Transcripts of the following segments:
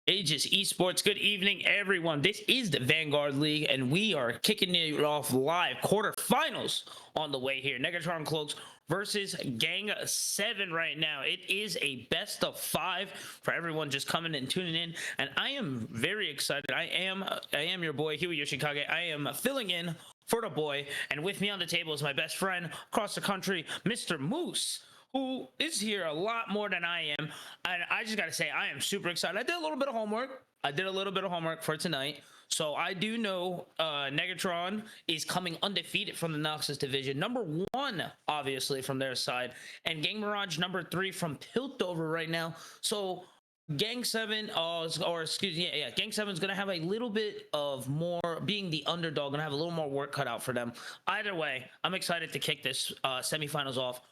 Aegis Esports, good evening, everyone. This is the Vanguard League, and we are kicking it off live. Quarterfinals on the way here. Negatron, Cloaks, versus Gang7 right now. It is a best of 5 for everyone just coming and tuning in, and I am very excited. I am your boy Huey Yoshikage. I am filling in for the boy, and with me on the table is my best friend across the country, Mr. Moose, who is here a lot more than I am. And I just gotta say, I am super excited. I did a little bit of homework for tonight. So I do know Negatron is coming undefeated from the Noxus division, #1 obviously from their side, and Gang Mirage #3 from Piltover right now. So Gang7, Gang7 is gonna have a little bit of more, being the underdog, gonna have a little more work cut out for them. Either way, I'm excited to kick this semifinals off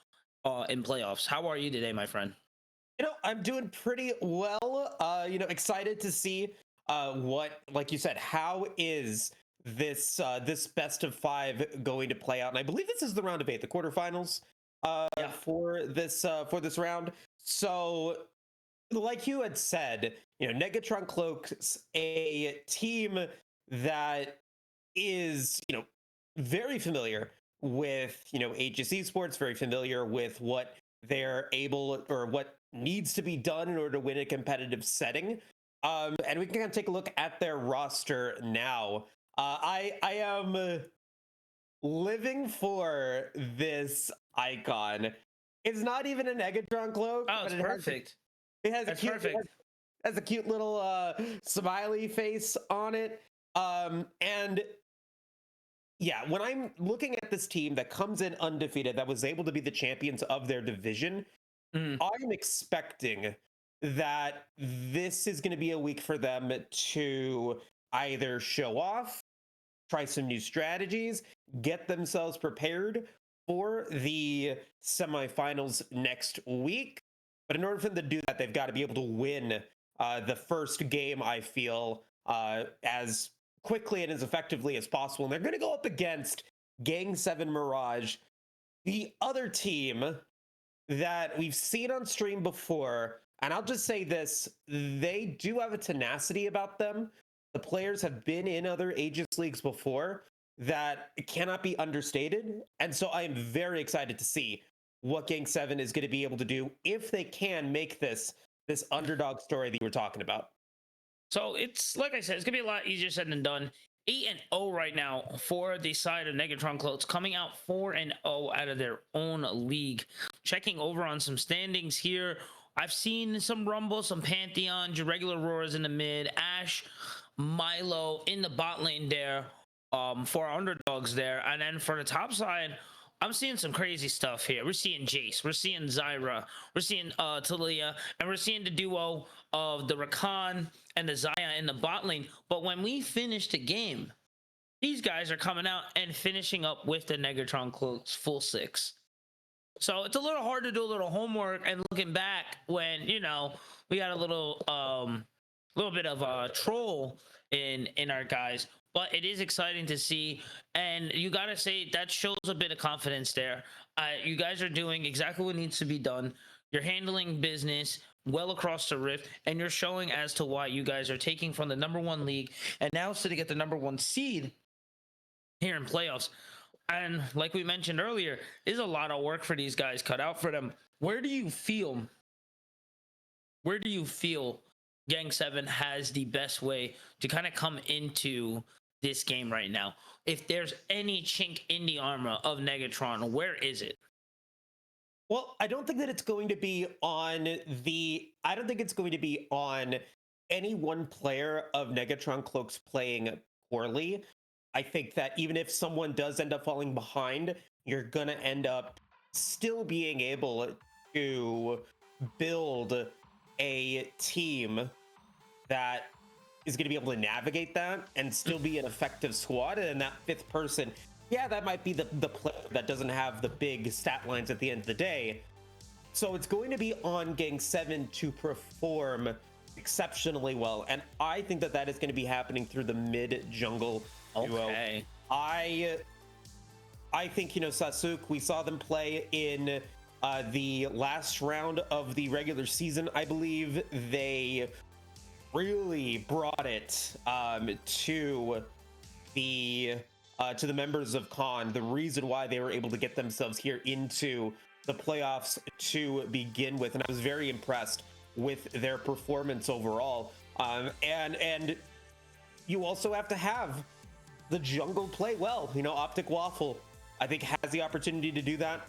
in playoffs. How are you today, my friend? I'm doing pretty well. Excited to see what, like you said, how is this best of 5 going to play out? And I believe this is the round of 8, the quarterfinals for this round. So, like you had said, Negatron Cloaks, a team that is, very familiar with, Aegis Esports, very familiar with what they're able, or what needs to be done in order to win a competitive setting. And we can kind of take a look at their roster now. I am living for this icon. It's not even a Negatron cloak. Oh, it's perfect. It has a cute little smiley face on it. And yeah, when I'm looking at this team that comes in undefeated, that was able to be the champions of their division, I'm expecting that this is going to be a week for them to either show off, try some new strategies, get themselves prepared for the semifinals next week. But in order for them to do that, they've got to be able to win the first game, I feel, as quickly and as effectively as possible. And they're going to go up against Gang7 Mirage, the other team that we've seen on stream before. And I'll just say this, they do have a tenacity about them. The players have been in other Aegis leagues before that cannot be understated. And so I am very excited to see what Gang7 is going to be able to do if they can make this underdog story that you were talking about. So it's, like I said, it's going to be a lot easier said than done. 8-0 right now for the side of Negatron Cloaks, coming out 4-0 out of their own league. Checking over on some standings here, I've seen some Rumble, some Pantheon, your regular Roars in the mid, Ash, Milo in the bot lane there for our underdogs there. And then for the top side, I'm seeing some crazy stuff here. We're seeing Jace, we're seeing Zyra, we're seeing Talia, and we're seeing the duo of the Rakan and the Zaya in the bot lane. But when we finish the game, these guys are coming out and finishing up with the Negatron Cloaks full 6. So it's a little hard to do a little homework and looking back when, we got a little bit of a troll in our guys. But it is exciting to see, and you gotta say that shows a bit of confidence there. You guys are doing exactly what needs to be done. You're handling business well across the rift, and you're showing as to why you guys are taking from the #1 league and now sitting at the #1 seed here in playoffs. And like we mentioned earlier, there's a lot of work for these guys cut out for them. Where do you feel Gang7 has the best way to kind of come into this game right now? If there's any chink in the armor of Negatron, where is it? Well, I don't think that it's going to be on any one player of Negatron Cloaks playing poorly. I think that even if someone does end up falling behind, you're going to end up still being able to build a team that is going to be able to navigate that and still be an effective squad. And that 5th person, yeah, that might be the player that doesn't have the big stat lines at the end of the day. So it's going to be on Gang7 to perform exceptionally well. And I think that is going to be happening through the mid jungle duo. Okay. I think, Sasuke, we saw them play in the last round of the regular season. I believe they really brought it to the to the members of Con, the reason why they were able to get themselves here into the playoffs to begin with, and I was very impressed with their performance overall. And you also have to have the jungle play well. You know, Optic Waffle, I think, has the opportunity to do that.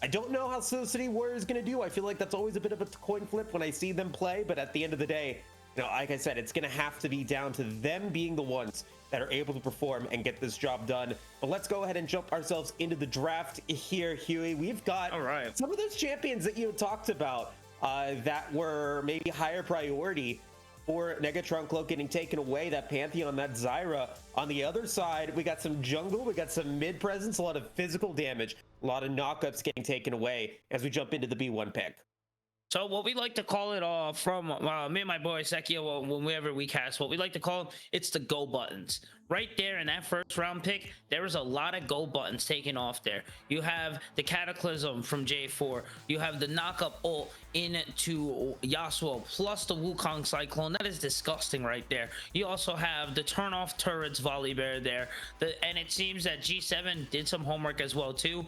I don't know how Soul City Warrior is going to do. I feel like that's always a bit of a coin flip when I see them play, but at the end of the day, you know, like I said, it's going to have to be down to them being the ones that are able to perform and get this job done. But let's go ahead and jump ourselves into the draft here, Huey. We've got some of those champions that you talked about that were maybe higher priority for Negatron Cloak getting taken away, that Pantheon, that Zyra. On the other side, we got some jungle, we got some mid presence, a lot of physical damage, a lot of knockups getting taken away as we jump into the B1 pick. So what we like to call it from me and my boy Sekio, whenever we cast, what we like to call it's the go buttons. Right there in that first round pick, there was a lot of go buttons taken off there. You have the Cataclysm from J4. You have the knockup ult into Yasuo, plus the Wukong Cyclone. That is disgusting right there. You also have the turn off turrets volley bear there. And it seems that G7 did some homework as well too,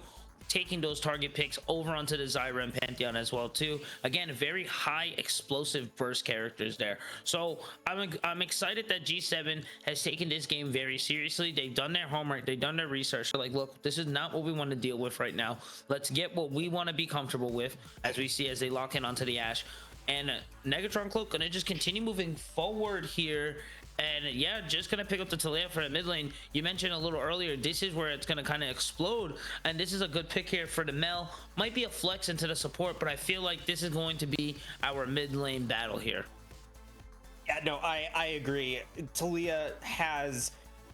taking those target picks over onto the Zyra and Pantheon as well too. Again, very high explosive burst characters there. So I'm excited that G7 has taken this game very seriously. They've done their homework, they've done their research. They're like, look, this is not what we want to deal with right now. Let's get what we want to be comfortable with, as we see as they lock in onto the Ashe. And Negatron Cloak gonna just continue moving forward here. And yeah, just gonna pick up the Taliyah for the mid lane. You mentioned a little earlier, this is where it's gonna kind of explode, and this is a good pick here for the Mel. Might be a flex into the support, but I feel like this is going to be our mid lane battle here. Yeah, no, I agree. Taliyah has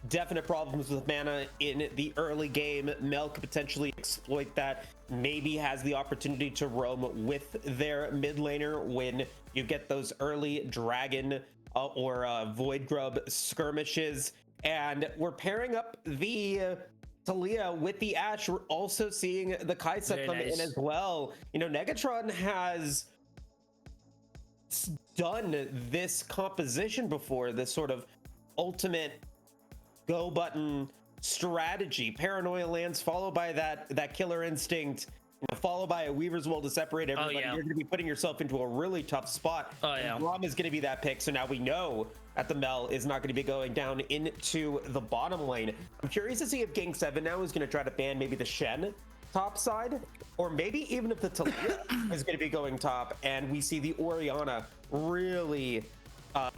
definite problems with mana in the early game. Mel could potentially exploit that, maybe has the opportunity to roam with their mid laner when you get those early dragon or Void Grub skirmishes. And we're pairing up the Taliyah with the Ashe. We're also seeing the Kaisa come in as well. You know, Negatron has done this composition before, this sort of ultimate go button strategy. Paranoia lands, followed by that killer instinct, followed by a Weaver's Will to separate everybody. You're going to be putting yourself into a really tough spot. Rom is going to be that pick. So now we know that the Mel is not going to be going down into the bottom lane. I'm curious to see if Gang7 now is going to try to ban maybe the Shen top side, or maybe even if the Taliyah is going to be going top and we see the Orianna really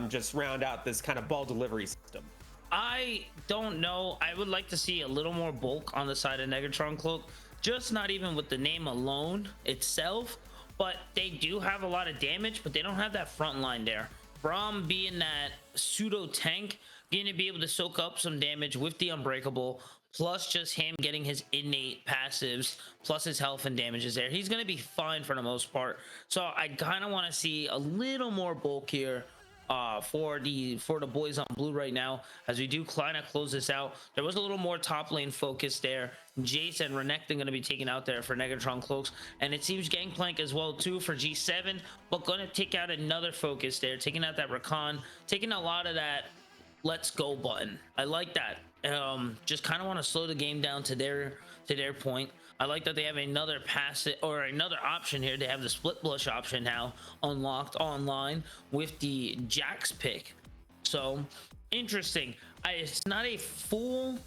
just round out this kind of ball delivery system. I don't know. I would like to see a little more bulk on the side of Negatron Cloak. Just not even with the name alone itself, but they do have a lot of damage, but they don't have that front line there. Braum being that pseudo tank, going to be able to soak up some damage with the Unbreakable, plus just him getting his innate passives, plus his health and damages there. He's going to be fine for the most part. So I kind of want to see a little more bulk here for the boys on blue right now, as we do kind of close this out. There was a little more top lane focus there. Jace and Renekton going to be taken out there for Negatron Cloaks, and it seems Gangplank as well too for G7, but going to take out another focus there, taking out that Rakan, taking a lot of that let's go button. I like that. Just kind of want to slow the game down to their point. I like that they have another pass or another option here. They have the split blush option now unlocked online with the Jax pick. So interesting. It's not a full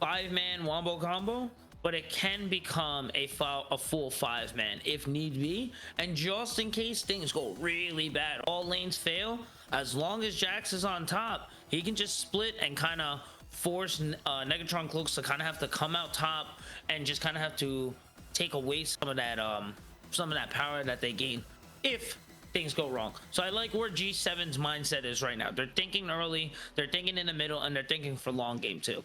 5-man wombo combo, but it can become a full 5-man if need be. And just in case things go really bad, all lanes fail, as long as Jax is on top, he can just split and kind of force Negatron Cloaks to kind of have to come out top and just kind of have to take away some of that power that they gain if things go wrong. So I like where G7's mindset is right now. They're thinking early, they're thinking in the middle, and they're thinking for long game too.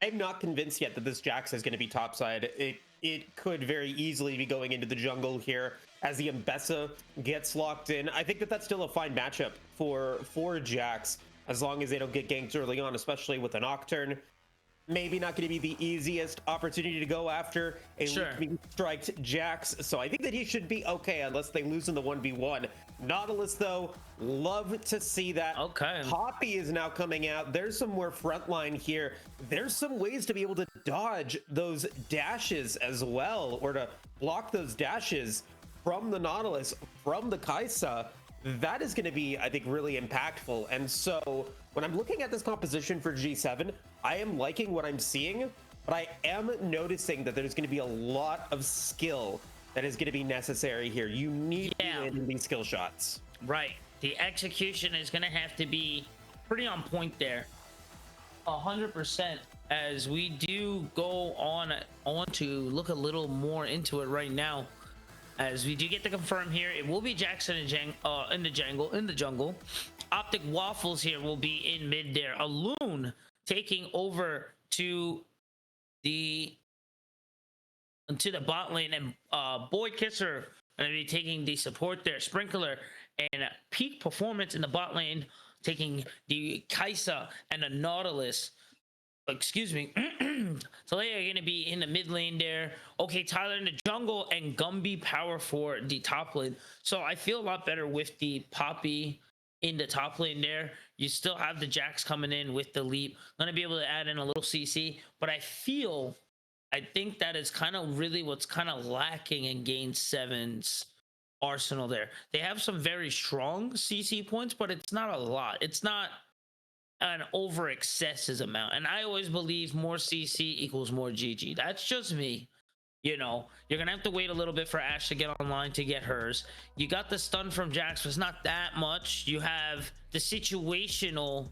I'm not convinced yet that this Jax is going to be topside. It could very easily be going into the jungle here as the Mbessa gets locked in. I think that that's still a fine matchup for Jax, as long as they don't get ganked early on, especially with a Nocturne. maybe not going to be the easiest opportunity to go after a Sure. striked Jax. So I think that he should be okay unless they lose in the 1v1. Nautilus, though, love to see that. Okay. Poppy is now coming out. There's some more frontline here. There's some ways to be able to dodge those dashes as well, or to block those dashes from the Nautilus, from the Kaisa. That is going to be, I think, really impactful. And so when I'm looking at this composition for G7, I am liking what I'm seeing, but I am noticing that there's going to be a lot of skill that is going to be necessary here. You need to win these skill shots. Right. The execution is going to have to be pretty on point there. 100%. As we do go on to look a little more into it right now. As we do get to confirm here, it will be Jackson in the jungle. Optic Waffles here will be in mid there. A Loon taking over to the bot lane, and Boy Kisser going to be taking the support there. Sprinkler and Peak Performance in the bot lane taking the Kaisa and the Nautilus. Excuse me. So they are going to be in the mid lane there. Okay, Tyler in the jungle, and Gumby Power for the top lane. So I feel a lot better with the Poppy in the top lane there. You still have the Jax coming in with the leap. Going to be able to add in a little CC. But I think that is kind of really what's kind of lacking in Gang7's arsenal there. They have some very strong CC points, but it's not a lot. It's not an over excessive amount, and I always believe more CC equals more GG. That's just me. You know, you're gonna have to wait a little bit for Ash to get online to get hers. You got the stun from Jax, but it's not that much. You have the situational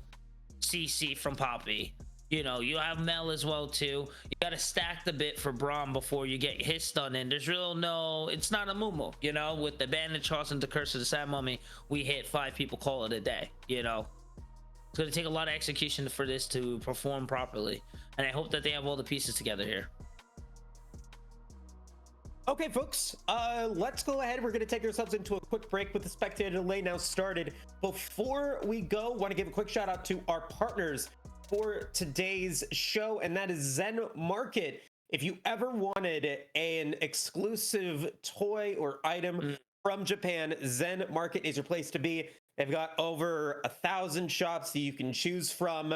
CC from Poppy. You know, you have Mel as well too. You got to stack the bit for Braum before you get his stun in. There's it's not a Mumu. You know, with the bandage toss and the curse of the Sad Mummy, we hit 5 people, call it a day. You know. It's going to take a lot of execution for this to perform properly, and I hope that they have all the pieces together here. Okay, folks, let's go ahead. We're going to take ourselves into a quick break with the spectator delay now started. Before we go, want to give a quick shout out to our partners for today's show, and that is Zen Market. If you ever wanted an exclusive toy or item from Japan, Zen Market is your place to be. They've got over 1,000 shops that you can choose from.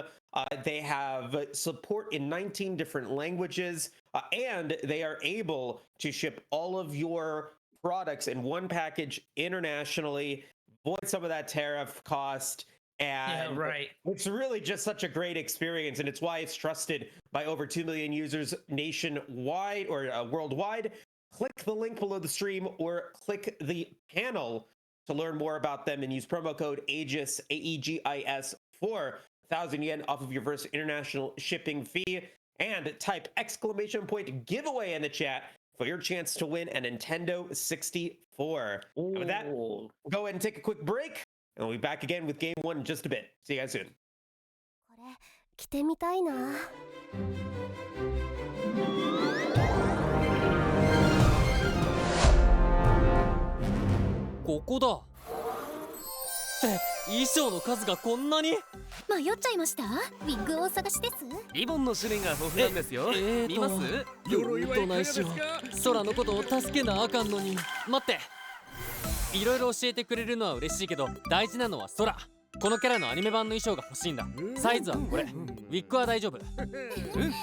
They have support in 19 different languages, and they are able to ship all of your products in one package internationally, avoid some of that tariff cost. And it's really just such a great experience, and it's why it's trusted by over 2 million users nationwide or worldwide. Click the link below the stream or click the panel to learn more about them, and use promo code Aegis, AEGIS, for 1,000 yen off of your first international shipping fee, and type exclamation point giveaway in the chat for your chance to win a Nintendo 64. And with that, we'll go ahead and take a quick break, and we'll be back again with game 1 in just a bit. See you guys soon. これ着てみたいな。ここだって衣装の数がこんなに。迷っちゃいました。ウィッグをお探しです。リボンの種類が豊富なんですよ。見ます？鎧はいかがですか？空のことを助けなあかんのに。待って、いろいろ教えてくれるのは嬉しいけど、大事なのは空。このキャラのアニメ版の衣装が欲しいんだ。サイズはこれ。ウィッグは大丈夫。うん。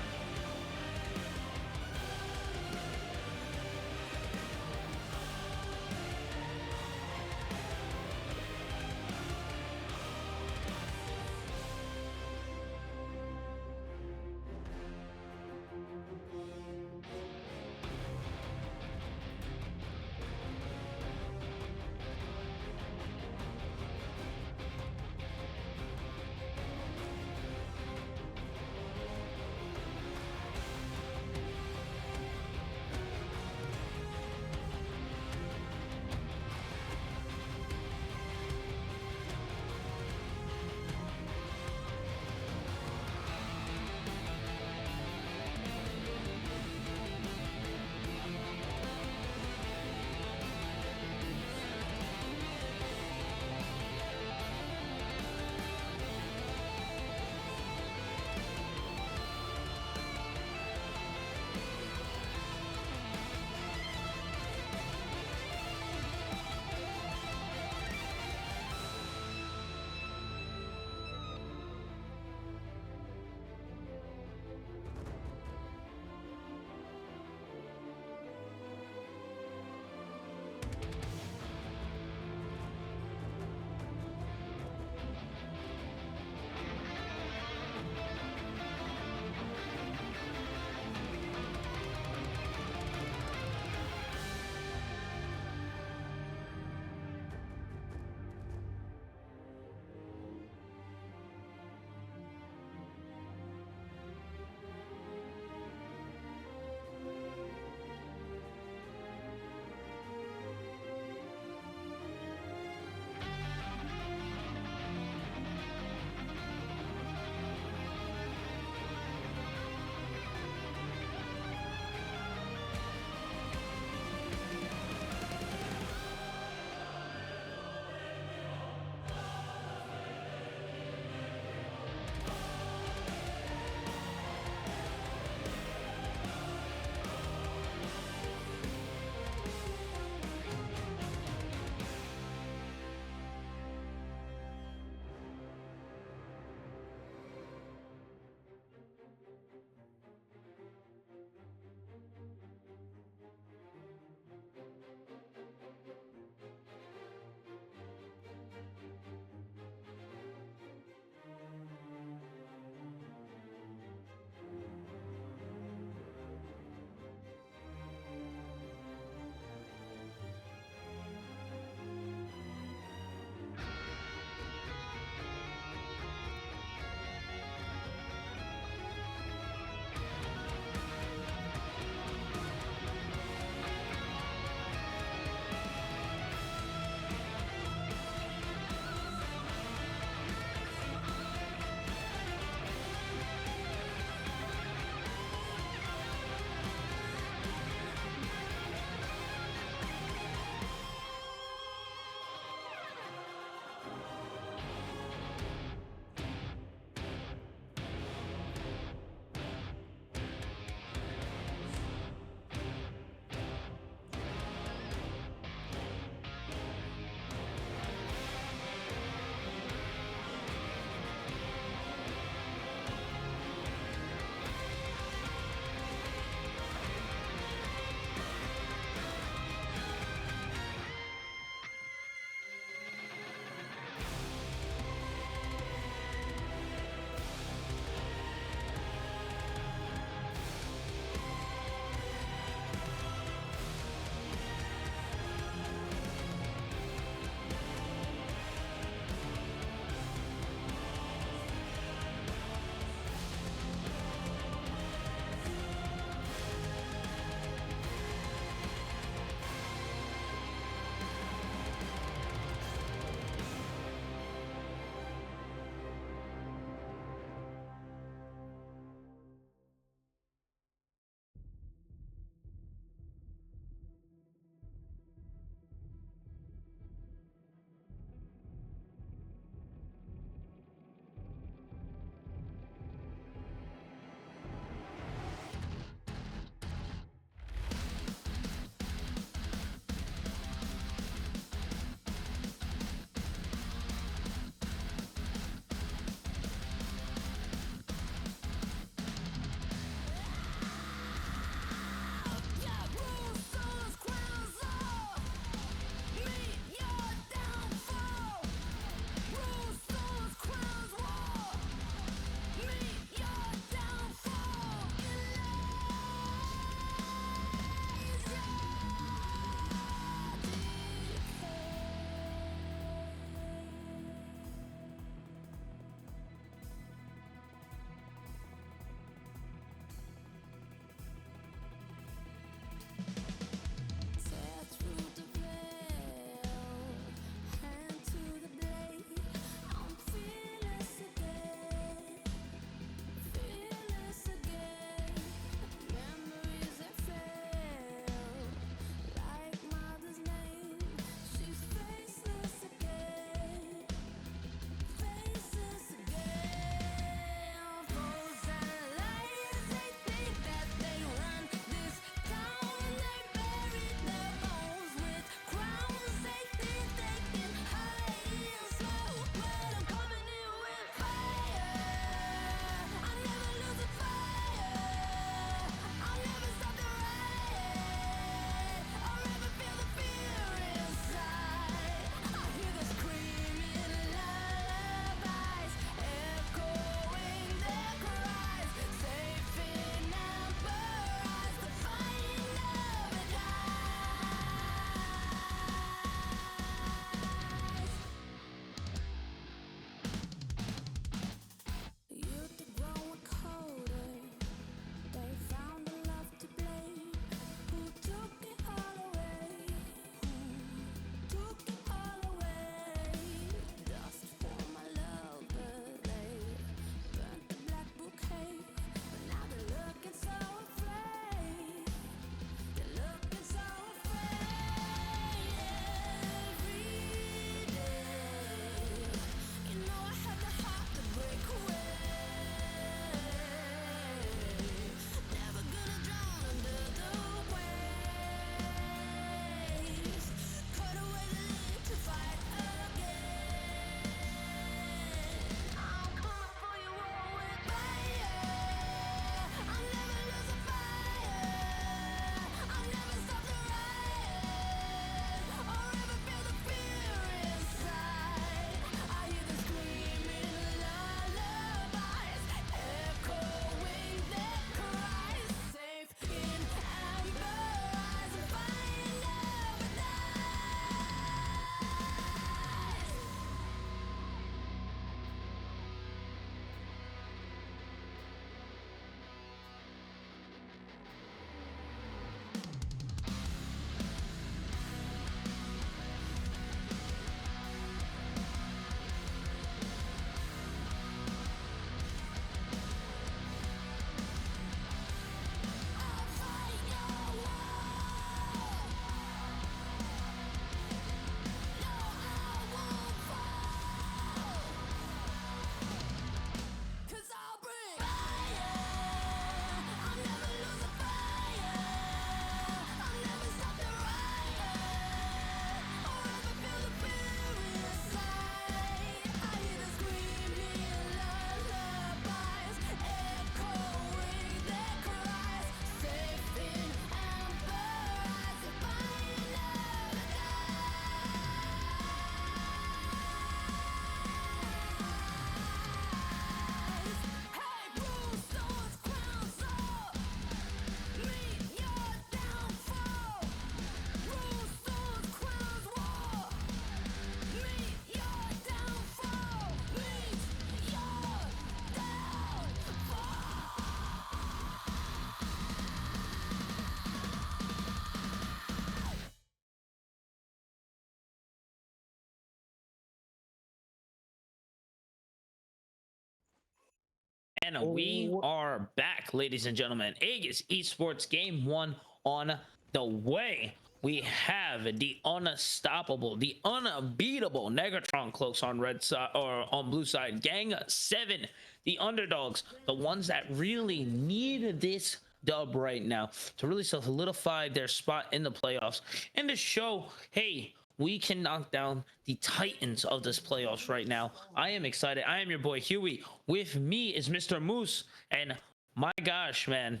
And we are back, ladies and gentlemen. Aegis Esports Game 1 on the way. We have the unstoppable, the unbeatable Negatron Cloaks on red side or on blue side. Gang7, the underdogs, the ones that really need this dub right now to really solidify their spot in the playoffs and to show, hey, we can knock down the titans of this playoffs right now. I am excited. I am your boy Huey. With me is Mr. Moose, and my gosh, man,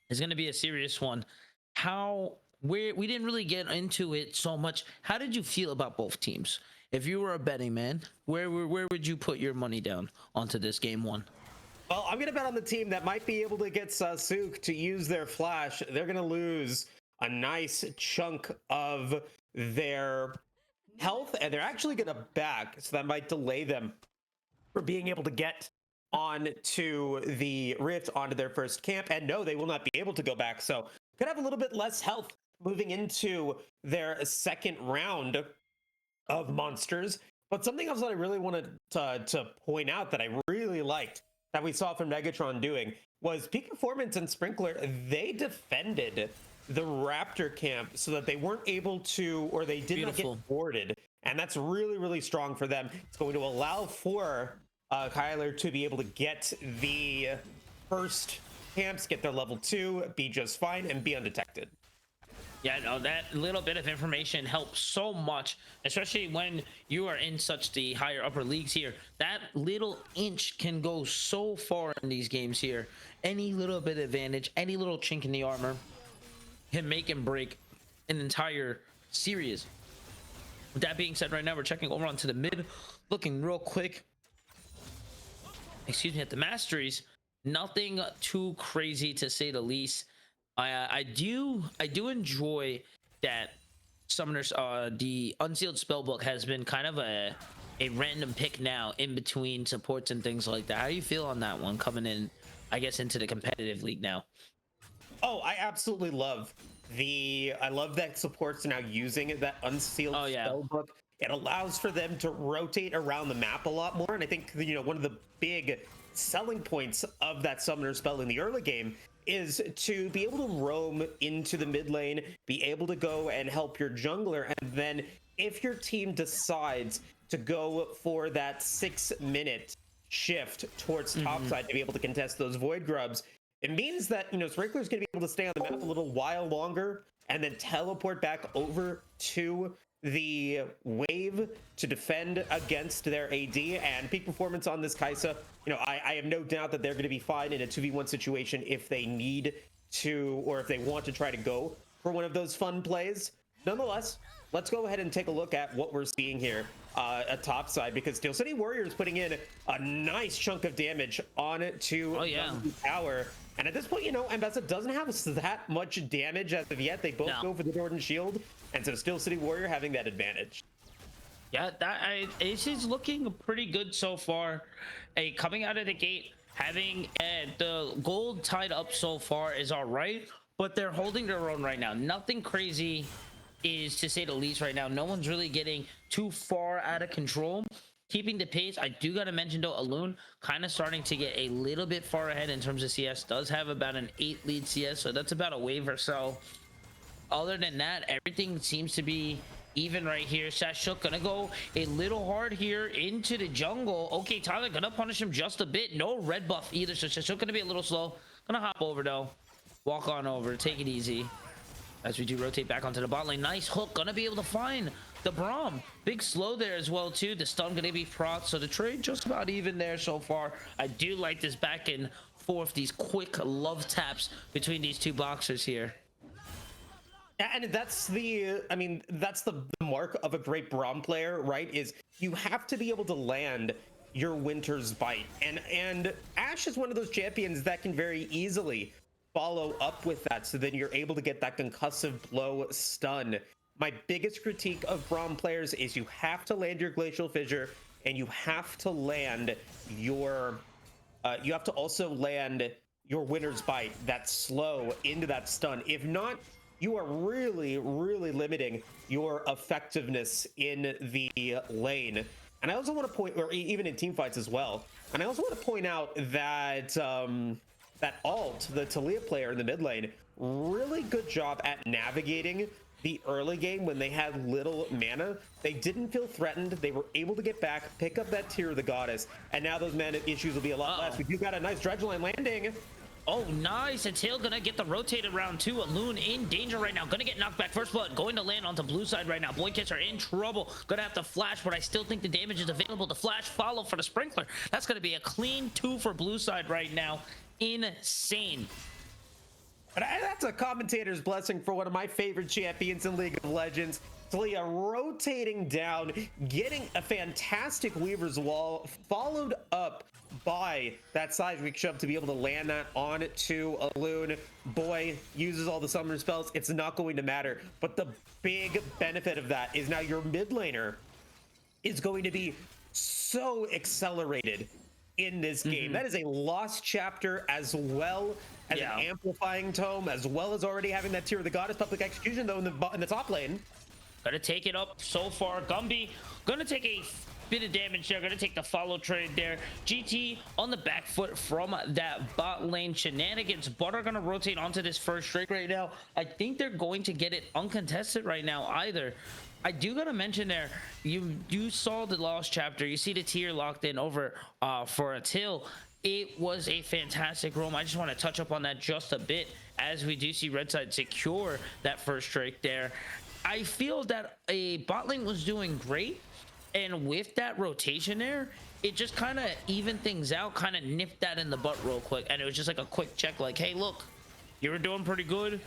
it's gonna be a serious one. We didn't really get into it so much. How did you feel about both teams? If you were a betting man, where would you put your money down onto this game one? Well, I'm gonna bet on the team that might be able to get Sasuke to use their flash. They're gonna lose a nice chunk of their health, and they're actually gonna back, so that might delay them from being able to get on to the rift, onto their first camp. And no, they will not be able to go back, so could have a little bit less health moving into their second round of monsters. But something else that I really wanted to point out that I really liked that we saw from Negatron doing was Peak Performance and Sprinkler. They defended the Raptor camp so that they weren't able to, or they did not get boarded, and that's really, really strong for them. It's going to allow for Kyler to be able to get the first camps, get their level 2, be just fine, and be undetected. Yeah, no, that little bit of information helps so much, especially when you are in such the higher upper leagues here. That little inch can go so far in these games here. Any little bit of advantage, any little chink in the armor can make and break an entire series. With that being said, right now we're checking over onto the mid, looking real quick. Excuse me, at the masteries, nothing too crazy to say the least. I do enjoy that Summoners, the Unsealed Spellbook has been kind of a random pick now in between supports and things like that. How do you feel on that one coming in, I guess, into the competitive league now? Oh, I absolutely love I love that supports are now using that Unsealed Spellbook. It allows for them to rotate around the map a lot more, and I think, you know, one of the big selling points of that Summoner spell in the early game is to be able to roam into the mid lane, be able to go and help your jungler, and then if your team decides to go for that 6-minute shift towards topside to be able to contest those void grubs, it means that, you know, Sprinkler's gonna be able to stay on the map a little while longer and then teleport back over to the wave to defend against their AD. And Peak Performance on this Kaisa, you know, I have no doubt that they're going to be fine in a 2v1 situation if they need to, or if they want to try to go for one of those fun plays. Nonetheless, let's go ahead and take a look at what we're seeing here at topside, because Steel City Warrior is putting in a nice chunk of damage on to the tower. And at this point, you know, Ambessa doesn't have that much damage as of yet. They both go for the Jordan Shield, and so Steel City Warrior having that advantage. Yeah, Ace is looking pretty good so far. Coming out of the gate, having the gold tied up so far is all right, but they're holding their own right now. Nothing crazy is, to say the least, right now. No one's really getting too far out of control. Keeping the pace. I do gotta mention though, Alun kind of starting to get a little bit far ahead in terms of CS. Does have about an 8 lead CS, so that's about a wave or so. Other than that, everything seems to be even right here. Sashuk gonna go a little hard here into the jungle. Okay, Tyler gonna punish him just a bit. No red buff either, so Sashuk gonna be a little slow. Gonna hop over though. Walk on over, take it easy as we do rotate back onto the bot lane. Nice hook, gonna be able to find the Braum. Big slow there as well too. The stun gonna be proc, so the trade just about even there so far. I do like this back and forth, these quick love taps between these two boxers here. And that's the, I mean, that's the mark of a great Braum player, right? Is you have to be able to land your Winter's Bite. And Ashe is one of those champions that can very easily follow up with that, so then you're able to get that concussive blow stun. My biggest critique of Braum players is you have to land your Glacial Fissure, and you have to land your, you have to also land your Winter's Bite, that slow into that stun. If not, you are really, really limiting your effectiveness in the lane. And I also want to point, or even in team fights as well. And I also want to point out that that alt, the Taliyah player in the mid lane, really good job at navigating the early game when they had little mana. They didn't feel threatened. They were able to get back, pick up that Tear of the Goddess, and now those mana issues will be a lot less. We do got a nice dredge line landing. Oh, nice. And Tail gonna get the rotated round two. Loon in danger right now. Gonna get knocked back. First blood going to land onto blue side right now. Boy Kids are in trouble. Gonna have to flash, but I still think the damage is available to flash. Follow for the sprinkler. That's gonna be a clean 2 for blue side right now. Insane. But that's a commentator's blessing for one of my favorite champions in League of Legends. Taliyah rotating down, getting a fantastic Weaver's Wall, followed up by that seismic shove to be able to land that on to a Loon. Boy uses all the summoner spells. It's not going to matter. But the big benefit of that is now your mid laner is going to be so accelerated in this game. That is a lost chapter, as well as an amplifying tome, as well as already having that Tear of the Goddess public execution though in the top lane. Gonna take it up so far. Gumby gonna take a bit of damage there. Gonna take the follow trade there. GT on the back foot from that bot lane shenanigans, but are gonna rotate onto this first strike right now. I think they're going to get it uncontested right now either. I do gotta mention there, you saw the lost chapter. You see the tier locked in over for a till. It was a fantastic roam. I just want to touch up on that just a bit, as we do see red side secure that first strike there. I feel that a bot lane was doing great, and with that rotation there, it just kind of evened things out, kind of nipped that in the butt real quick, and it was just like a quick check like, hey, look, you were doing pretty good.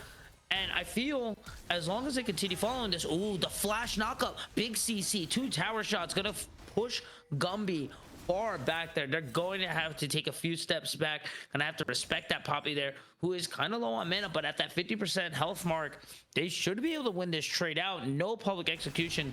And I feel as long as they continue following this, ooh, the flash knockup, big CC, 2 tower shots, gonna push Gumby far back there. They're going to have to take a few steps back, gonna have to respect that Poppy there, who is kind of low on mana, but at that 50% health mark, they should be able to win this trade out. No public execution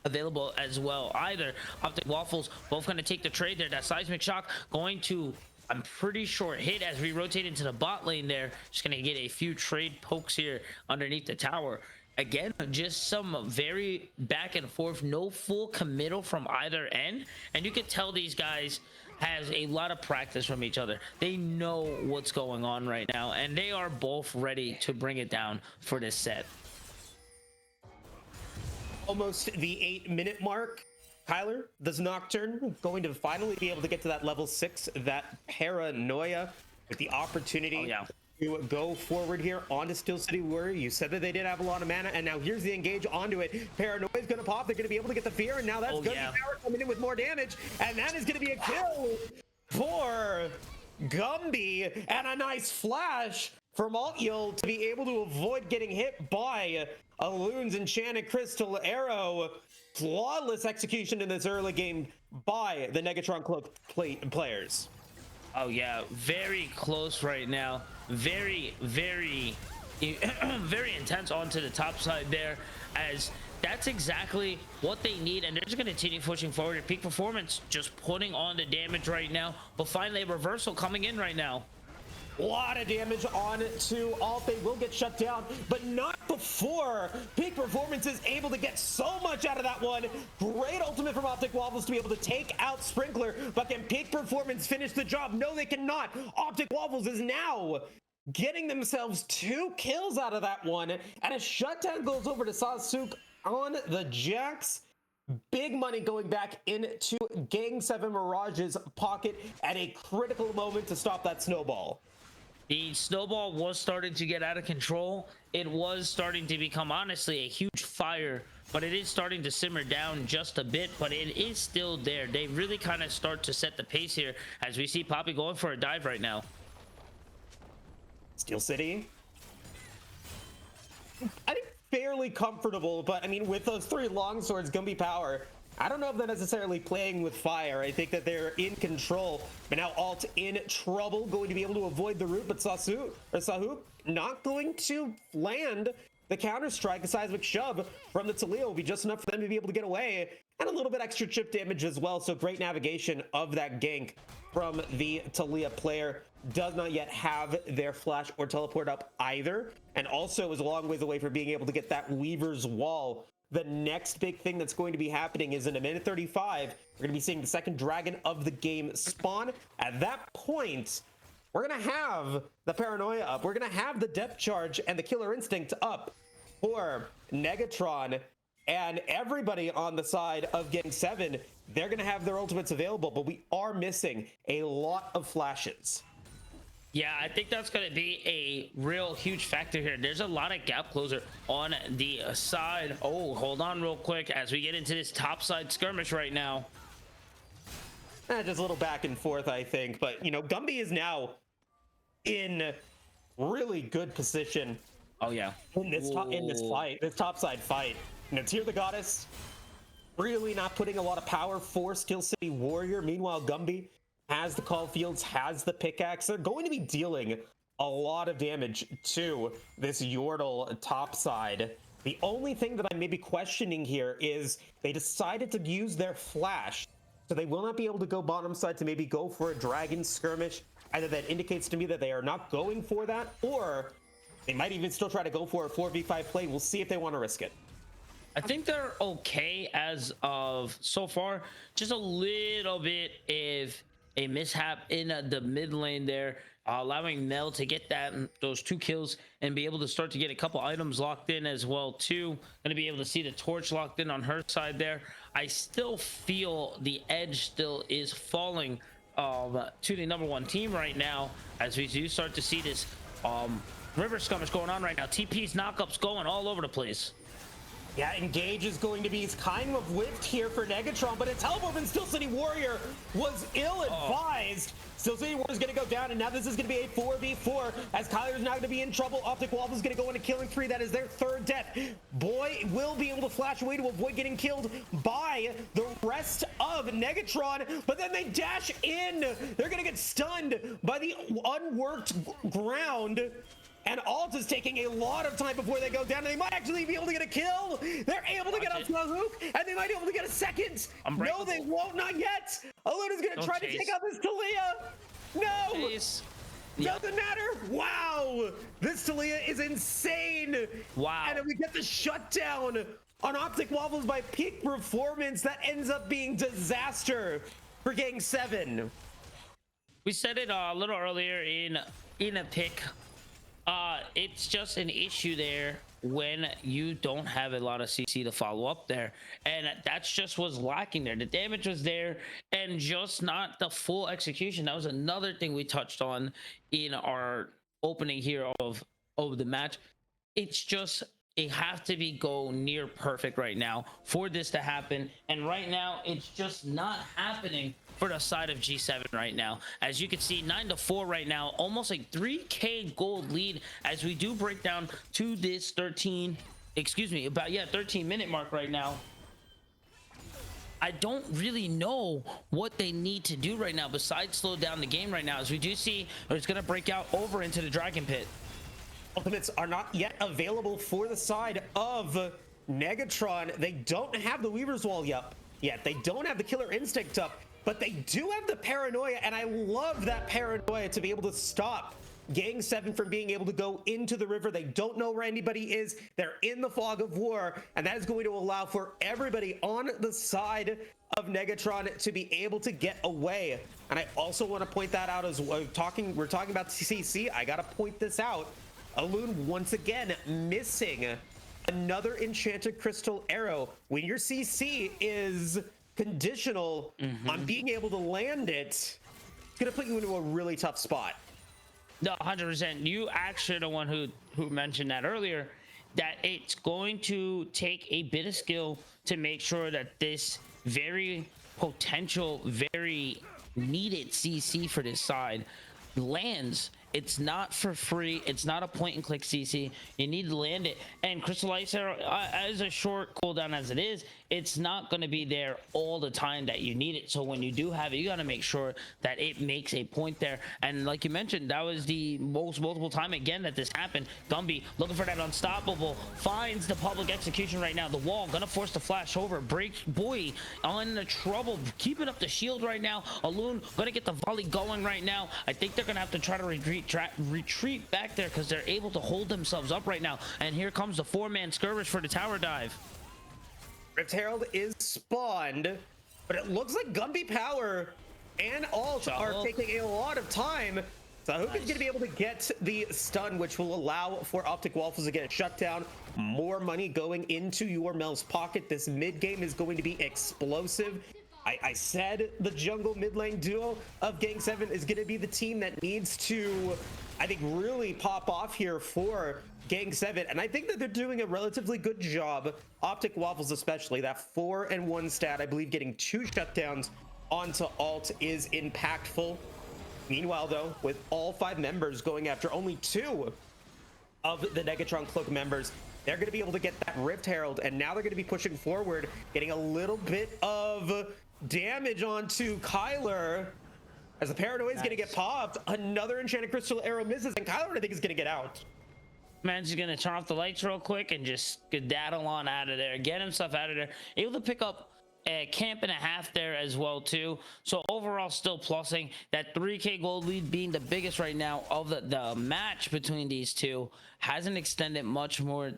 available as well either. Optic Waffles both going to take the trade there. That seismic shock going to, I'm pretty sure, hit as we rotate into the bot lane there. Just going to get a few trade pokes here underneath the tower. Again, just some very back and forth, no full committal from either end. And you can tell these guys has a lot of practice from each other. They know what's going on right now, and they are both ready to bring it down for this set. Almost the 8-minute mark. Kyler, this Nocturne, going to finally be able to get to that level 6, that paranoia, with the opportunity to go forward here onto Steel City Warrior. You said that they did have a lot of mana, and now here's the engage onto it. Paranoia is going to pop. They're going to be able to get the fear, and now that's going to be power coming in with more damage, and that is going to be a kill for Gumby, and a nice flash from Alt-Yul to be able to avoid getting hit by a Loon's Enchanted Crystal Arrow. Flawless execution in this early game by the Negatron Cloak players. Oh yeah, very close right now. Very very intense onto the top side there, as that's exactly what they need, and they're just going to continue pushing forward at peak performance, just putting on the damage right now. But finally a reversal coming in right now. A lot of damage on to Alt. They will get shut down, but not before Peak Performance is able to get so much out of that one. Great ultimate from Optic Waffles to be able to take out Sprinkler, but can Peak Performance finish the job? No, they cannot. Optic Waffles is now getting themselves 2 kills out of that one, and a shutdown goes over to Sasuke on the Jax. Big money going back into Gang7 Mirage's pocket at a critical moment to stop that snowball. The snowball was starting to get out of control. It was starting to become, honestly, a huge fire, but it is starting to simmer down just a bit, but it is still there. They really kind of start to set the pace here, as we see Poppy going for a dive right now. Steel City, I think fairly comfortable, but I mean, with those 3 longswords, Gumby power, I don't know if they're necessarily playing with fire. I think that they're in control, but now Alt in trouble, going to be able to avoid the root, but Sahuk not going to land the counter strike. A seismic shove from the Taliyah will be just enough for them to be able to get away, and a little bit extra chip damage as well. So great navigation of that gank from the Taliyah player. Does not yet have their flash or teleport up either, and also is a long ways away from being able to get that Weaver's Wall the next big thing that's going to be happening is in a minute 35, we're going to be seeing the second dragon of the game spawn. At that point, we're going to have the paranoia up. We're going to have the depth charge and the killer instinct up for Negatron, and everybody on the side of Gang7. They're going to have their ultimates available, but we are missing a lot of flashes. Yeah, I think that's going to be a real huge factor here. There's a lot of gap closer on the side. Oh, hold on real quick as we get into this top side skirmish right now. Just a little back and forth, I think. But, you know, Gumby is now in really good position. Oh, yeah. In this fight, this top side fight. You know, Tear the Goddess really not putting a lot of power for Steel City Warrior. Meanwhile, Gumby has the call fields, has the pickaxe. They're going to be dealing a lot of damage to this Yordle top side. The only thing that I may be questioning here is they decided to use their flash, so they will not be able to go bottom side to maybe go for a dragon skirmish. Either that indicates to me that they are not going for that, or they might even still try to go for a 4v5 play. We'll see if they want to risk it. I think they're okay as of so far. Just a little bit of a mishap in the mid lane there, allowing Mel to get those 2 kills and be able to start to get a couple items locked in as well too. Going to be able to see the torch locked in on her side there. I still feel the edge still is falling to the #1 team right now, as we do start to see this river skirmish going on right now. TP's knockups going all over the place. Yeah, Engage is going to be kind of whiffed here for Negatron, but a teleport from Steel City Warrior was ill-advised. Steel City Warrior is going to go down, and now this is going to be a 4v4, as Kyler's now going to be in trouble. Optic Waffle is going to go into killing 3. That is their 3rd death. Boy will be able to flash away to avoid getting killed by the rest of Negatron, but then they dash in. They're going to get stunned by the unworked ground. And Alt is taking a lot of time before they go down, and they might actually be able to get a kill. They're able to get up to the hook, and they might be able to get a second. No, they won't, not yet. Aluna's gonna try to take out this Talia. No, doesn't matter. Wow, this Talia is insane. Wow. And then we get the shutdown on Optic Waffles by peak performance. That ends up being disaster for Gang7. We said it a little earlier in a pick. It's just an issue there when you don't have a lot of CC to follow up there, and that's just was lacking there. The damage was there, and just not the full execution. That was another thing we touched on in our opening here of the match. It's just it have to be go near perfect right now for this to happen, and right now it's just not happening for the side of G7 right now. As you can see, 9-4 right now, almost a 3k gold lead as we do break down to this 13 minute mark right now. I don't really know what they need to do right now besides slow down the game right now, as we do see it's going to break out over into the dragon pit. Ultimates are not yet available for the side of Negatron. They don't have the Weaver's Wall yet. They don't have the Killer Instinct up, but they do have the Paranoia, and I love that Paranoia to be able to stop Gang7 from being able to go into the river. They don't know where anybody is. They're in the fog of war, and that is going to allow for everybody on the side of Negatron to be able to get away. And I also want to point that out as well. We're talking about CC. I got to point this out. Alun once again missing another enchanted crystal arrow. When your CC is conditional on being able to land it, it's gonna put you into a really tough spot. No, 100%. You actually are the one who mentioned that earlier, that it's going to take a bit of skill to make sure that this very potential, very needed CC for this side lands. It's not for free. It's not a point and click CC. You need to land it. And Crystal Ice Arrow, as a short cooldown as it is, it's not going to be there all the time that you need it. So when you do have it, you got to make sure that it makes a point there. And like you mentioned, that was the multiple time again that this happened. Gumby looking for that unstoppable, finds the public execution right now. The wall gonna force the flash over. Break boy on the trouble, keeping up the shield right now. Alun gonna get the volley going right now. I think they're gonna have to try to retreat back there because they're able to hold themselves up right now. And here comes the 4-man skirmish for the tower dive. Rift Herald is spawned, but it looks like Gumby Power and Alt are taking a lot of time. So I hope he's going to be able to get the stun, which will allow for Optic Waffles to get a shutdown. More money going into your Mel's pocket. This mid game is going to be explosive. I said the jungle mid lane duo of Gang7 is going to be the team that needs to, I think, really pop off here for Gang7. And I think that they're doing a relatively good job. Optic Waffles especially, that 4-1 stat, I believe getting 2 shutdowns onto Alt is impactful. Meanwhile, though, with all 5 members going after only 2 of the Negatron Cloak members, they're going to be able to get that Rift Herald, and now they're going to be pushing forward, getting a little bit of damage onto Kyler. As the Paranoia is going to get popped, another Enchanted Crystal Arrow misses, and Kyler, I think, is going to get out. Man's just going to turn off the lights real quick and just skedaddle on out of there, get himself out of there. Able to pick up a camp and a half there as well too. So overall still plussing. That 3k gold lead being the biggest right now of the match between these two hasn't extended much more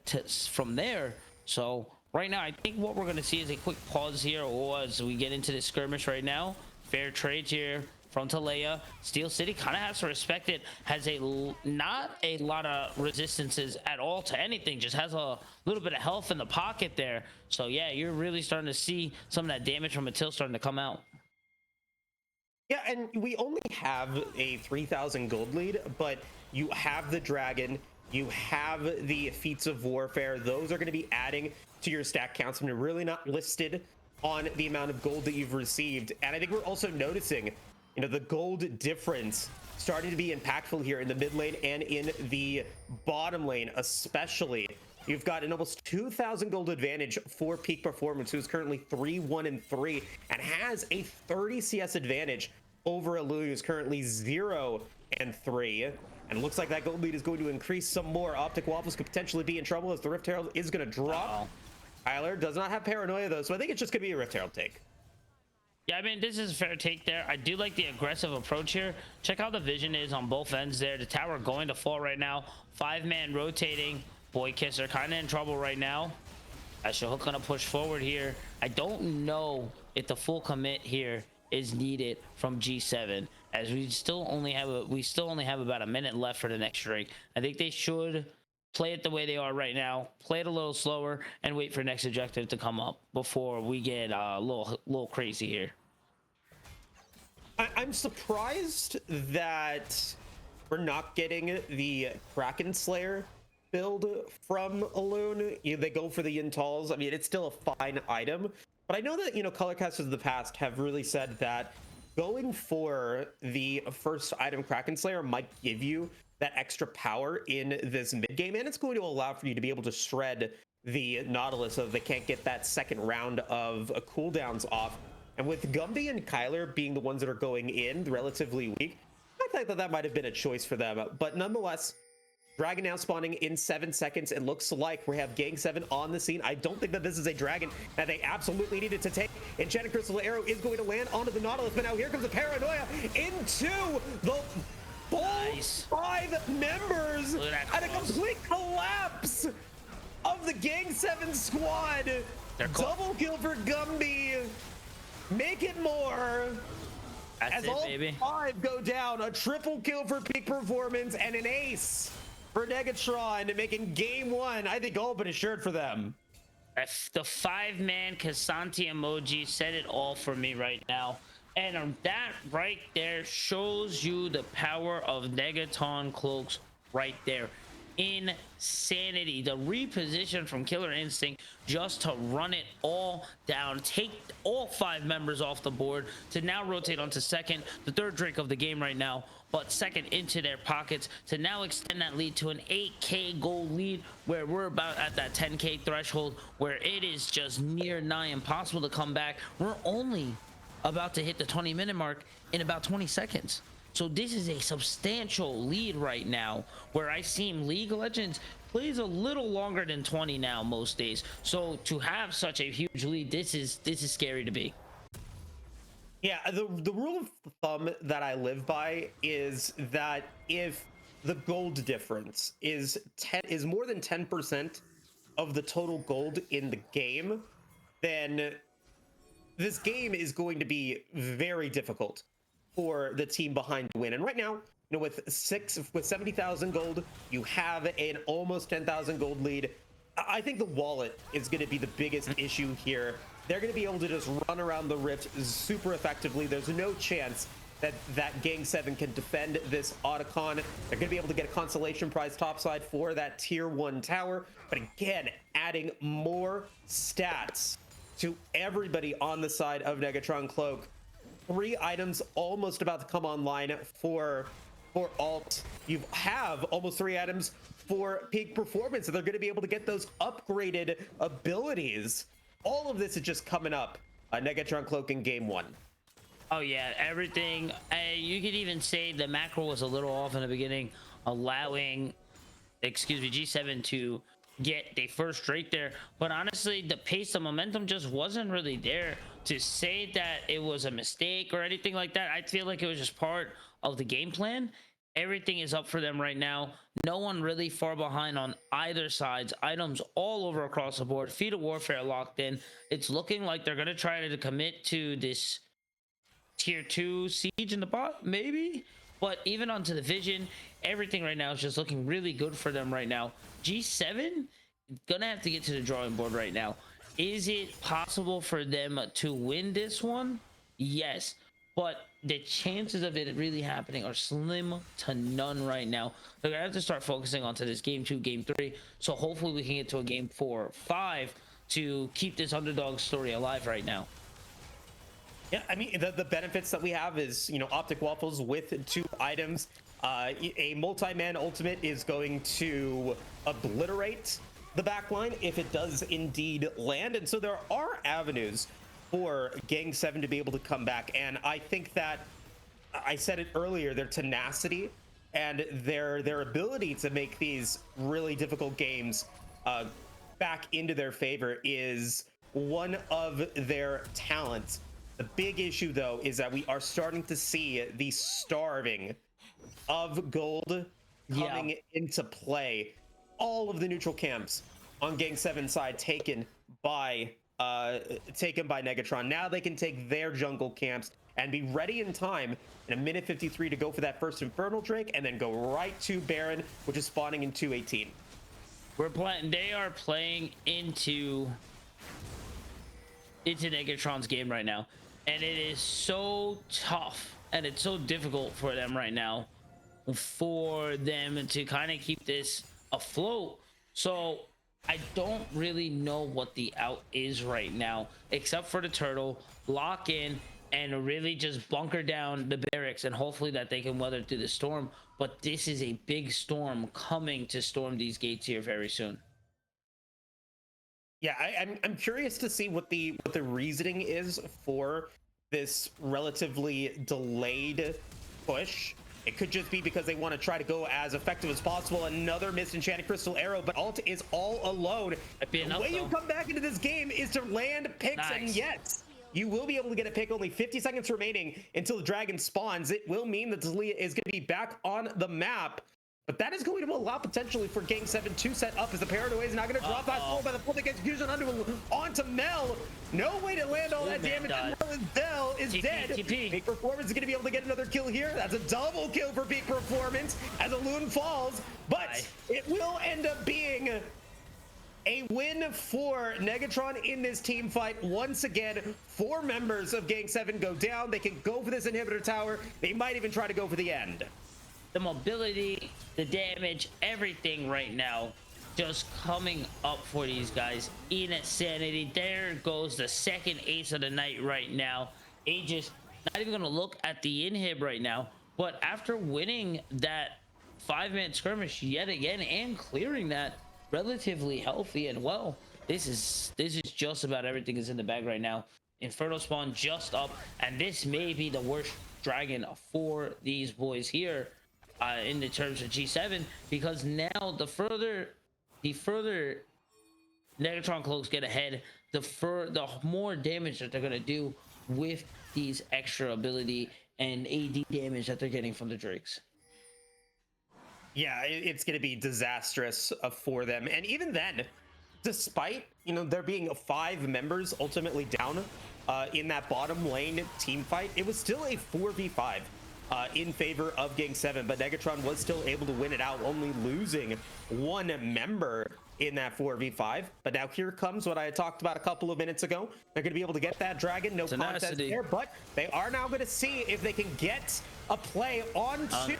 from there. So right now I think what we're going to see is a quick pause here as we get into this skirmish right now. Fair trades here from Talaya. Steel City kind of has to respect it. Has not a lot of resistances at all to anything. Just has a little bit of health in the pocket there. So yeah, you're really starting to see some of that damage from Matil starting to come out. Yeah, and we only have a 3,000 gold lead, but you have the Dragon, you have the Feats of Warfare. Those are going to be adding to your stack counts, and they're really not listed on the amount of gold that you've received. And I think we're also noticing, you know, the gold difference starting to be impactful here in the mid lane and in the bottom lane, especially. You've got an almost 2,000 gold advantage for Peak Performance, who's currently 3-1-3 and has a 30 CS advantage over Elu, who's currently 0-3. And it looks like that gold lead is going to increase some more. Optic Waffles could potentially be in trouble as the Rift Herald is going to drop. Tyler does not have Paranoia though, so I think it's just going to be a Rift Herald take. Yeah, I mean, this is a fair take there. I do like the aggressive approach here. Check how the vision is on both ends there. The tower going to fall right now. 5-man rotating. Boy Kisser kind of in trouble right now. Ashahook gonna push forward here. I don't know if the full commit here is needed from G7, as we still only have about a minute left for the next streak. I think they should play it the way they are right now, play it a little slower, and wait for next objective to come up before we get a little crazy here. I'm surprised that we're not getting the Kraken Slayer build from Alone. They go for the Yintals. I mean, it's still a fine item, but I know that, you know, colorcasters of the past have really said that going for the first item Kraken Slayer might give you that extra power in this mid game, and it's going to allow for you to be able to shred the Nautilus so they can't get that second round of cooldowns off. And with Gumby and Kyler being the ones that are going in relatively weak, I think that that might have been a choice for them. But nonetheless, Dragon now spawning in 7 seconds. It looks like we have Gang7 on the scene. I don't think that this is a Dragon that they absolutely needed to take. Enchanted Crystal Arrow is going to land onto the Nautilus, but now here comes the Paranoia into the Bo5 members and a complete collapse of the Gang7 squad. Double kill for Gumby. Make it more. That's as it, all baby. 5 go down, a triple kill for Peak Performance and an ace for Negatron, making game 1, I think, all but assured for them. The 5-man Kasanti emoji said it all for me right now. And that right there shows you the power of Negatron Cloaks right there. Insanity. The reposition from Killer Instinct just to run it all down, take all 5 members off the board, to now rotate onto second, the third drink of the game right now, but second into their pockets, to now extend that lead to an 8k gold lead, where we're about at that 10k threshold, where it is just near nigh impossible to come back. We're only about to hit the 20-minute mark in about 20 seconds. So this is a substantial lead right now, where I seem League of Legends plays a little longer than 20 now most days. So to have such a huge lead, this is scary to be. Yeah, the rule of thumb that I live by is that if the gold difference is more than 10% of the total gold in the game, then this game is going to be very difficult for the team behind to win. And right now, with 70,000 gold, you have an almost 10,000 gold lead. I think the wallet is going to be the biggest issue here. They're going to be able to just run around the rift super effectively. There's no chance that Gang7 can defend this Otacon. They're going to be able to get a consolation prize topside for that tier 1 tower. But again, adding more stats to everybody on the side of Negatron Cloak. 3 items almost about to come online for alt. You have almost 3 items for peak performance, and they're going to be able to get those upgraded abilities. All of this is just coming up. Negatron Cloak in game 1. Oh yeah, everything. You could even say the macro was a little off in the beginning, allowing, G7 to get the first straight there. But honestly, the pace, the momentum just wasn't really there to say that it was a mistake or anything like that. I feel like it was just part of the game plan. Everything is up for them right now. No one really far behind on either sides. Items all over across the board. Feet of Warfare locked in. It's looking like they're going to try to commit to this tier 2 siege in the bot, maybe. But even onto the vision, everything right now is just looking really good for them right now. G7 gonna have to get to the drawing board right now. Is it possible for them to win this one? Yes, but the chances of it really happening are slim to none right now. They're gonna have to start focusing onto this game 2, game 3. So hopefully we can get to a game 4, 5 to keep this underdog story alive right now. Yeah, I mean, the benefits that we have is, Optic Waffles with 2 items. A multi-man ultimate is going to obliterate the backline if it does indeed land. And so there are avenues for Gang7 to be able to come back. And I think that, I said it earlier, their tenacity and their ability to make these really difficult games back into their favor is one of their talents. The big issue, though, is that we are starting to see the starving of gold coming into play. All of the neutral camps on Gang7 side taken by Negatron. Now they can take their jungle camps and be ready in time in 1:53 to go for that first Infernal Drake, and then go right to Baron, which is spawning in 2:18. They are playing into Negatron's game right now. And it is so tough and it's so difficult for them right now for them to kind of keep this afloat. So I don't really know what the out is right now, except for the turtle, lock in and really just bunker down the barracks and hopefully that they can weather through the storm. But this is a big storm coming to storm these gates here very soon. Yeah, I'm curious to see what the reasoning is for this relatively delayed push. It could just be because they want to try to go as effective as possible. Another missed enchanted crystal arrow, but alt is all alone. The way you come back into this game is to land picks, and yes, you will be able to get a pick. Only 50 seconds remaining until the dragon spawns. It will mean that Talia is going to be back on the map. But that is going to allow potentially for Gang7 to set up, as the Paranoid is not going to drop that fall by the public execution onto Mel. No way to land all that damage. Mel is dead. Peak Performance is going to be able to get another kill here. That's a double kill for Peak Performance as a Loon falls. But it will end up being a win for Negatron in this team fight. Once again, 4 members of Gang7 go down. They can go for this inhibitor tower. They might even try to go for the end. The mobility, the damage, everything right now just coming up for these guys. Insanity. There goes the second ace of the night right now. Aegis not even gonna look at the inhib right now, but after winning that 5-minute skirmish yet again and clearing that relatively healthy and well, this is just about everything is in the bag right now. Inferno spawn just up, and this may be the worst dragon for these boys here. In the terms of G7, because now the further Negatron Cloaks get ahead, the more damage that they're gonna do with these extra ability and AD damage that they're getting from the Drakes. Yeah, it's gonna be disastrous for them. And even then, despite, you know, there being 5 members ultimately down in that bottom lane team fight, it was still a 4v5 in favor of Gang7, but Negatron was still able to win it out, only losing 1 member in that 4v5. But now here comes what I had talked about a couple of minutes ago. They're going to be able to get that dragon, no contest there, but they are now going to see if they can get a play onto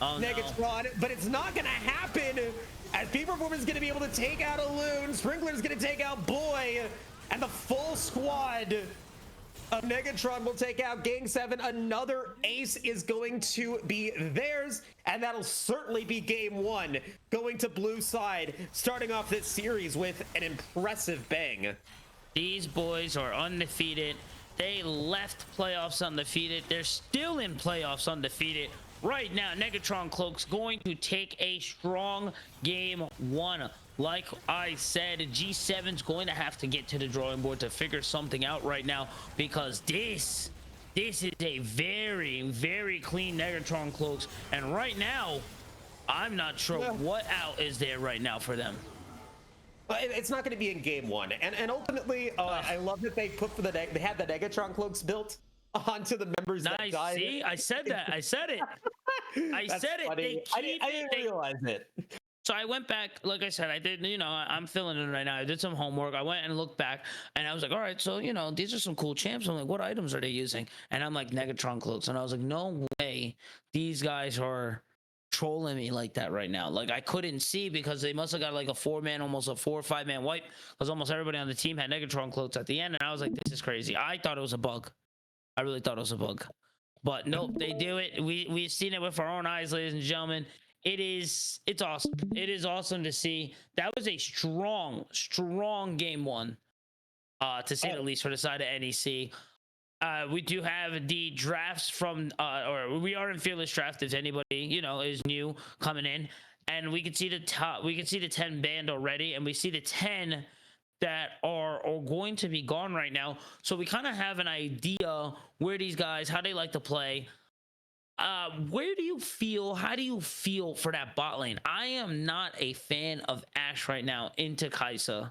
Negatron, but it's not going to happen, as P-Performance is going to be able to take out a Loon, Sprinkler is going to take out Boy, and the full squad of Negatron will take out Gang7. Another ace is going to be theirs, and that'll certainly be game 1 going to blue side, starting off this series with an impressive bang. These boys are undefeated. They left playoffs undefeated. They're still in playoffs undefeated. Right now, Negatron Cloaks going to take a strong game 1. Like I said, G7's going to have to get to the drawing board to figure something out right now, because this is a very, very clean Negatron Cloaks. And right now, I'm not sure what out is there right now for them. It's not going to be in game 1, and ultimately, I love that they put they had the Negatron Cloaks built onto the members that died. See, I said that. I said it. I said it. They I didn't realize it. So I went back, like I said, I did, you know, I'm feeling it right now. I did some homework. I went and looked back, and I was like, all right, so, you know, these are some cool champs. I'm like, what items are they using? And I'm like, Negatron Cloaks. And I was like, no way these guys are trolling me like that right now. Like, I couldn't see, because they must have got like a 4-man, almost a 4 or 5-man wipe, because almost everybody on the team had Negatron Cloaks at the end. And I was like, this is crazy. I thought it was a bug. I really thought it was a bug. But nope, they do it. We've seen it with our own eyes, ladies and gentlemen. It's awesome. It is awesome to see. That was a strong game 1, to say the least, for the side of NEC. We do have the drafts from, or we are in Fearless Draft if anybody, you know, is new coming in, and we can see the top. We can see the 10 banned already, and we see the 10 that are going to be gone right now. So we kind of have an idea where these guys, how they like to play. Where do you feel, how do you feel for that bot lane? I am not a fan of Ashe right now into Kai'Sa.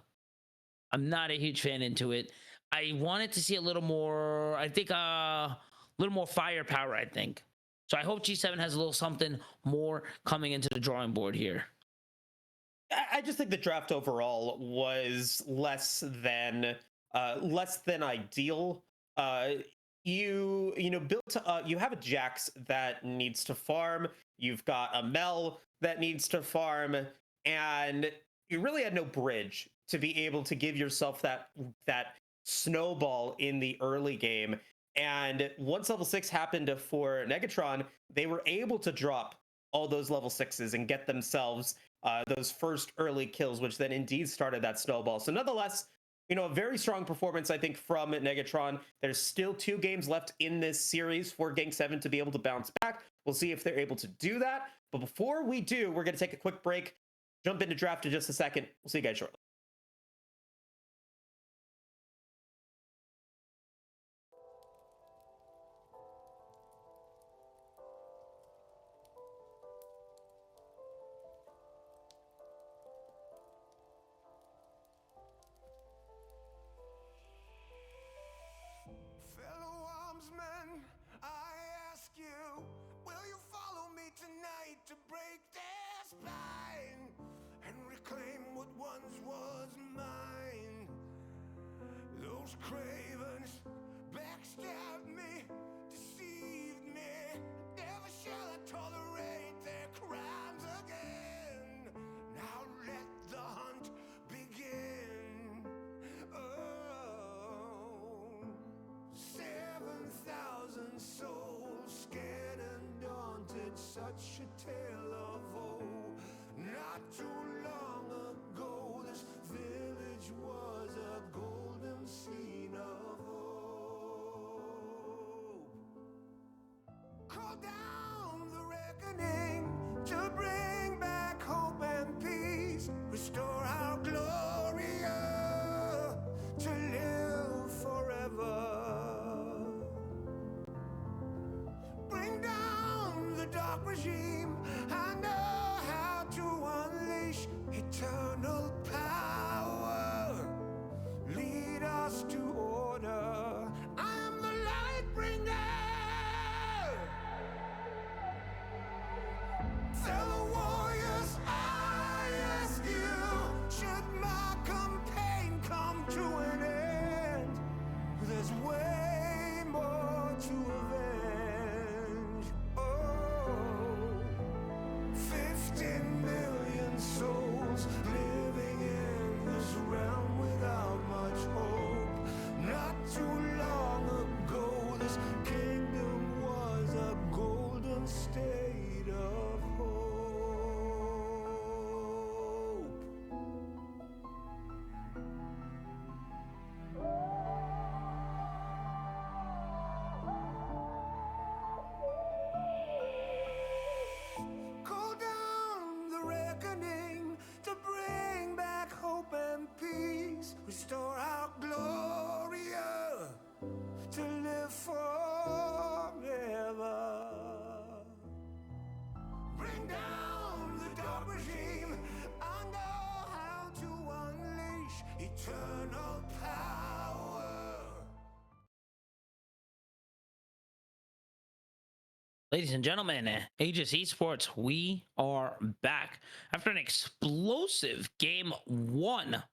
I'm not a huge fan into it. I wanted to see a little more, I think, a little more firepower, I think. So I hope G7 has a little something more coming into the drawing board here. I just think the draft overall was less than ideal. You know, you have a Jax that needs to farm. You've got a Mel that needs to farm, and you really had no bridge to be able to give yourself that snowball in the early game. And once level 6 happened for Negatron, they were able to drop all those level 6s and get themselves those first early kills, which then indeed started that snowball. So nonetheless, you know, a very strong performance, I think, from Negatron. There's still 2 games left in this series for Gang7 to be able to bounce back. We'll see if they're able to do that. But before we do, we're going to take a quick break, jump into draft in just a second. We'll see you guys shortly. To break their spine and reclaim what once was mine. Those cravens backstabbed me, deceived me. Never shall I tolerate their crimes again. Now let the hunt begin. Oh, 7,000 souls scared and daunted, such a tale of woe. Not too long ago, this village was a golden scene of hope. Call down the reckoning to bring back hope and peace, restore our glory to live forever. Bring down the dark regime. I know how to unleash Ladies and gentlemen, Aegis Esports, we are back after an explosive game one.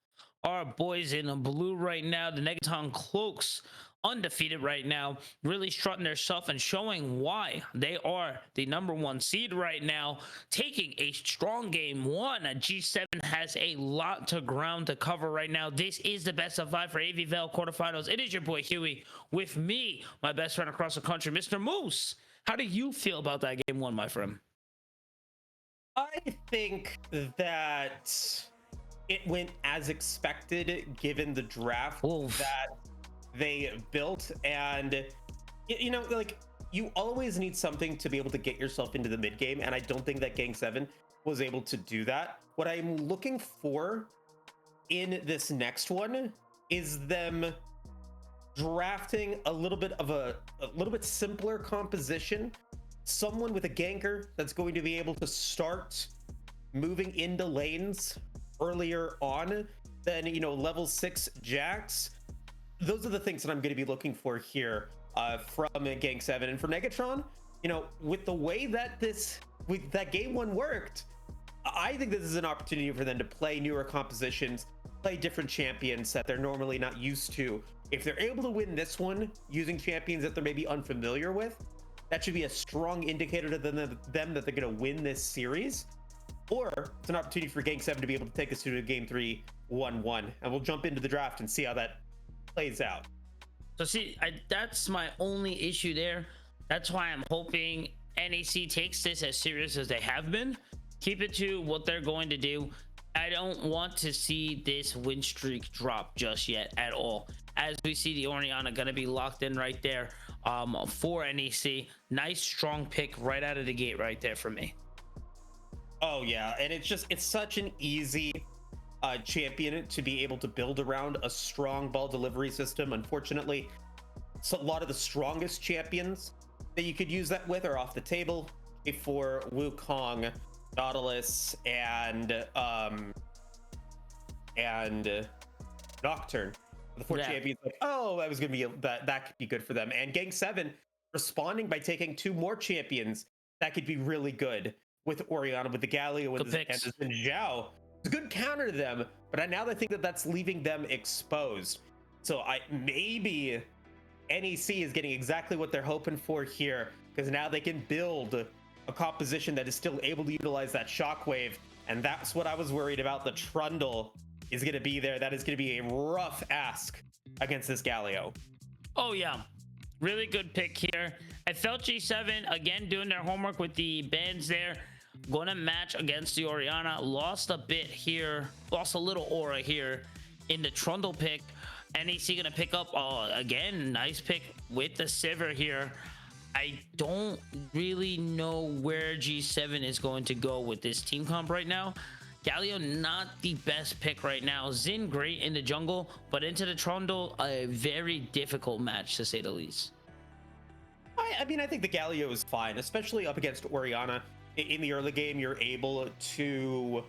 Our boys in blue right now, the Negatron Cloaks, undefeated right now, really strutting their stuff and showing why they are the #1 seed right now, taking a strong game one. G7 has a lot to ground to cover right now. This is the best of 5 for AVVL quarterfinals. It is your boy Huey with me, my best friend across the country, Mr. Moose. How do you feel about that game one, my friend? I think that it went as expected given the draft Oof. that they built. And, you know, like, you always need something to be able to get yourself into the mid game. And I don't think that Gang7 was able to do that. What I'm looking for in this next one is them drafting a little bit of a little bit simpler composition, someone with a ganker that's going to be able to start moving into lanes earlier on than, you know, level 6 Jax. Those are the things that I'm going to be looking for here from Gang7. And for Negatron, you know, with the way that that game one worked, I think this is an opportunity for them to play newer compositions, play different champions that they're normally not used to. If they're able to win this one using champions that they're maybe unfamiliar with, that should be a strong indicator to them that they're going to win this series. Or it's an opportunity for Gang7 to be able to take us to a game 3 1-1, and we'll jump into the draft and see how that plays out. So see, that's my only issue there. That's why I'm hoping NEC takes this as serious as they have been. Keep it to what they're going to do. I don't want to see this win streak drop just yet at all. As we see the Orianna going to be locked in right there for NEC. Nice strong pick right out of the gate right there for me. Oh yeah, and it's such an easy champion to be able to build around a strong ball delivery system. Unfortunately, so a lot of the strongest champions that you could use that with are off the table for Wukong, Nautilus, and Nocturne. The 4 champions, like, oh, that was gonna be that could be good for them. And Gang7 responding by taking 2 more champions that could be really good with Orianna, with the Galio, with the Zhao. It's a good counter to them, but now I think that that's leaving them exposed. So maybe NEC is getting exactly what they're hoping for here, because now they can build a composition that is still able to utilize that shockwave. And that's what I was worried about. The Trundle is going to be there. That is going to be a rough ask against this Galio. Oh yeah, really good pick here. I felt G7 again doing their homework with the bans there, going to match against the Orianna. Lost a bit here, lost a little aura here in the Trundle pick. NEC going to pick up again, nice pick with the Sivir here. I don't really know where G7 is going to go with this team comp right now. Galio not the best pick right now. Xin great in the jungle, but into the Trundle, a very difficult match to say the least. I mean, I think the Galio is fine, especially up against Orianna. In the early game, you're able to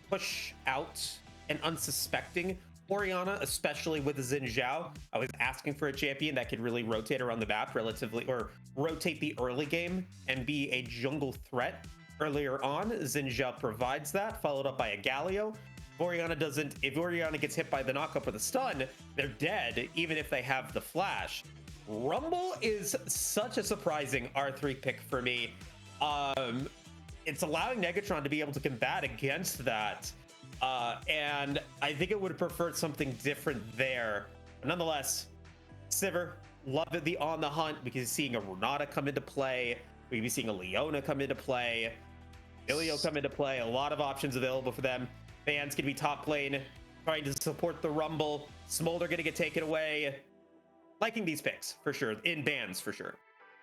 push out an unsuspecting Orianna, especially with the Xin Zhao. I was asking for a champion that could really rotate around the map relatively, or rotate the early game and be a jungle threat earlier on. Xin Zhao provides that, followed up by a Galio. If Orianna gets hit by the knockup or the stun, they're dead, even if they have the flash. Rumble is such a surprising R3 pick for me. It's allowing Negatron to be able to combat against that. And I think it would have preferred something different there. But nonetheless, Sivir, love it, the on the hunt, because he's seeing a Renata come into play. We'd be seeing a Leona come into play. Ilio come into play. A lot of options available for them. Fans can be top lane, trying to support the Rumble. Smolder gonna get taken away. Liking these picks, for sure. In bans, for sure.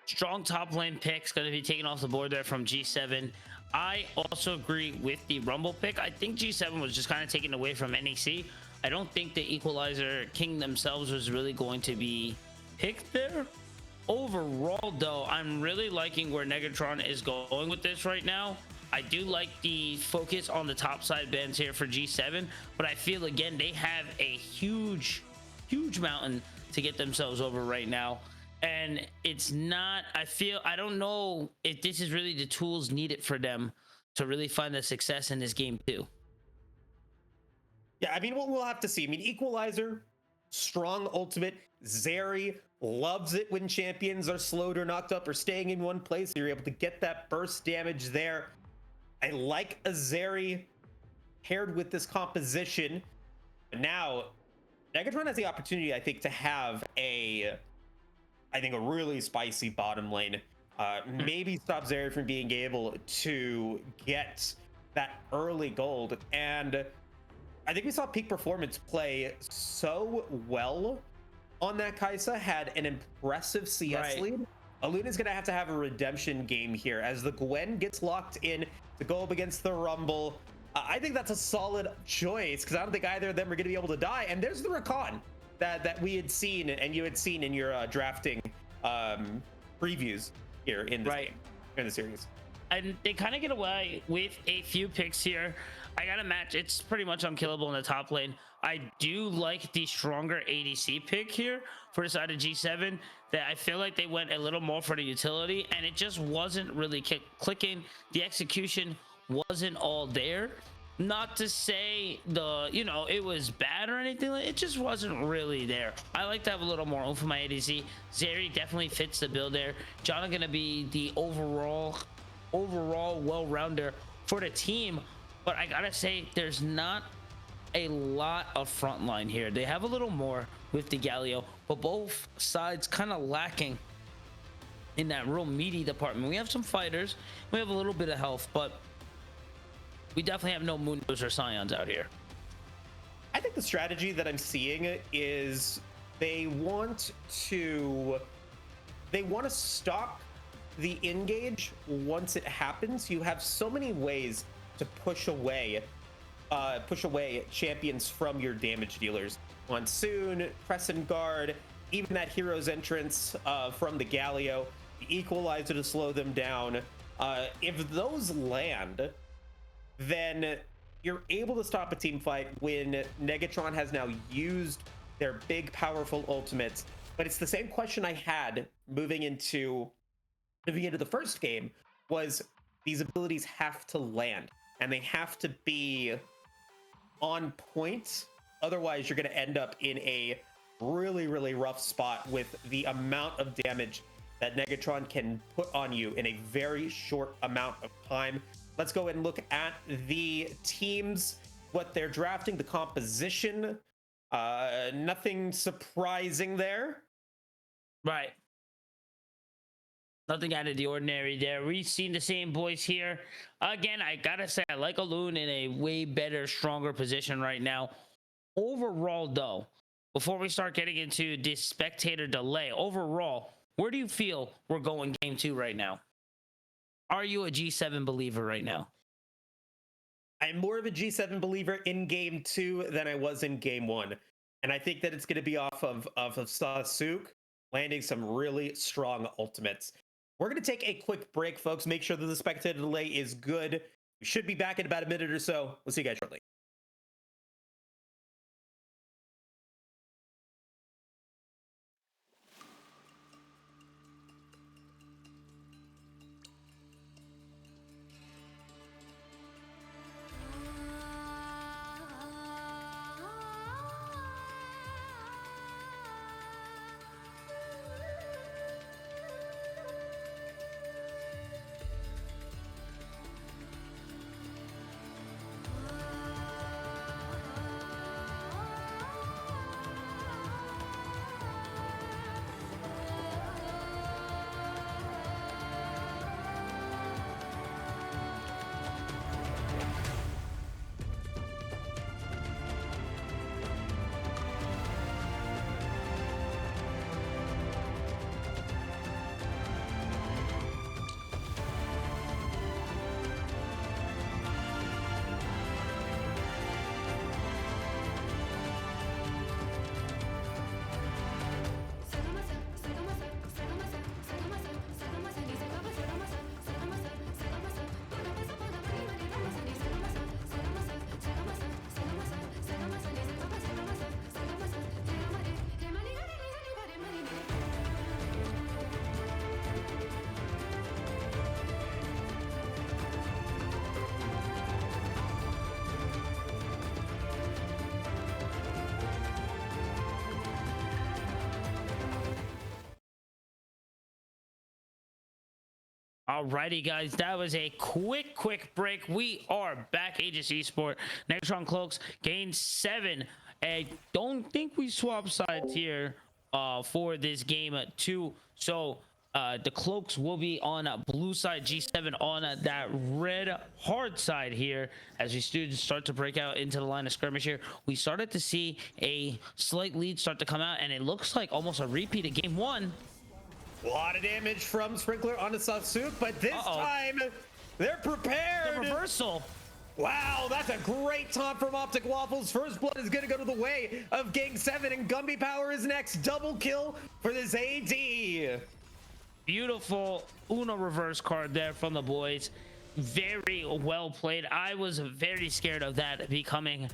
Strong top lane picks going to be taken off the board there from G7. I also agree with the Rumble pick. I think G7 was just kind of taken away from NEC. I don't think the Equalizer King themselves was really going to be picked there. Overall, though, I'm really liking where Negatron is going with this right now. I do like the focus on the top side bans here for G7, but I feel, again, they have a huge mountain to get themselves over right now. And it's not, I don't know if this is really the tools needed for them to really find the success in this game too. Yeah, I mean, we'll have to see. I mean, Equalizer, strong ultimate. Zeri loves it when champions are slowed or knocked up or staying in one place. You're able to get that burst damage there. I like a Zeri paired with this composition. Now, Negatron has the opportunity, I think, to have a really spicy bottom lane. Maybe stop Zeri from being able to get that early gold. And I think we saw peak performance play so well on that Kai'Sa, had an impressive CS lead. Aluna's going to have a redemption game here as the Gwen gets locked in to go up against the Rumble. I think that's a solid choice because I don't think either of them are going to be able to die. And there's the Rakan that we had seen and you had seen in your drafting previews here in this game, in the series. And they kind of get away with a few picks here. I got a match. It's pretty much unkillable in the top lane. I do like the stronger ADC pick here for the side of G7, that I feel like they went a little more for the utility and it just wasn't really clicking. The execution wasn't all there. Not to say it was bad or anything. It just wasn't really there. I like to have a little more oomph for my ADC. Zeri definitely fits the bill there. John gonna be the overall well-rounder for the team, but I gotta say there's not a lot of frontline here. They have a little more with the Galio, but both sides kind of lacking in that real meaty department. We have some fighters, we have a little bit of health, but we definitely have no Mundos or Scions out here. I think the strategy that I'm seeing is they want to stop the engage once it happens. You have so many ways to push away champions from your damage dealers. Monsoon, Crescent Guard, even that hero's entrance from the Galio, the Equalizer to slow them down. If those land, then you're able to stop a team fight when Negatron has now used their big, powerful ultimates. But it's the same question I had moving into the first game, was these abilities have to land and they have to be on point. Otherwise, you're going to end up in a really, really rough spot with the amount of damage that Negatron can put on you in a very short amount of time. Let's go ahead and look at the teams, what they're drafting, the composition. Nothing surprising there. Right. Nothing out of the ordinary there. We've seen the same boys here. Again, I gotta say, I like Alun in a way better, stronger position right now. Overall, though, before we start getting into this spectator delay, overall, where do you feel we're going game 2 right now? Are you a G7 believer right now? I'm more of a G7 believer in game 2 than I was in game 1. And I think that it's going to be off of Sasuke landing some really strong ultimates. We're going to take a quick break, folks. Make sure that the spectator delay is good. We should be back in about a minute or so. We'll see you guys shortly. Alrighty, guys, that was a quick break. We are back. Aegis Esport, Negatron Cloaks, Gang7. I don't think we swap sides here for this game too. So the Cloaks will be on blue side, G7 on that red hard side here. As we students start to break out into the line of skirmish here, we started to see a slight lead start to come out, and it looks like almost a repeat of game 1. A lot of damage from Sprinkler onto Sasuke, but this time they're prepared. The reversal. Wow, that's a great taunt from Optic Waffles. First blood is going to go to the way of Gang7, and Gumby Power is next. Double kill for this AD. Beautiful Uno reverse card there from the boys. Very well played. I was very scared of that becoming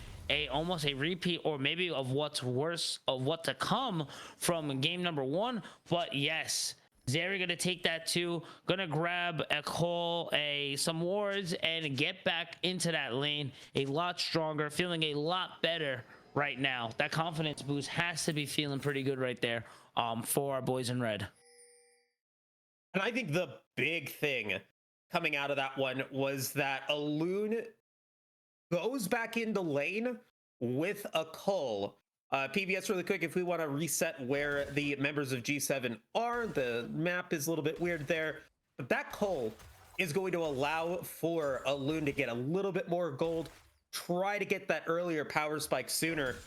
almost a repeat, or maybe of what's worse, of what to come from game number 1. But yes, Zeri gonna take that too, gonna grab a call, some wards, and get back into that lane a lot stronger, feeling a lot better right now. That confidence boost has to be feeling pretty good right there for our boys in red. And I think the big thing coming out of that one was that Alun goes back into lane with a cull. PBS really quick, if we want to reset where the members of G7 are, the map is a little bit weird there, but that cull is going to allow for Alun to get a little bit more gold, try to get that earlier power spike sooner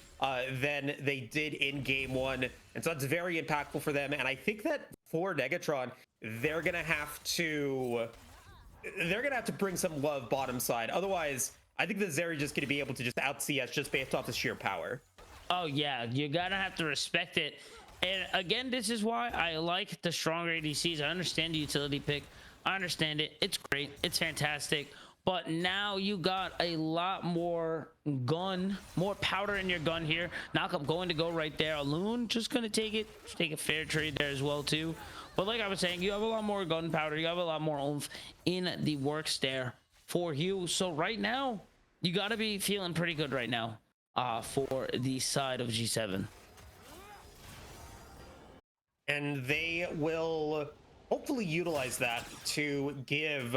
than they did in game 1, and so that's very impactful for them. And I think that for Negatron, they're gonna have to bring some love bottom side. Otherwise, I think that Zeri just gonna be able to just out CS just based off the sheer power. Oh yeah, you're gonna have to respect it. And again, this is why I like the stronger ADCs. I understand the utility pick, I understand it, it's great, it's fantastic, but now you got a lot more gun, more powder in your gun here. Knockup going to go right there. Alun just gonna take a fair trade there as well too. But like I was saying, you have a lot more gunpowder, you have a lot more oomph in the works there for you. So right now, you got to be feeling pretty good right now for the side of G7. And they will hopefully utilize that to give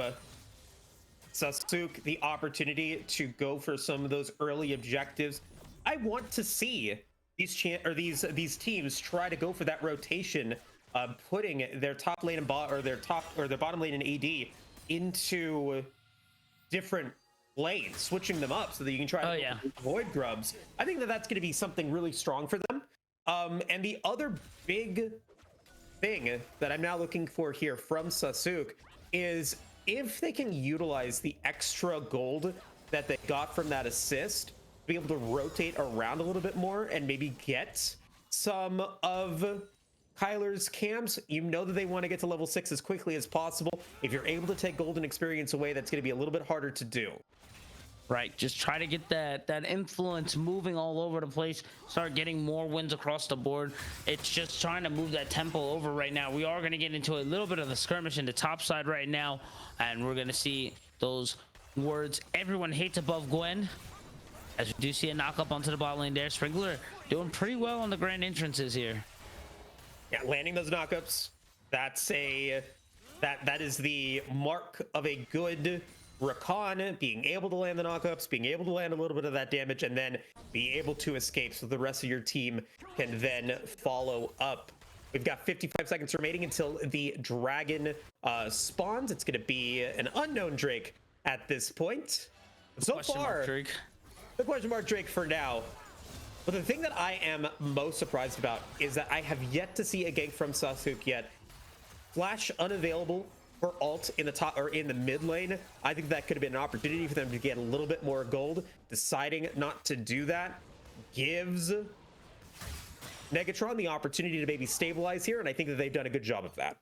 Sasuke the opportunity to go for some of those early objectives. I want to see these teams try to go for that rotation, putting their top lane and their bottom lane and AD into different lanes, switching them up so that you can try to avoid grubs. I think that that's going to be something really strong for them. And the other big thing that I'm now looking for here from Sasuke is if they can utilize the extra gold that they got from that assist, be able to rotate around a little bit more and maybe get some of Kyler's camps. You know that they want to get to level 6 as quickly as possible. If you're able to take golden experience away, that's going to be a little bit harder to do. Right, just try to get that influence moving all over the place, start getting more wins across the board. It's just trying to move that tempo over right now. We are going to get into a little bit of the skirmish in the top side right now, and we're going to see those words everyone hates above Gwen, as we do see a knock up onto the bot lane there. Sprinkler doing pretty well on the grand entrances here. Yeah, landing those knockups, that is the mark of a good Rakan, being able to land the knockups, being able to land a little bit of that damage, and then be able to escape so the rest of your team can then follow up. We've got 55 seconds remaining until the dragon spawns. It's going to be an unknown Drake at this point. So far, the question mark Drake for now. But the thing that I am most surprised about is that I have yet to see a gank from Sasuke yet. Flash unavailable for ult in the top or in the mid lane. I think that could have been an opportunity for them to get a little bit more gold. Deciding not to do that gives Negatron the opportunity to maybe stabilize here, and I think that they've done a good job of that.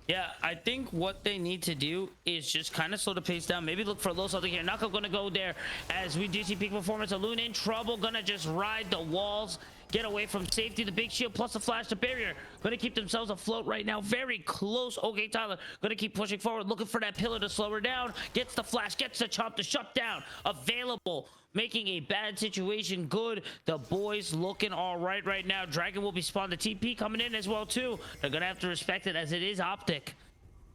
Yeah, I think what they need to do is just kind of slow the pace down. Maybe look for a little something here. Knockup gonna go there as we do see peak performance. Alun in trouble, gonna just ride the walls, get away from safety. The big shield plus the flash, the barrier, gonna keep themselves afloat right now. Very close. Okay, Tyler gonna keep pushing forward, looking for that pillar to slow her down. Gets the flash, gets the chop, the shutdown available, making a bad situation good. The boys looking all right now. Dragon will be spawned. The TP coming in as well too. They're gonna have to respect it as it is Optic.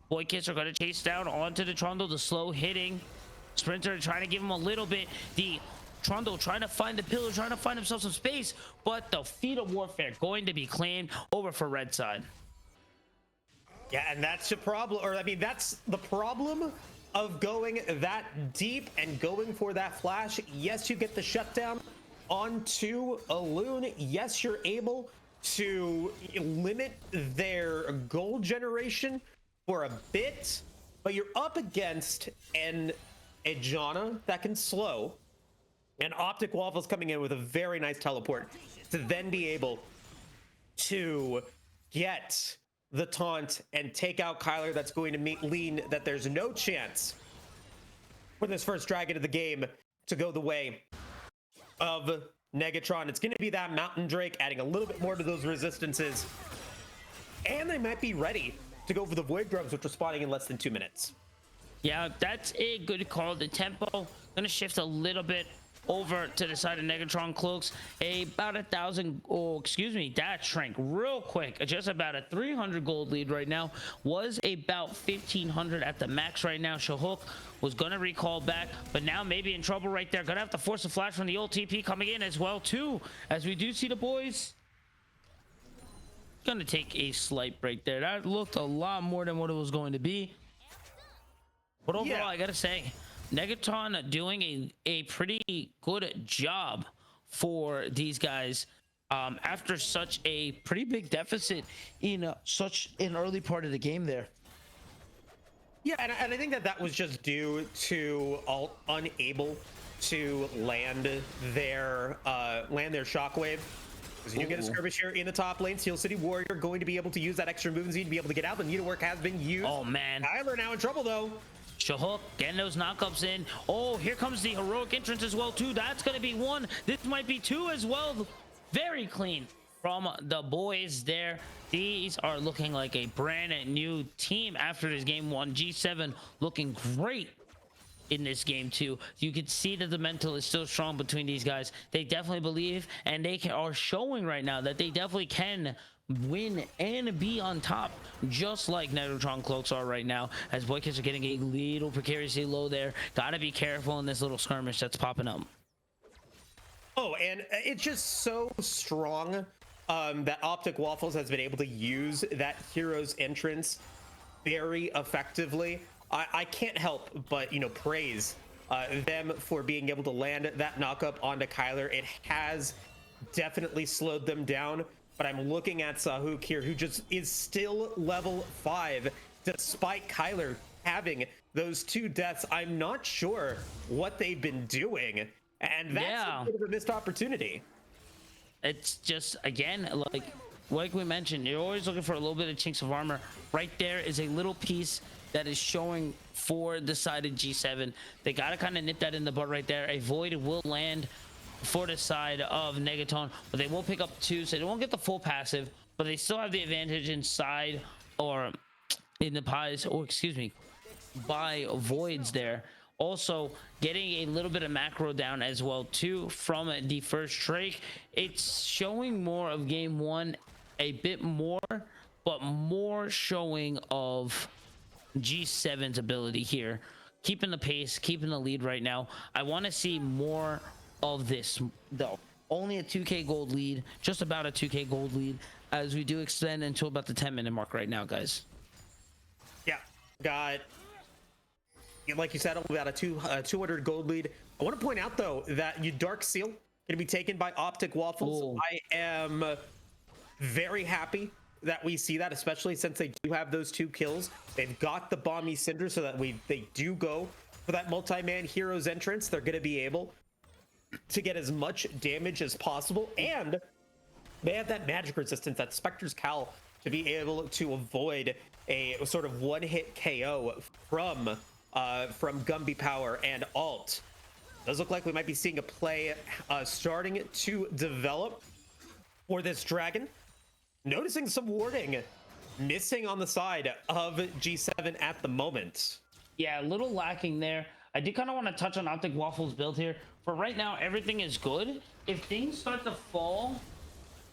Boy Kids are going to chase down onto the Trundle, the slow hitting Sprinter, trying to give him a little bit. The Trundle trying to find the pillar, trying to find himself some space, but the feat of warfare going to be claimed over for red side. Yeah, and that's the problem, or I mean, that's the problem of going that deep and going for that flash. Yes, you get the shutdown onto a Loon. Yes, you're able to limit their gold generation for a bit, but you're up against a Janna that can slow, and Optic Waffles coming in with a very nice teleport to then be able to get the taunt and take out Kyler. That's going to mean that there's no chance for this first dragon of the game to go the way of Negatron. It's going to be that Mountain Drake adding a little bit more to those resistances, and they might be ready to go for the Void Grubs, which are spawning in less than 2 minutes. Yeah, that's a good call. The tempo gonna shift a little bit over to the side of Negatron. Cloaks about 1,000, oh excuse me, that shrank real quick. Just about a 300 gold lead right now, was about 1,500 at the max right now. Shahok was gonna recall back, but now maybe in trouble right there. Gonna have to force a flash from the old TP coming in as well too, as we do see the boys gonna take a slight break there. That looked a lot more than what it was going to be, but overall, Yeah. I gotta say, Negatron doing a pretty good job for these guys after such a pretty big deficit in such an early part of the game there. Yeah, and I think that was just due to Alt unable to land their shockwave. Because you do get a skirmish here in the top lane. Steel City Warrior going to be able to use that extra movement speed to be able to get out. The needlework has been used. Oh man, Kyler now in trouble though. Shahok getting those knockups in. Oh, here comes the heroic entrance as well too. That's gonna be one. This might be two as well. Very clean from the boys there. These are looking like a brand new team after this game one. G7 looking great in this game too. You can see that the mental is still strong between these guys. They definitely believe, and they are showing right now that they definitely can win and be on top, just like Negatron Cloaks are right now, as Boy Kids are getting a little precariously low there. Gotta be careful in this little skirmish that's popping up. Oh, and it's just so strong that Optic Waffles has been able to use that hero's entrance very effectively. I can't help but, praise them for being able to land that knockup onto Kyler. It has definitely slowed them down, but I'm looking at Sahuk here, who just is still level 5, despite Kyler having those 2 deaths. I'm not sure what they've been doing, and that's a bit of a missed opportunity. It's just, again, like we mentioned, you're always looking for a little bit of chinks of armor. Right there is a little piece that is showing for the side of G7. They got to kind of nip that in the butt right there. A void will land for the side of Negatron, but they will pick up 2, so they won't get the full passive, but they still have the advantage inside, or in the pies, or excuse me, by voids there. Also getting a little bit of macro down as well too from the first Drake. It's showing more of game 1 a bit more, but more showing of G7's ability here, keeping the pace, keeping the lead right now. I want to see more of this though. Only a 2k gold lead, just about a 2k gold lead, as we do extend until about the 10-minute mark right now, guys. Yeah, got, like you said, about a 200 gold lead. I want to point out though that your Dark Seal going to be taken by Optic Waffles. Ooh. I am very happy that we see that, especially since they do have those 2 kills. They've got the Bomby Cinder, so that they do go for that multi-man heroes entrance. They're going to be able to get as much damage as possible, and they have that magic resistance, that Spectre's Cowl, to be able to avoid a sort of one-hit KO from Gumby Power and Alt. Does look like we might be seeing a play starting to develop for this dragon. Noticing some warding missing on the side of G7 at the moment. Yeah, a little lacking there. I do kind of want to touch on Optic Waffles build here. For right now, everything is good. If things start to fall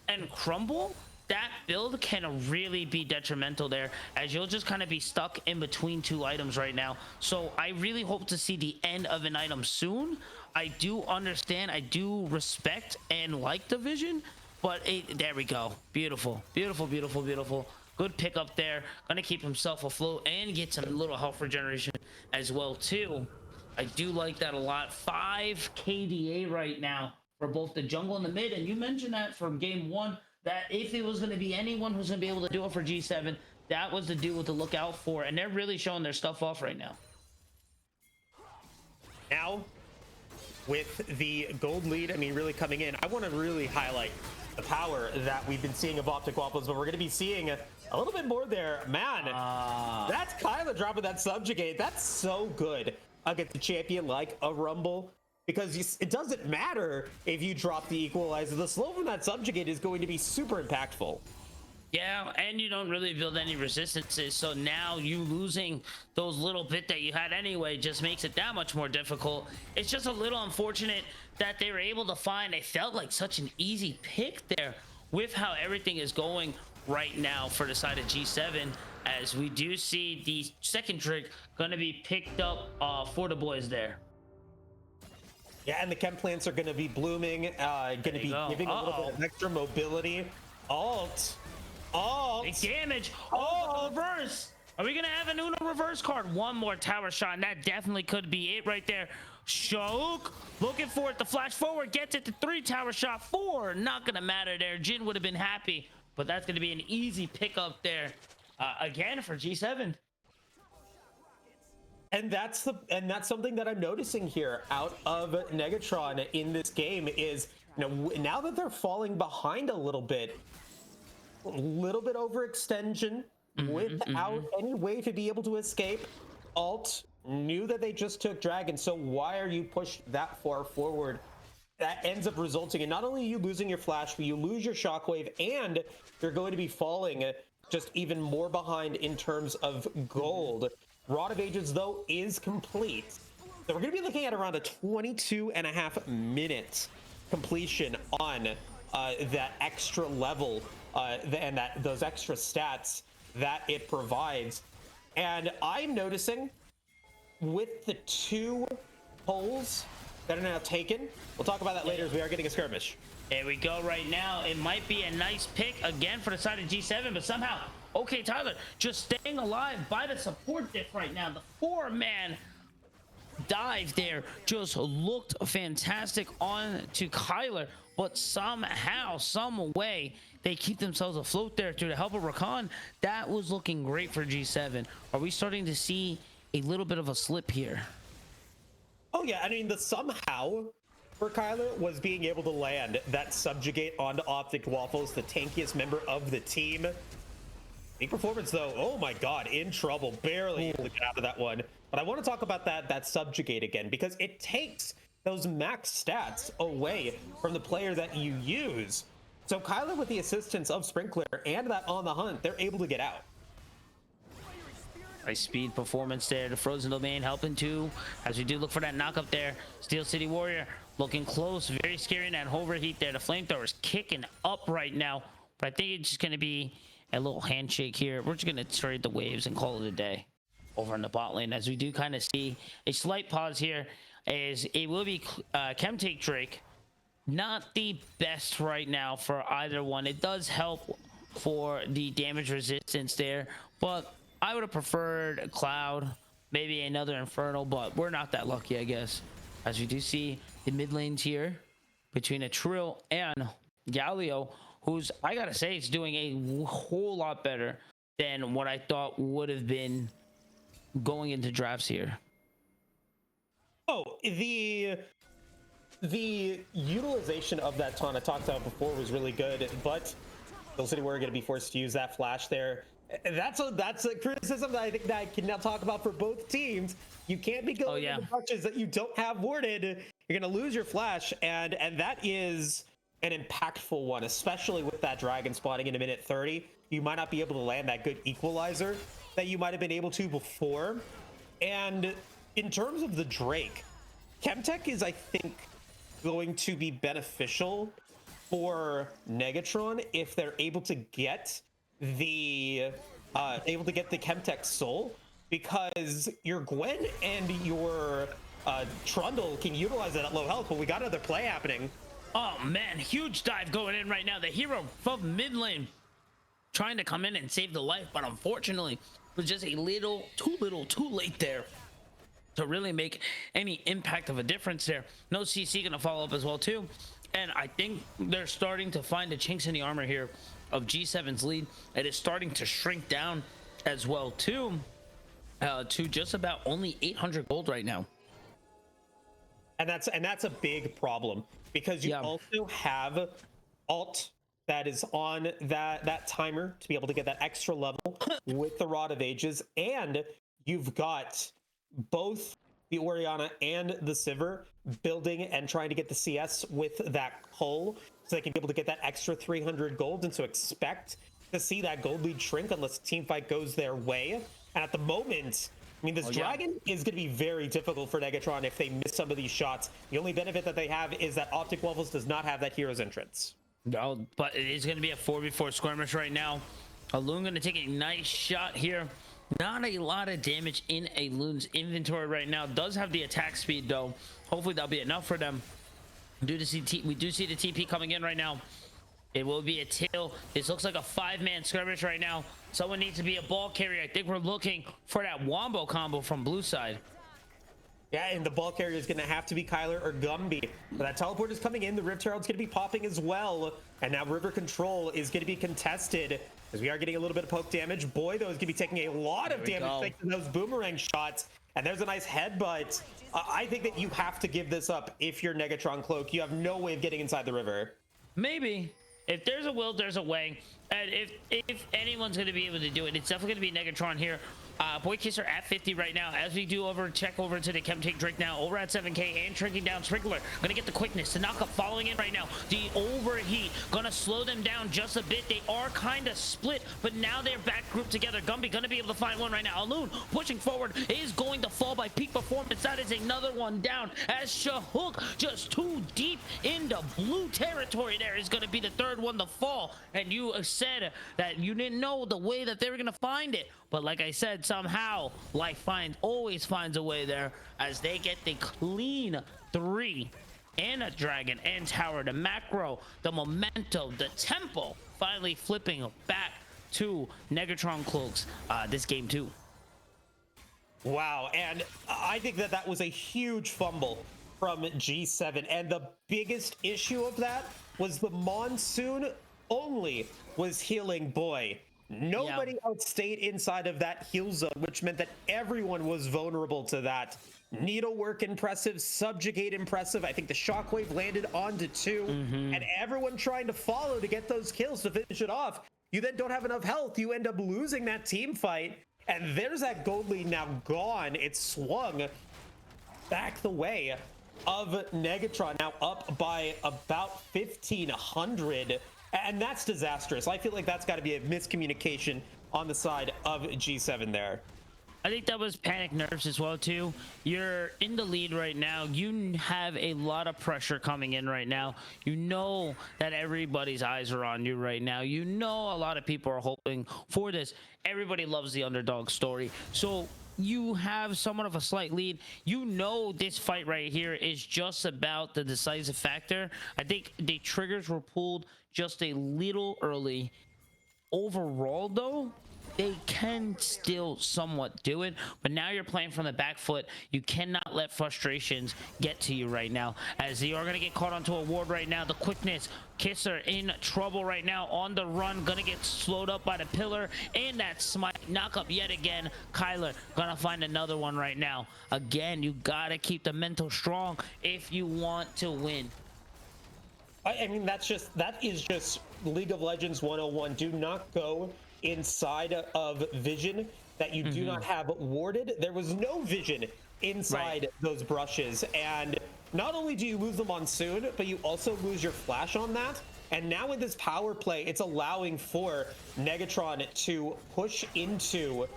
and crumble, that build can really be detrimental there, as you'll just kind of be stuck in between two items right now. So I really hope to see the end of an item soon. I do understand, I do respect and like the vision, but there we go. Beautiful, beautiful, beautiful, beautiful. Good pick up there. Gonna keep himself afloat and get some little health regeneration as well too. I do like that a lot. 5 KDA right now for both the jungle and the mid. And you mentioned that from game 1, that if it was going to be anyone who's going to be able to do it for G7, that was the dude to look out for. And they're really showing their stuff off right now. Now, with the gold lead, I mean, really coming in, I want to really highlight the power that we've been seeing of Optic Waffles, but we're going to be seeing a little bit more there. Man, that's Kyla dropping that subjugate. That's so good against a champion like a Rumble, because it doesn't matter if you drop the equalizer. The slow from that subjugate is going to be super impactful. Yeah, and you don't really build any resistances, so now you losing those little bit that you had anyway just makes it that much more difficult. It's just a little unfortunate that they were able to find, it felt like such an easy pick there with how everything is going right now for the side of G7, as we do see the second trick going to be picked up for the boys there. Yeah, and the chem plants are going to be blooming, going to be giving a little bit of extra mobility. Alt. Big damage. Oh, reverse. Are we going to have an Uno reverse card? One more tower shot, and that definitely could be it right there. Shoke looking for it. The flash forward gets it to 3 tower shot. 4 not going to matter there. Jin would have been happy, but that's going to be an easy pickup there again for G7. And that's something that I'm noticing here out of Negatron in this game is, you know, now that they're falling behind a little bit overextension without any way to be able to escape. Alt knew that they just took Dragon, so why are you pushed that far forward? That ends up resulting in not only you losing your flash, but you lose your shockwave, and you're going to be falling just even more behind in terms of gold. Rod of Ages, though, is complete. So we're going to be looking at around a 22.5 minutes completion on that extra level and those extra stats that it provides. And I'm noticing with the 2 poles that are now taken, we'll talk about that later as we are getting a skirmish. There we go right now. It might be a nice pick again for the side of G7, but somehow, okay, Tyler just staying alive by the support diff right now. The 4-man dive there just looked fantastic on to Kyler, but somehow, some way, they keep themselves afloat there through the help of Rakan. That was looking great for G7. Are we starting to see a little bit of a slip here? Oh yeah, I mean, the somehow for Kyler was being able to land that subjugate onto Optic Waffles, the tankiest member of the team. Big performance though. Oh my god, in trouble, barely able to get out of that one. But I want to talk about that subjugate again, because it takes those max stats away from the player that you use. So Kyler, with the assistance of Sprinkler and that on the hunt, they're able to get out. Nice speed performance there. The Frozen Domain helping too, as we do look for that knockup there. Steel City Warrior looking close, very scary in that overheat there. The flamethrower's kicking up right now, but I think it's just going to be a little handshake here. We're just going to trade the waves and call it a day over in the bot lane, as we do kind of see a slight pause here, as it will be Chemtake Drake. Not the best right now for either one. It does help for the damage resistance there, but I would have preferred Cloud, maybe another Infernal, but we're not that lucky, I guess. As we do see the mid lanes here between a Trill and Galio, who's, I gotta say, is doing a whole lot better than what I thought would have been going into drafts here. Oh, the utilization of that taunt I talked about before was really good, but Steel City Warrior going to be forced to use that flash there. That's a criticism that I think that I can now talk about for both teams. You can't be going into touches that you don't have warded. You're going to lose your flash, and that is an impactful one, especially with that dragon spawning in a minute 30. You might not be able to land that good equalizer that you might have been able to before. And in terms of the Drake, Chemtech is, I think, going to be beneficial for Negatron if they're able to get the Chemtech Soul, because your Gwen and your Trundle can utilize it at low health, but we got another play happening. Oh man, huge dive going in right now. The hero from mid lane trying to come in and save the life, but unfortunately was just a little too late there to really make any impact of a difference there. No CC gonna follow up as well too, and I think they're starting to find the chinks in the armor here of G7's lead. It is starting to shrink down as well too, to just about only 800 gold right now. And that's a big problem, because you also have alt that is on that timer to be able to get that extra level with the Rod of Ages, and you've got both the Orianna and the Sivir building and trying to get the CS with that Cull, so they can be able to get that extra 300 gold, and so expect to see that gold lead shrink unless team fight goes their way. And at the moment, I mean, this dragon is going to be very difficult for Negatron if they miss some of these shots. The only benefit that they have is that Optic Waffles does not have that hero's entrance. No, but it is going to be a 4v4 skirmish right now. Alune going to take a nice shot here. Not a lot of damage in Alune's inventory right now. Does have the attack speed though. Hopefully that'll be enough for them. We do see the TP coming in right now. It will be a tail. This looks like a 5-man skirmish right now. Someone needs to be a ball carrier. I think we're looking for that wombo combo from blue side. Yeah, and the ball carrier is going to have to be Kyler or Gumby. But that teleport is coming in. The Rift Herald's going to be popping as well. And now River Control is going to be contested, as we are getting a little bit of poke damage. Boy, though, is going to be taking a lot of damage thanks to those boomerang shots. And there's a nice headbutt. I think that you have to give this up if you're Negatron Cloak. You have no way of getting inside the river. Maybe. If there's a will, there's a way. And if anyone's going to be able to do it, it's definitely going to be Negatron here. Boy Kisser at 50 right now. As we do check over to the Chemtech Drake now, over at 7k and shrinking down. Sprinkler gonna get the quickness to knock up, following in right now. The overheat gonna slow them down just a bit. They are kind of split, but now they're back grouped together. Gumby gonna be able to find one right now. Alune pushing forward is going to fall by peak performance. That is another one down, as Shahuk just too deep into blue territory. There is gonna be the third one to fall, and you said that you didn't know the way that they were gonna find it. But like I said, somehow life always finds a way there, as they get the clean 3 and a dragon and tower. The macro, the memento, the tempo finally flipping back to Negatron Cloaks this game too. Wow, and I think that was a huge fumble from G7, and the biggest issue of that was the Monsoon only was healing Boy. Nobody else stayed inside of that heal zone, which meant that everyone was vulnerable to that. Needlework impressive, subjugate impressive. I think the shockwave landed onto 2, and everyone trying to follow to get those kills to finish it off. You then don't have enough health. You end up losing that team fight, and there's that gold lead now gone. It's swung back the way of Negatron, now up by about 1,500. And that's disastrous. I feel like that's got to be a miscommunication on the side of G7 there. I think that was panic nerves as well too. You're in the lead right now. You have a lot of pressure coming in right now. You know that everybody's eyes are on you right now. You know a lot of people are hoping for this. Everybody loves the underdog story. So you have somewhat of a slight lead. You know this fight right here is just about the decisive factor. I think the triggers were pulled just a little early. Overall though, they can still somewhat do it, but now you're playing from the back foot. You cannot let frustrations get to you right now, as they are going to get caught onto a ward right now. The quickness, Kisser in trouble right now, on the run, gonna get slowed up by the pillar, and that smite knock up yet again. Kyler gonna find another one right now. Again, you gotta keep the mental strong if you want to win. I mean, that is just League of Legends 101. Do not go inside of vision that you do not have warded. There was no vision inside those brushes, and not only do you lose the Monsoon, but you also lose your flash on that. And now in this power play, it's allowing for Negatron to push into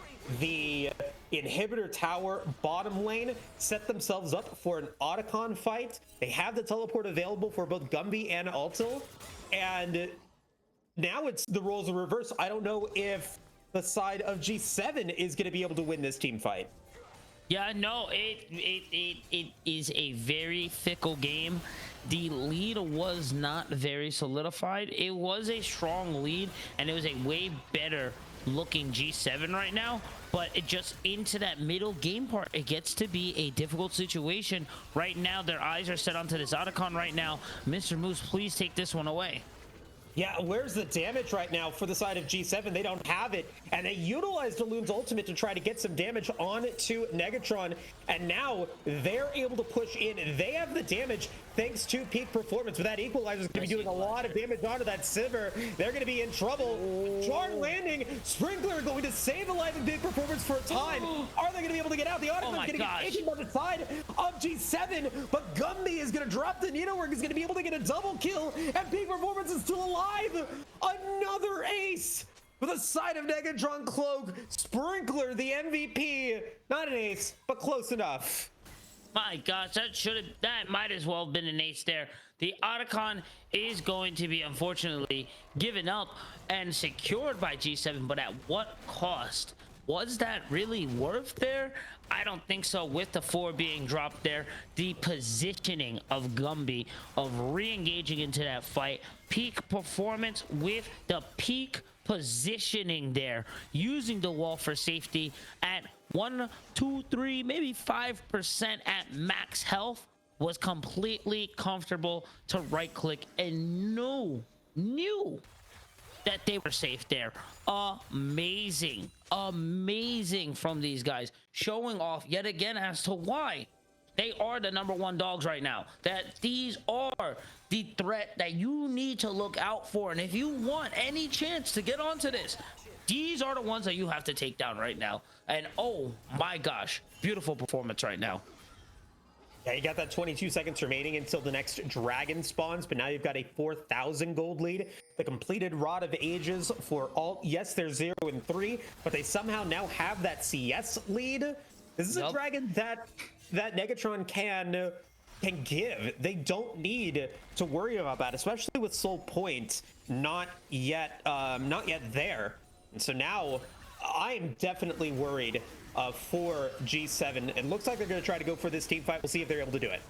the inhibitor tower bottom lane, set themselves up for an Otacon fight. They have the teleport available for both Gumby and Altil, And now it's the roles are reversed. I don't know if the side of G7 is going to be able to win this team fight. Yeah, no, it is a very fickle game. The lead was not very solidified. It was a strong lead, and it was a way better looking G7 right now, but it just into that middle game part, it gets to be a difficult situation. Right now, their eyes are set onto this Otacon right now. Mr. Moose, please take this one away. Yeah, where's the damage right now for the side of G7? They don't have it, and they utilized Loon's ultimate to try to get some damage on to Negatron, and now they're able to push in. They have the damage thanks to peak performance, but that equalizer is going to be doing a lot of damage onto that Sivir. They're going to be in trouble. Charm landing. Sprinkler going to save alive in big performance for a time. Are they going to be able to get out? The Otacon is going to get taken by the side of G7, but Gumby is going to drop the needlework, is going to be able to get a double kill, and peak performance is still alive. Another ace for the side of Negatron Cloak. Sprinkler, the MVP. Not an ace, but close enough. My gosh, that might as well have been an ace there. The Otacon is going to be unfortunately given up and secured by G7, but at what cost? Was that really worth there? I don't think so. With the 4 being dropped there, the positioning of Gumby of re-engaging into that fight, peak performance with the peak positioning there, using the wall for safety at 1, 2, 3, maybe 5% at max health, was completely comfortable to right click and knew that they were safe there. Amazing from these guys, showing off yet again as to why they are the #1 dogs right now, that these are the threat that you need to look out for. And if you want any chance to get onto this, these are the ones that you have to take down right now. And oh my gosh, beautiful performance right now. Yeah, you got that 22 seconds remaining until the next dragon spawns, but now you've got a 4,000 gold lead. The completed Rod of Ages for all. Yes, they're 0 and 3, but they somehow now have that CS lead. This is a dragon that Negatron can give. They don't need to worry about that, especially with Soul Point not yet there. And so now I'm definitely worried for G7. It looks like they're going to try to go for this team fight. We'll see if they're able to do it.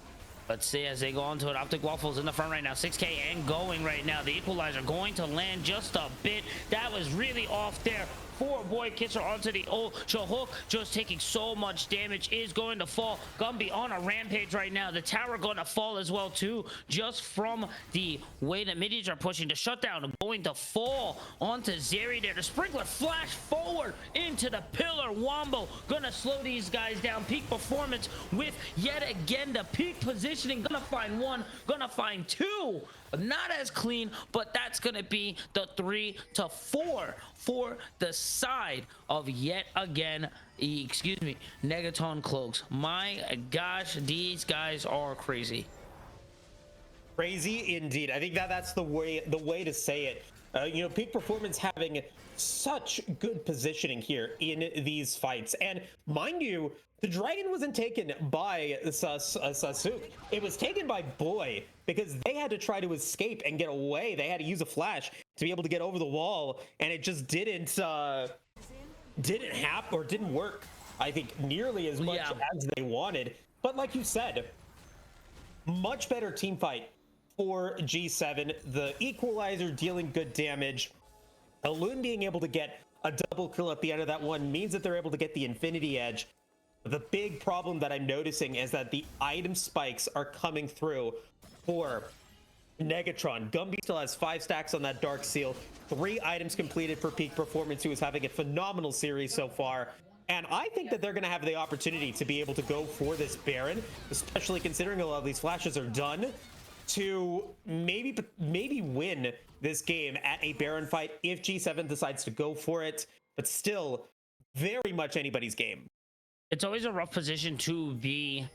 Let's see as they go on to it. Optic Waffles in the front right now. 6K and going right now. The equalizer going to land just a bit. That was really off there. For Boy Kisser onto the Ultra Hook, just taking so much damage, is going to fall. Gumby on a rampage right now. The tower going to fall as well too, just from the way the middies are pushing. The shutdown going to fall onto Zeri there. The Sprinkler flash forward into the pillar. Wombo gonna slow these guys down. Peak performance with yet again the peak positioning. Gonna find 1, gonna find 2. Not as clean, but that's gonna be the 3 to 4 for the side of yet again, Negatron Cloaks. My gosh, these guys are crazy. Crazy indeed. I think that's the way to say it. Peak performance having such good positioning here in these fights, and mind you, the dragon wasn't taken by Sasuke. It was taken by Boy, because they had to try to escape and get away. They had to use a flash to be able to get over the wall, and it just didn't happen, or didn't work, I think, nearly as much as they wanted. But like you said, much better team fight for G7. The equalizer dealing good damage. Elune being able to get a double kill at the end of that one means that they're able to get the Infinity Edge. The big problem that I'm noticing is that the item spikes are coming through for Negatron. Gumby still has 5 stacks on that Dark Seal. 3 items completed for peak performance, who is having a phenomenal series so far. And I think that they're going to have the opportunity to be able to go for this Baron, especially considering a lot of these flashes are done, to maybe win this game at a Baron fight if G7 decides to go for it. But still, very much anybody's game. It's always a rough position to be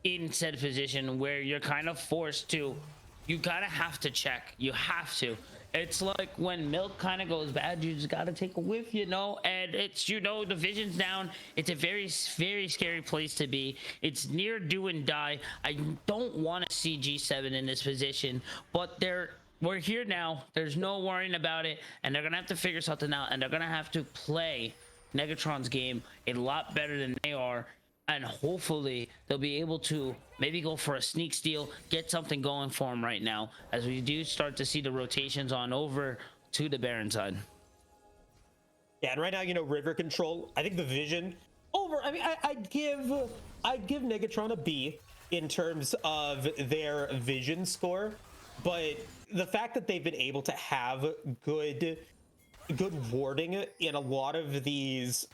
in said position, where you're kind of forced to, you gotta have to check. You have to. It's like when milk kind of goes bad, you just gotta take a whiff, and it's, the vision's down. It's a very, very scary place to be. It's near do and die. I don't want to see G7 in this position, but they're we're here now. There's no worrying about it, and they're gonna have to figure something out, and they're gonna have to play Negatron's game a lot better than they are, and hopefully they'll be able to maybe go for a sneak steal, get something going for them right now, as we do start to see the rotations on over to the Baron side. Yeah, and right now, you know, river control, I think the vision over, I mean, I'd give Negatron a B in terms of their vision score, but the fact that they've been able to have good warding in a lot of these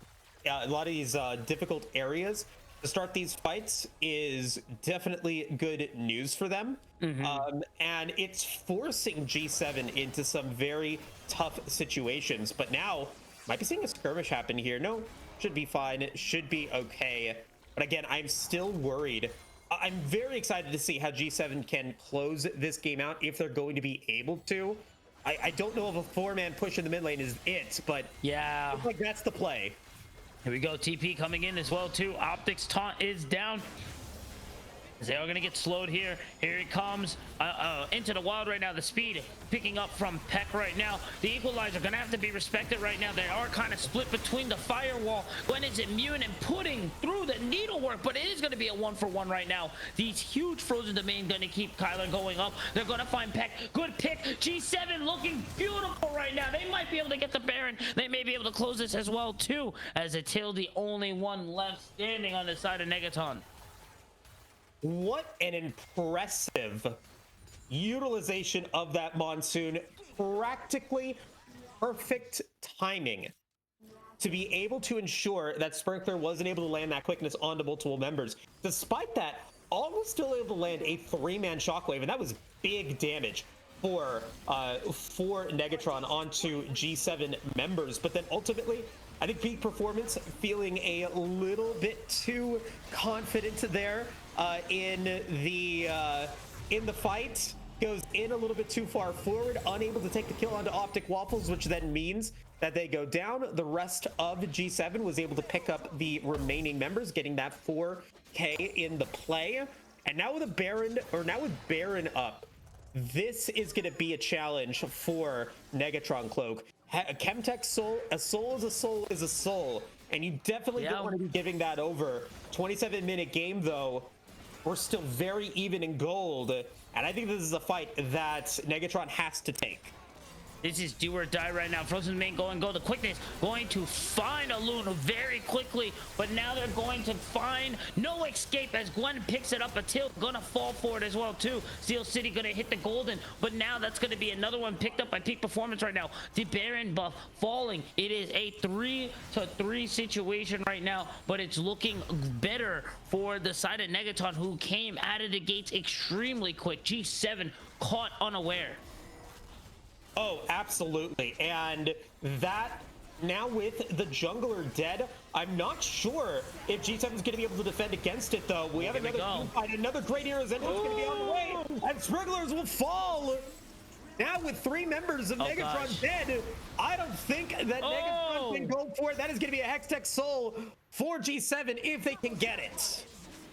difficult areas to start these fights is definitely good news for them. And it's forcing G7 into some very tough situations, but now might be seeing a skirmish happen here. No, should be fine. It should be okay. But again, I'm still worried. I'm very excited to see how G7 can close this game out, if they're going to be able to. I don't know if a 4-man push in the mid lane is it, but yeah, looks like that's the play. Here we go. TP coming in as well too. Optics taunt is down. They are going to get slowed here. Here it comes into the wild right now. The speed picking up from Peck right now. The equalizer going to have to be respected right now. They are kind of split between the firewall. Gwen is immune and putting through the needlework, but it is going to be a 1-for-1 right now. These huge frozen domain going to keep Kyler going up. They're going to find Peck. Good pick. G7 looking beautiful right now. They might be able to get the Baron. They may be able to close this as well too, as Attila the only one left standing on the side of Negatron. What an impressive utilization of that monsoon. Practically perfect timing to be able to ensure that Sprinkler wasn't able to land that quickness onto multiple members. Despite that, All was still able to land a 3-man shockwave, and that was big damage for Negatron onto G7 members. But then ultimately, I think peak performance feeling a little bit too confident there in the fight, goes in a little bit too far forward, unable to take the kill onto Optic Waffles, which then means that they go down. The rest of G7 was able to pick up the remaining members, getting that 4K in the play. And now with Baron up, this is going to be a challenge for Negatron Cloak. Chemtech soul, a soul is a soul is a soul, and you definitely don't want to be giving that over. 27-minute game though, we're still very even in gold, and I think this is a fight that Negatron has to take. This is do or die right now. Frozen main going go. The quickness going to find a Luna very quickly, but now they're going to find no escape as Gwen picks it up. Attila gonna fall for it as well too. Steel City gonna hit the golden, but now that's gonna be another one picked up by peak performance right now. The Baron buff falling. It is a 3-3 situation right now, but it's looking better for the side of Negatron, who came out of the gates extremely quick. G7 caught unaware. Oh, absolutely. And that, now with the jungler dead, I'm not sure if G7 is going to be able to defend against it, though. We have another great hero's entrance going to be on the way, and Sprinklers will fall. Now with 3 members of Negatron dead, I don't think that Negatron can go for it. That is going to be a Hextech Soul for G7 if they can get it.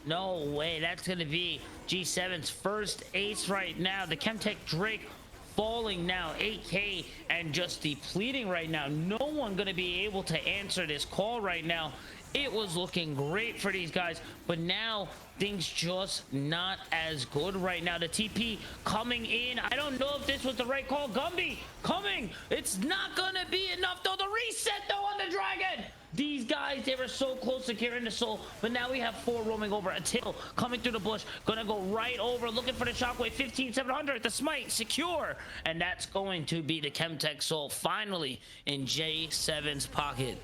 No way. That's going to be G7's first ace right now. The Chemtech Drake falling now, 8K, and just depleting right now. No one going to be able to answer this call right now. It was looking great for these guys, but now things just not as good right now. The TP coming in. I don't know if this was the right call. Gumby coming. It's not going to be enough, though. The reset, though, on the Dragon. These guys, they were so close to carrying the soul, but now we have 4 roaming over. Attila coming through the bush, gonna go right over, looking for the shockwave. 15,700, the smite, secure, and that's going to be the Chemtech soul finally in J7's pocket.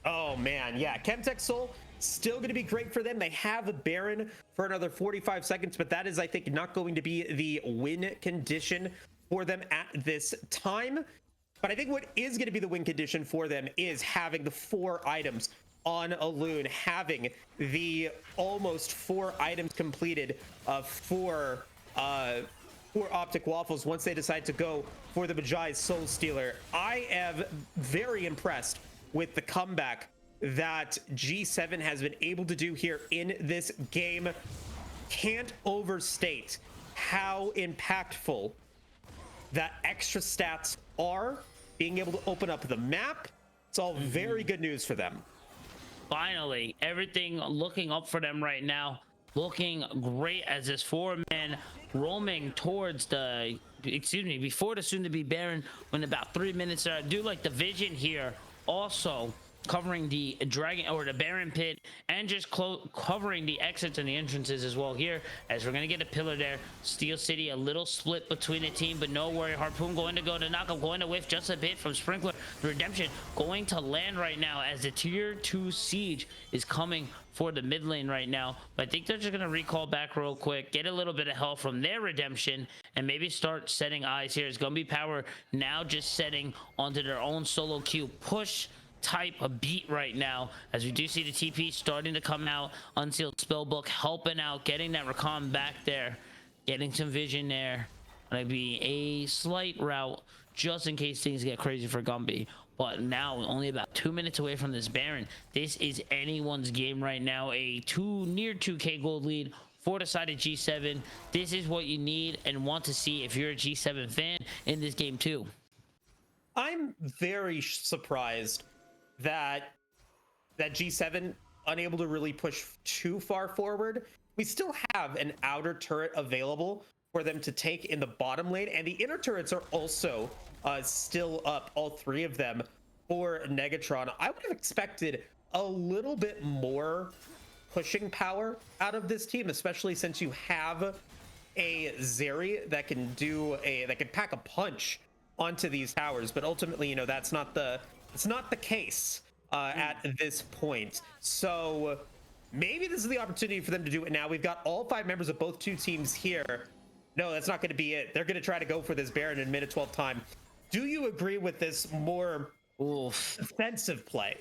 Oh man, yeah, Chemtech soul still going to be great for them. They have a Baron for another 45 seconds, but that is, I think, not going to be the win condition for them at this time. But I think what is going to be the win condition for them is having the 4 items on a Loon, having the almost 4 items completed for Optic Waffles once they decide to go for the Majai's Soul Stealer. I am very impressed with the comeback that G7 has been able to do here in this game. Can't overstate how impactful that extra stats are, being able to open up the map. It's all very good news for them. Finally, everything looking up for them right now. Looking great as this 4-man roaming towards the, before the soon-to-be Baron in about 3 minutes. I do like the vision here also covering the dragon or the Baron pit, and just covering the exits and the entrances as well here, as we're gonna get a pillar there. Steel City a little split between the team, but no worry. Harpoon going to knock up, going to whiff just a bit from Sprinkler. The Redemption going to land right now as the tier 2 siege is coming for the mid lane right now. But I think they're just gonna recall back real quick, get a little bit of help from their Redemption, and maybe start setting eyes here. It's gonna be Power now just setting onto their own solo queue push type of beat right now, as we do see the TP starting to come out. Unsealed Spellbook helping out, getting that recon back there, getting some vision there. Gonna be a slight route just in case things get crazy for Gumby. But now only about 2 minutes away from this Baron. This is anyone's game right now. A near 2k gold lead for the side of G7. This is what you need and want to see if you're a G7 fan in this game too. I'm very surprised that G7 unable to really push too far forward. We still have an outer turret available for them to take in the bottom lane, and the inner turrets are also still up, all 3 of them, for Negatron. I would have expected a little bit more pushing power out of this team, especially since you have a Zeri that can pack a punch onto these towers. But ultimately, you know, it's not the case at this point. So maybe this is the opportunity for them to do it now. We've got all 5 members of both 2 teams here. No, that's not going to be it. They're going to try to go for this Baron in minute 12 time. Do you agree with this more offensive play?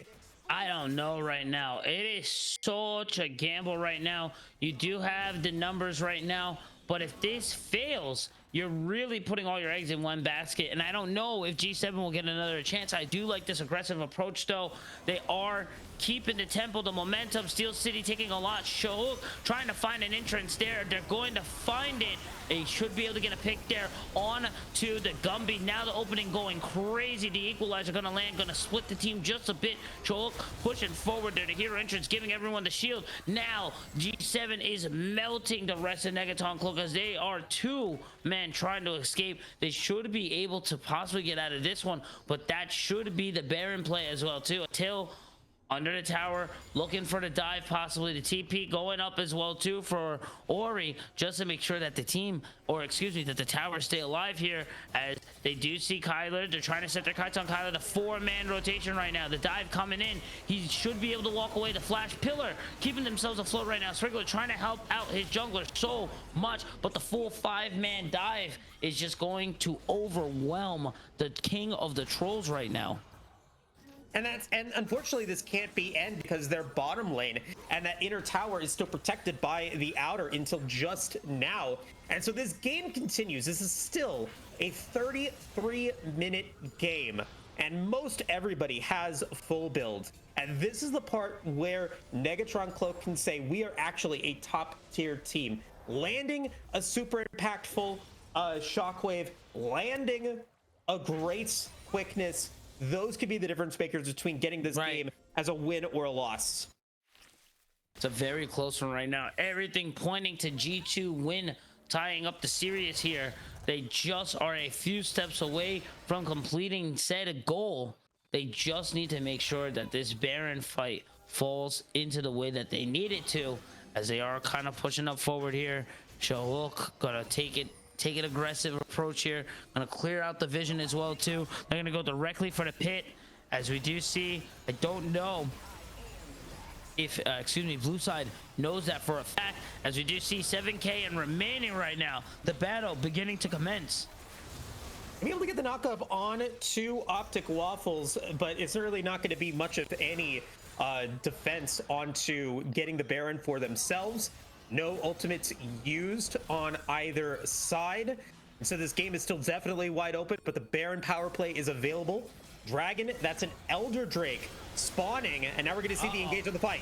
I don't know right now. It is such a gamble right now. You do have the numbers right now, but if this fails, you're really putting all your eggs in one basket, and I don't know if G7 will get another chance. I do like this aggressive approach, though. They are keeping the tempo, the momentum. Steel City taking a lot. Show trying to find an entrance there. They're going to find it. They should be able to get a pick there on to the Gumby. Now the opening going crazy. The equalizer going to land, going to split the team just a bit. Cholk pushing forward there. The hero entrance giving everyone the shield. Now G7 is melting the rest of Negatron Cloak as they are 2 men trying to escape. They should be able to possibly get out of this one, but that should be the Baron play as well too. Until under the tower, looking for the dive, possibly the TP going up as well too for Ori, just to make sure that the team, or excuse me, that the towers stay alive here, as they do see Kyler. They're trying to set their kites on Kyler. The 4-man rotation right now. The dive coming in. He should be able to walk away. The flash pillar keeping themselves afloat right now. Sprinkler trying to help out his jungler so much, but the full 5-man dive is just going to overwhelm the king of the trolls right now. And unfortunately this can't be end because their bottom lane and that inner tower is still protected by the outer until just now. And so this game continues. This is still a 33-minute game, and most everybody has full build. And this is the part where Negatron Cloak can say we are actually a top tier team. Landing a super impactful shockwave, landing a great quickness. Those could be the difference makers between getting this game as a win or a loss. It's a very close one right now. Everything pointing to G2 win, tying up the series here. They just are a few steps away from completing said goal. They just need to make sure that this Baron fight falls into the way that they need it to, as they are kind of pushing up forward here. Shahuk gonna take an aggressive approach here, gonna clear out the vision as well too. They're gonna go directly for the pit, as we do see. I don't know if blue side knows that for a fact, as we do see 7k and remaining right now. The battle beginning to commence. Be able to get the knockup on to Optic Waffles, but it's really not going to be much of any defense onto getting the Baron for themselves. No ultimates used on either side. And so this game is still definitely wide open, but the Baron power play is available. Dragon, that's an Elder Drake spawning, and now we're going to see the engage on the fight.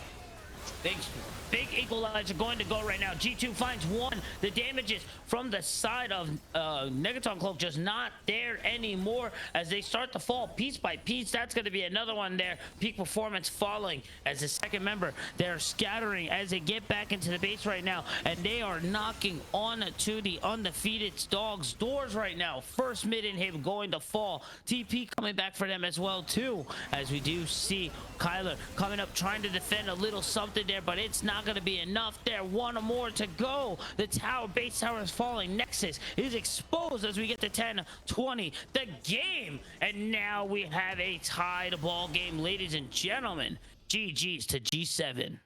Big equalizer going to go right now. G2 finds one. The damages from the side of Negatron Cloak just not there anymore as they start to fall piece by piece. That's going to be another one there. Peak Performance falling as the second member. They're scattering as they get back into the base right now, and they are knocking on to the undefeated dogs doors right now. First mid inhib going to fall. TP coming back for them as well too, as we do see Kyler coming up trying to defend a little something there, but it's not going to be enough there. One more to go. The tower, base tower is falling. Nexus is exposed as we get to 10-20 the game, and now we have a tied ball game, ladies and gentlemen. GG's to G7.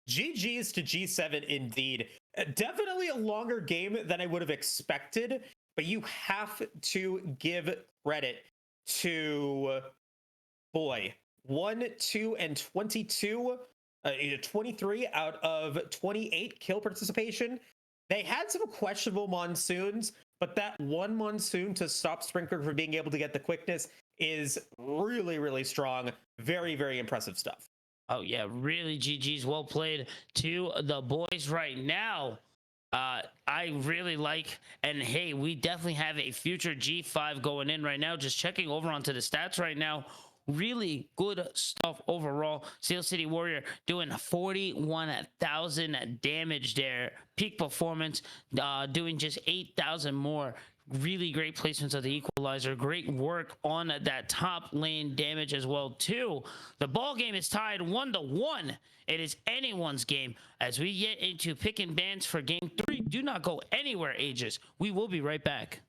GG's to G7 indeed. Definitely a longer game than I would have expected, but you have to give credit to boy 1, 2, and 22. 23 out of 28 kill participation. They had some questionable monsoons, but that one monsoon to stop Sprinkler from being able to get the quickness is really, really strong. Very, very impressive stuff. Oh yeah, really GG's. Well played to the boys right now. I really like, and hey, we definitely have a future G5 going in right now. Just checking over onto the stats right now. Really good stuff overall. Steel City Warrior doing 41,000 damage there. Peak Performance doing just 8,000 more. Really great placements of the equalizer. Great work on that top lane damage as well too. The ball game is tied 1-1. It is anyone's game as we get into picking bans for game 3. Do not go anywhere, Aegis. We will be right back.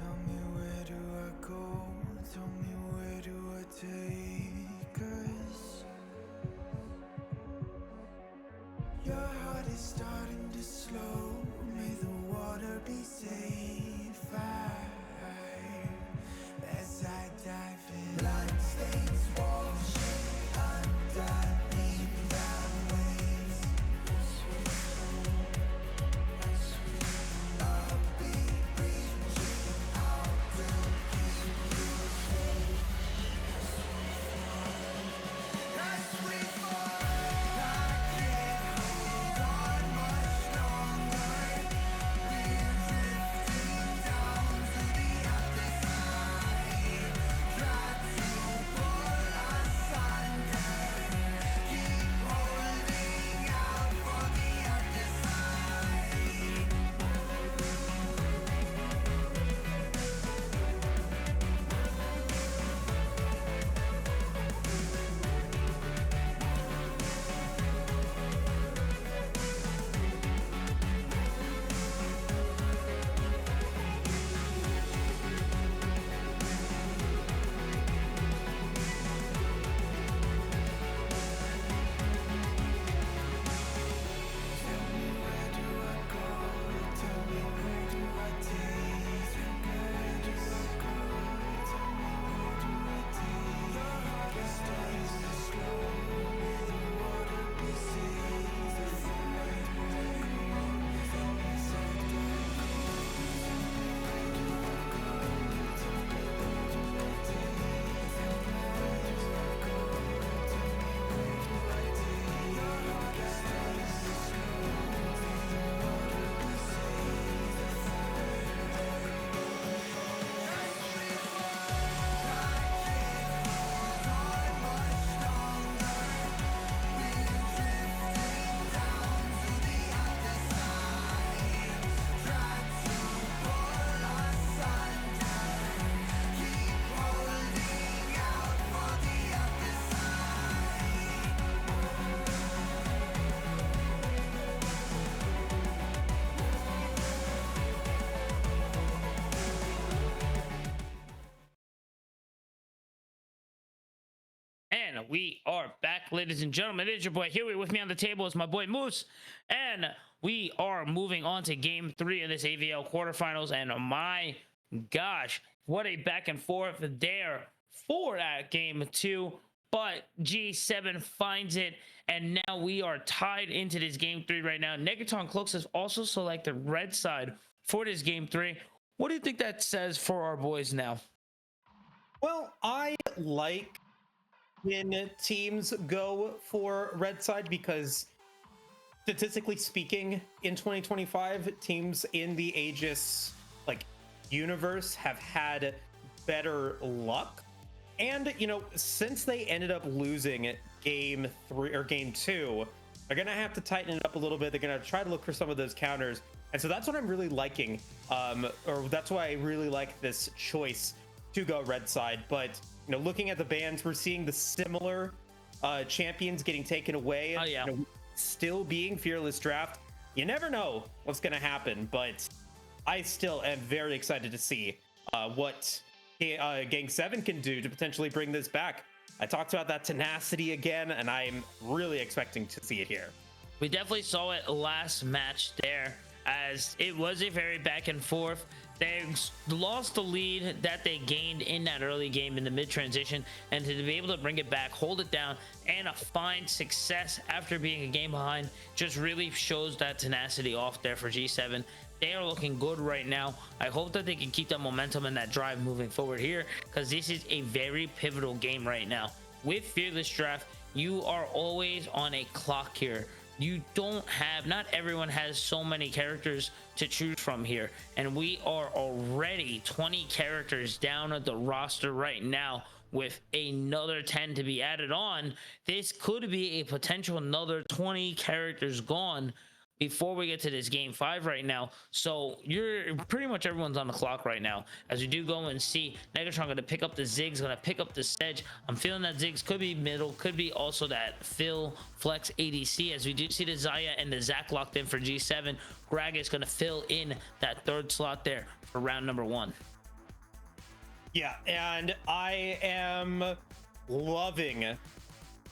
Tell me where do I go? Tell me where do I take us? Your heart is starting to slow. May the water be safe. As I dive in, bloodstains washing underneath the waves. A beat reaching out to keep you safe. As we fall, I can't hold on much longer. We're drifting down to the other side. Try to pull us under. Keep holding out for the other side. Tell me where do I go? Tell me where do I take? Where do I go? Tell me where do I take? Your heart is starting to slow. May the water be safe. Where do I go? Tell me where do I go? Tell me where do I go? Tell me where do I take? Tell me where do I go? Tell me where do I take? Your heart is starting to slow. May the water be safe. As we fall, I can't hold on much longer. We're drifting down to the other side. Try to pull us under. Keep holding out for the other side. And we are back, ladies and gentlemen. It is your boy Huey. With me on the table is my boy Moose. And we are moving on to game 3 of this AVL quarterfinals. And my gosh, what a back and forth there for that game 2. But G7 finds it. And now we are tied into this game 3 right now. Negatron Cloaks has also selected red side for this game 3. What do you think that says for our boys now? Well, I like when teams go for red side because statistically speaking, in 2025, teams in the Aegis universe have had better luck. And since they ended up losing game 3 or game 2, they're gonna have to tighten it up a little bit. They're gonna try to look for some of those counters. And so that's what I'm really liking, or that's why I really like this choice to go red side. But looking at the bans, we're seeing the similar champions getting taken away. Oh, yeah. Still being fearless draft. You never know what's going to happen, but I still am very excited to see what Gang7 can do to potentially bring this back. I talked about that tenacity again, and I'm really expecting to see it here. We definitely saw it last match there, as it was a very back and forth. They lost the lead that they gained in that early game in the mid transition, and to be able to bring it back, hold it down, and find success after being a game behind just really shows that tenacity off there for G7. They are looking good right now. I hope that they can keep that momentum and that drive moving forward here, because this is a very pivotal game right now. With Fearless Draft, you are always on a clock here. You don't have, not everyone has so many characters to choose from here, and we are already 20 characters down at the roster right now, with another 10 to be added on. This could be a potential another 20 characters gone before we get to this game 5 right now. So you're pretty much everyone's on the clock right now, as we do go and see Negatron going to pick up the Ziggs, going to pick up the Sedge. I'm feeling that Ziggs could be middle, could be also that Phil Flex ADC, as we do see the Zaya and the Zac locked in for G7. Greg is going to fill in that third slot there for round number 1. Yeah, and I am loving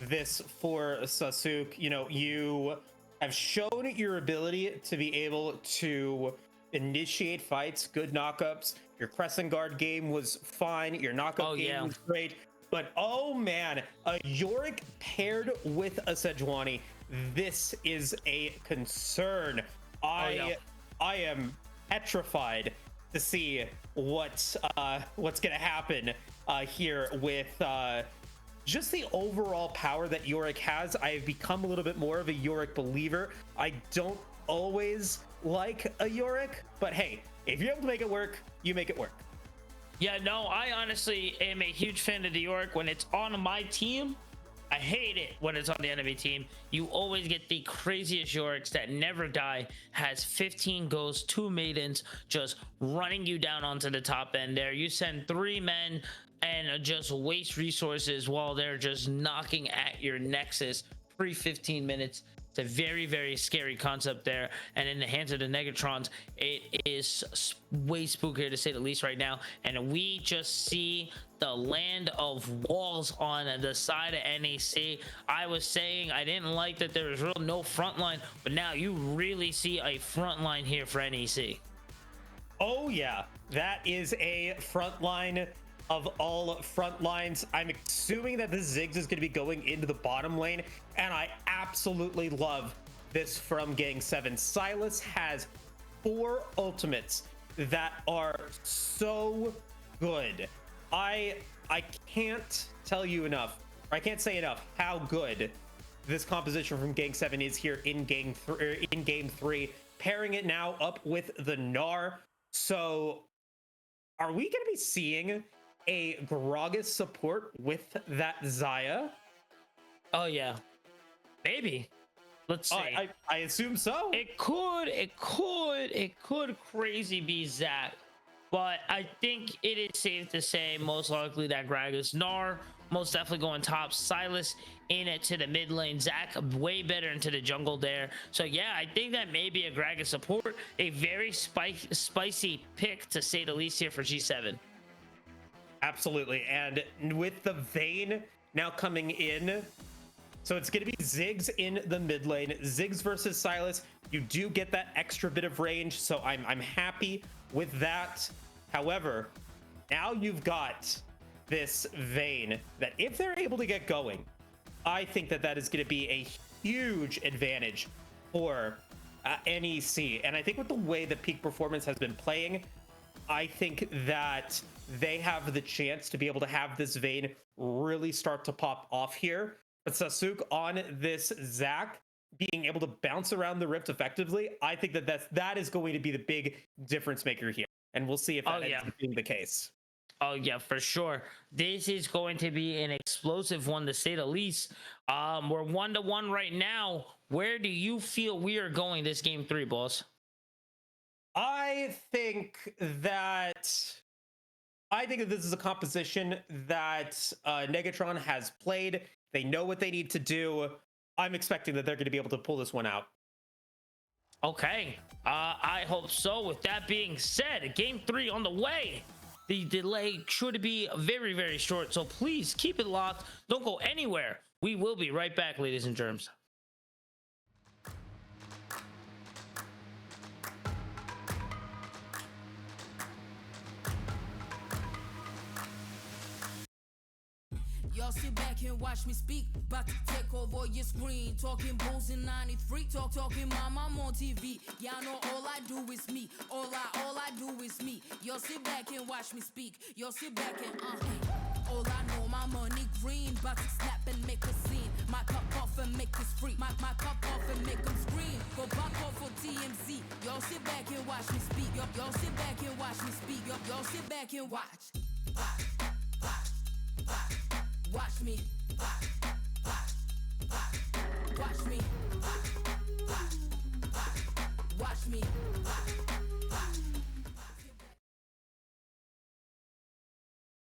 this for Sasuke. You know, you have shown your ability to be able to initiate fights, good knockups. Your Crescent Guard game was fine. Your knockup game was great. But oh man, a Yorick paired with a Sejuani, this is a concern. I am petrified to see what's gonna happen here with just the overall power that Yorick has. I've become a little bit more of a Yorick believer. I don't always like a Yorick, but hey, if you're able to make it work, you make it work. Yeah, no, I honestly am a huge fan of the Yorick when it's on my team. I hate it when it's on the enemy team. You always get the craziest Yoricks that never die, has 15 ghosts, 2 maidens, just running you down onto the top end there. You send 3 men and just waste resources while they're just knocking at your Nexus pre 15 minutes. It's a very, very scary concept there, and in the hands of the Negatrons, it is way spookier to say the least right now. And we just see the land of walls on the side of NEC. I was saying I didn't like that there was real no front line, but now you really see a front line here for NEC. Oh yeah, that is a front line of all front lines. I'm assuming that the Ziggs is going to be going into the bottom lane, and I absolutely love this from Gang7. Silas has 4 ultimates that are so good. I can't tell you enough, or I can't say enough how good this composition from Gang7 is here in game 3, pairing it now up with the Gnar. So are we going to be seeing a Gragas support with that Xayah? Oh yeah, maybe. Let's see. I assume so. It could crazy be Zach, but I think it is safe to say most likely that Gragas. Gnar most definitely going top, Silas in it to the mid lane, Zach way better into the jungle there. So yeah, I think that may be a Gragas support, a very spicy pick to say the least here for G7. Absolutely. And with the Vayne now coming in, so it's going to be Ziggs in the mid lane, Ziggs versus Silas. You do get that extra bit of range, so I'm happy with that. However, now you've got this Vayne that if they're able to get going, I think that is going to be a huge advantage for NEC. And I think with the way the peak performance has been playing, I think that they have the chance to be able to have this Vayne really start to pop off here. But Sasuke on this Zac being able to bounce around the rift effectively, I think that is going to be the big difference maker here. And we'll see if that ends up being the case. Oh yeah, for sure. This is going to be an explosive one to say the least. We're 1-1 right now. Where do you feel we are going this game 3, boss? I think that this is a composition that Negatron has played. They know what they need to do. I'm expecting that they're going to be able to pull this one out. Okay, I hope so. With that being said, game 3 on the way. The delay should be very, very short, so please keep it locked. Don't go anywhere. We will be right back, ladies and germs. Y'all sit back and watch me speak. About to take over your screen. Talking bulls in 93. Talking mom, I'm on TV. Y'all know all I do is me. All I do is me. Y'all sit back and watch me speak. Y'all sit back and all I know, my money green. About to snap and make a scene. My cup off and make this free. My cup off and make them scream. Go pop off for TMZ. Y'all sit back and watch me speak. Y'all sit back and watch me speak. Y'all sit back and watch. Watch me. Watch me. Watch me.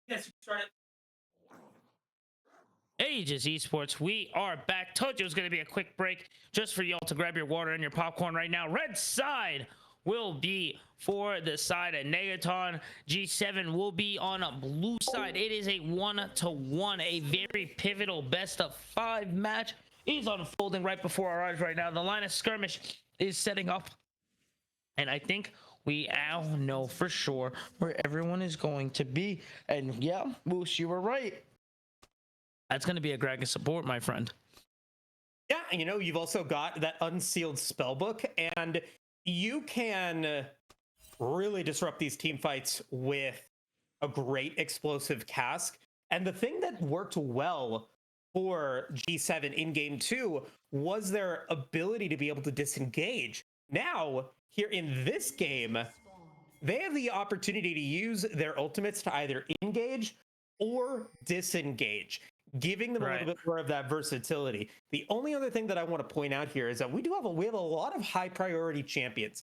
Yes, started. Aegis Esports, we are back. Told you it was going to be a quick break just for y'all to grab your water and your popcorn right now. Red side will be for the side of Negatron. G7 will be on a blue side. It is a 1-to-1, a very pivotal best of 5 match is unfolding right before our eyes right now. The line of skirmish is setting up, and I think we all know for sure where everyone is going to be. And yeah, Moose, you were right. That's going to be a Gragas support, my friend. Yeah, you know, you've also got that unsealed spellbook, and you can really disrupt these team fights with a great explosive cask. And the thing that worked well for G7 in game 2 was their ability to be able to disengage. Now, here in this game, they have the opportunity to use their ultimates to either engage or disengage, giving them a little bit more of that versatility. The only other thing that I want to point out here is that we have a lot of high priority champions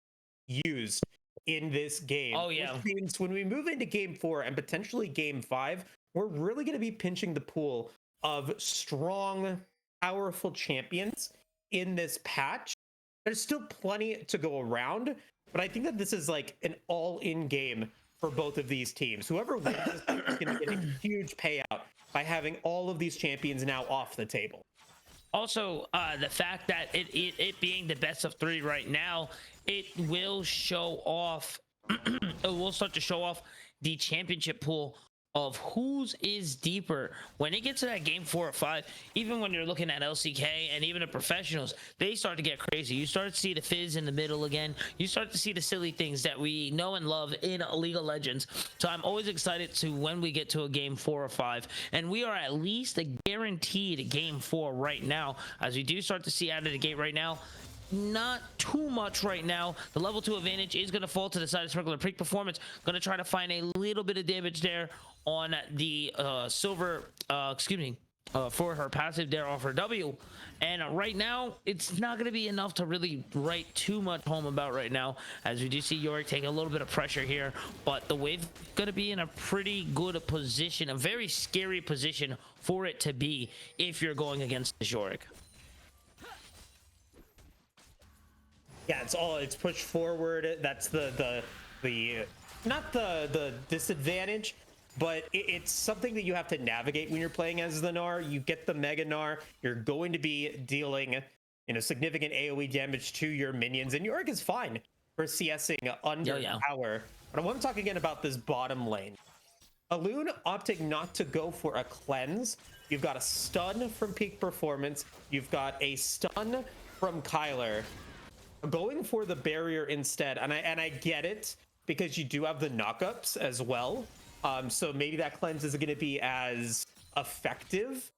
used in this game. Oh yeah. Which means when we move into game 4 and potentially game 5, we're really going to be pinching the pool of strong, powerful champions in this patch. There's still plenty to go around, but I think that this is like an all-in game for both of these teams. Whoever wins this is going to get a huge payout by having all of these champions now off the table. Also, the fact that it being the best of 3 right now, it will show off, it will start to show off the championship pool of whose is deeper when it gets to that game 4 or 5. Even when you're looking at LCK and even the professionals, they start to get crazy. You start to see the fizz in the middle again. You start to see the silly things that we know and love in League of Legends. So I'm always excited to when we get to a game 4 or 5, and we are at least a guaranteed game 4 right now, as we do start to see out of the gate right now. Not too much right now. The level 2 advantage is going to fall to the side of Sprinkler. Peak Performance going to try to find a little bit of damage there on the silver, for her passive there off her W. And right now, it's not going to be enough to really write too much home about right now, as we do see Yorick take a little bit of pressure here. But the wave going to be in a pretty good position, a very scary position for it to be if you're going against the Yorick. Yeah, it's pushed forward. That's the not the disadvantage, but it's something that you have to navigate when you're playing as the Gnar. You get the Mega Gnar, you're going to be dealing, you know, significant AoE damage to your minions, and Yorick is fine for CSing under power. But I want to talk again about this bottom lane. Alune opting not to go for a cleanse. You've got a stun from Peak Performance. You've got a stun from Kyler. Going for the barrier instead, and I get it, because you do have the knockups as well. So maybe that cleanse isn't going to be as effective.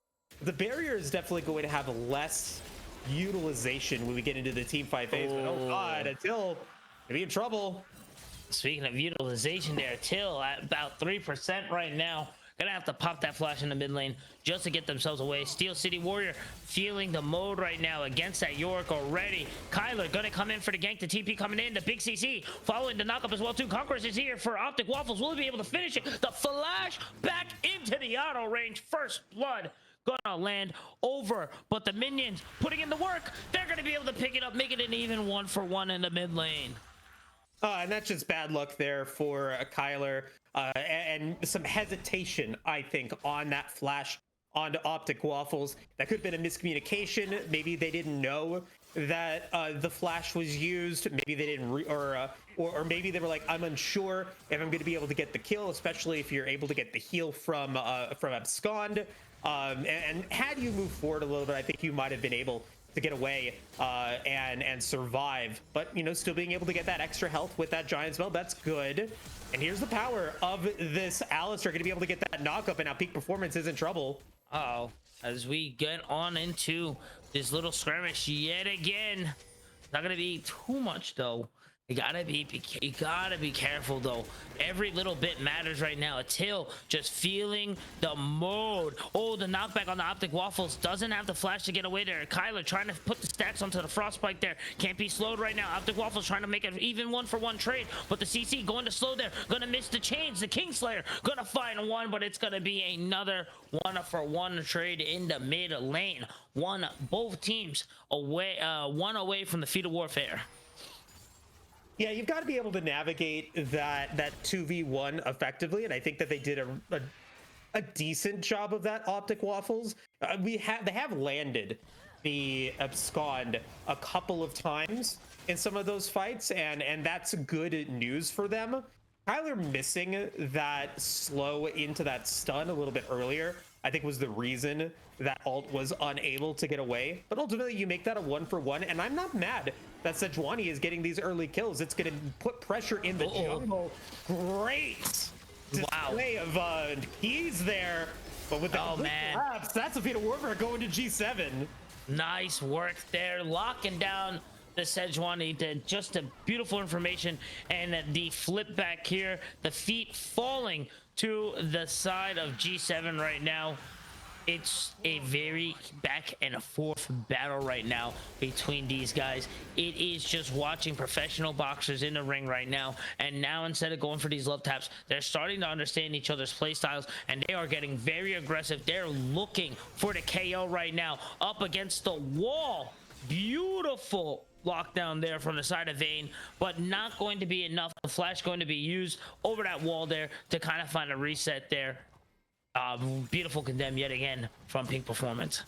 The barrier is definitely going to have less utilization when we get into the team fight phase. But oh god, Till gonna be in trouble. Speaking of utilization there, Till at about 3% right now. Gonna have to pop that flash in the mid lane just to get themselves away. Steel City Warrior feeling the mode right now against that Yorick already. Kyler gonna come in for the gank. The TP coming in. The big CC following the knockup as well too. Conquerors is here for Optic Waffles. Will he be able to finish it? The flash back into the auto range. First blood gonna land over, but the minions putting in the work. They're gonna be able to pick it up, make it an even 1-for-1 in the mid lane. And that's just bad luck there for Kyler, and some hesitation, I think, on that flash onto Optic Waffles. That could have been a miscommunication. Maybe they didn't know that the flash was used. Maybe they didn't, or maybe they were like, I'm unsure if I'm going to be able to get the kill, especially if you're able to get the heal from Abscond. And had you moved forward a little bit, I think you might have been able to get away and survive, but you know, still being able to get that extra health with that giant spell, that's good. And here's the power of this Alistar, going to be able to get that knockup, and now Peak Performance is in trouble. As we get on into this little skirmish yet again. Not gonna be too much though. You gotta be careful though. Every little bit matters right now. Till just feeling the mode. Oh, the knockback on the Optic Waffles doesn't have the flash to get away there. Kyler trying to put the stacks onto the Frostbite there. Can't be slowed right now. Optic Waffles trying to make an even 1-for-1 trade, but the CC going to slow there. Gonna miss the chains. The Kingslayer gonna find one, but it's gonna be another 1-for-1 trade in the mid lane. Both teams away, one away from the Feet of Warfare. Yeah, you've got to be able to navigate that 2v1 effectively, and I think that they did a decent job of that. Optic Waffles. They have landed the abscond a couple of times in some of those fights, and that's good news for them. Kyler missing that slow into that stun a little bit earlier, I think, was the reason that ult was unable to get away. But ultimately, you make that a 1-for-1, and I'm not mad that Sejuani is getting these early kills. It's going to put pressure in the jungle. Great display of keys there, but with the collapse, that's a feat of warfare going to G7. Nice work there, locking down the Sejuani. Did just a beautiful information, and the flip back here, the feet falling to the side of G7 right now. It's a very back and forth battle right now between these guys. It is just watching professional boxers in the ring right now, and now instead of going for these love taps, they're starting to understand each other's play styles, and they are getting very aggressive. They're looking for the KO right now, up against the wall. Beautiful lockdown there from the side of Vayne, but not going to be enough. The flash going to be used over that wall there to kind of find a reset there. Beautiful condemn yet again from Pink Performance.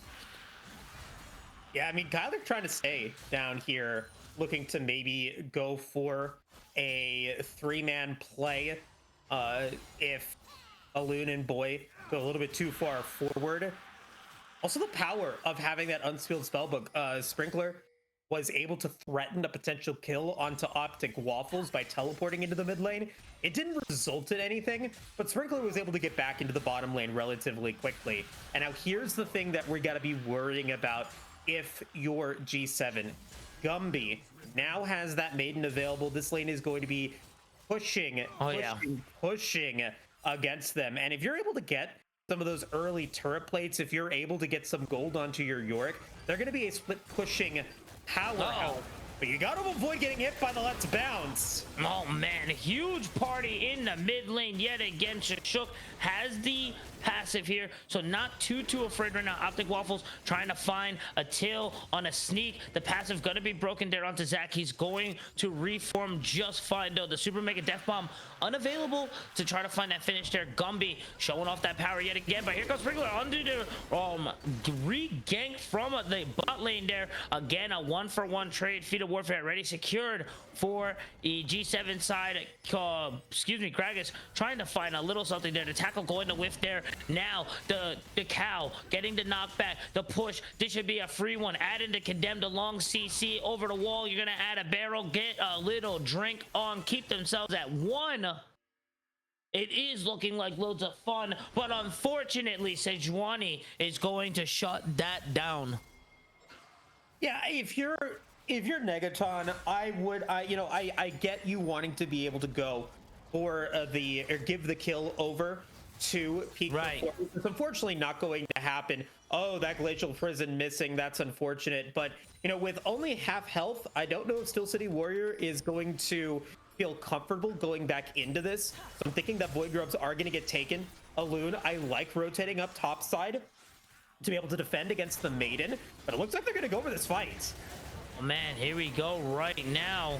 Yeah, I mean, Kyler trying to stay down here, looking to maybe go for a 3-man play if Alun and Boy go a little bit too far forward. Also, the power of having that unsealed spellbook. Sprinkler was able to threaten a potential kill onto Optic Waffles by teleporting into the mid lane. It didn't result in anything, but Sprinkler was able to get back into the bottom lane relatively quickly. And now here's the thing that we got to be worrying about if you're G7. Gumby now has that maiden available. This lane is going to be pushing against them. And if you're able to get some of those early turret plates, if you're able to get some gold onto your Yorick, they're going to be a split pushing powerhouse. But you got to avoid getting hit by the Let's Bounce. Oh man, huge party in the mid lane yet again. Shook has the passive here, so not too afraid right now. Optic Waffles trying to find a tail on a sneak. The passive gonna be broken there onto Zach. He's going to reform just fine though. The super mega death bomb unavailable to try to find that finish there. Gumby showing off that power yet again, but here comes Sprinkler under the re-gank from the bot lane there. Again, a 1-for-1 trade. Feat of warfare ready, secured for the G7 side. Gragas trying to find a little something there. The tackle going to whiff there. Now the cow getting the knockback, the push. This should be a free one. Add in the condemned, a long CC over the wall. You're gonna add a barrel, get a little drink on, keep themselves at 1. It is looking like loads of fun, but unfortunately Sejuani is going to shut that down. Yeah, if you're Negatron, I get you wanting to be able to go for give the kill over to Peak. Right. It's unfortunately not going to happen. Oh, that Glacial Prison missing. That's unfortunate. But, with only half health, I don't know if Steel City Warrior is going to feel comfortable going back into this. So I'm thinking that Void Grubs are going to get taken. Alun, I like rotating up top side to be able to defend against the Maiden. But it looks like they're going to go for this fight. Oh, man, here we go right now.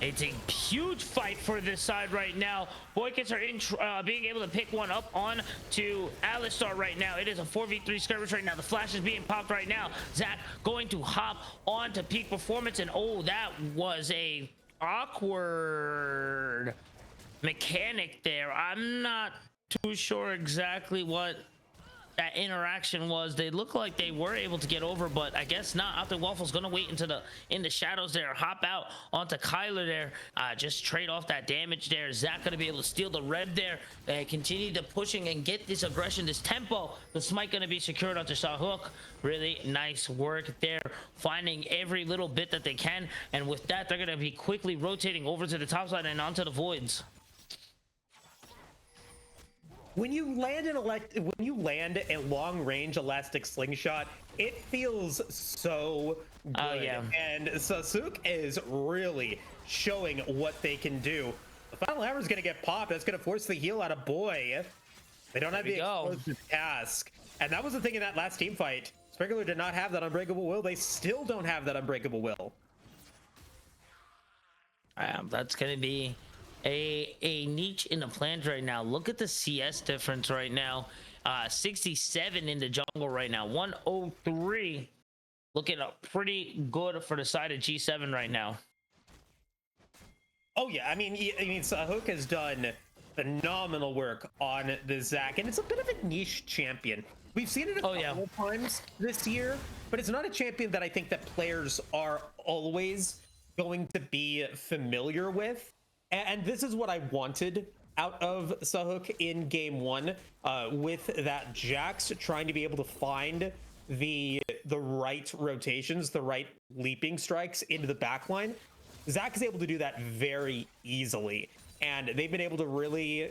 It's a huge fight for this side right now. Boykits are being able to pick one up on to Alistar right now. It is a 4v3 skirmish right now. The flash is being popped right now. Zach going to hop on to Peak Performance, and oh, that was a awkward mechanic there. I'm not too sure exactly what that interaction was. They look like they were able to get over, but I guess not. Optic Waffle's gonna wait in the shadows there, hop out onto Kyler there, just trade off that damage there. Zach gonna be able to steal the red there, continue to pushing and get this aggression, this tempo. The smite gonna be secured onto Sahuk. Really nice work there, finding every little bit that they can, and with that they're gonna be quickly rotating over to the top side and onto the voids. When you land a long-range elastic slingshot, it feels so good. Oh, yeah. And Sasuk is really showing what they can do. The final hammer is going to get popped. That's going to force the heal out of Boy. They don't have the explosive task. And that was the thing in that last team fight. Sprinkler did not have that unbreakable will. They still don't have that unbreakable will. That's gonna be a niche in the plans right now. Look at the CS difference right now. 67 in the jungle right now. 103. Looking up pretty good for the side of G7 right now. Oh yeah, I mean Sahuk has done phenomenal work on the Zac, and it's a bit of a niche champion. We've seen it a couple of times this year, but it's not a champion that I think that players are always going to be familiar with. And this is what I wanted out of Sahuk in game one, with that Jax trying to be able to find the right rotations, the right leaping strikes into the backline. Zac is able to do that very easily, and they've been able to really,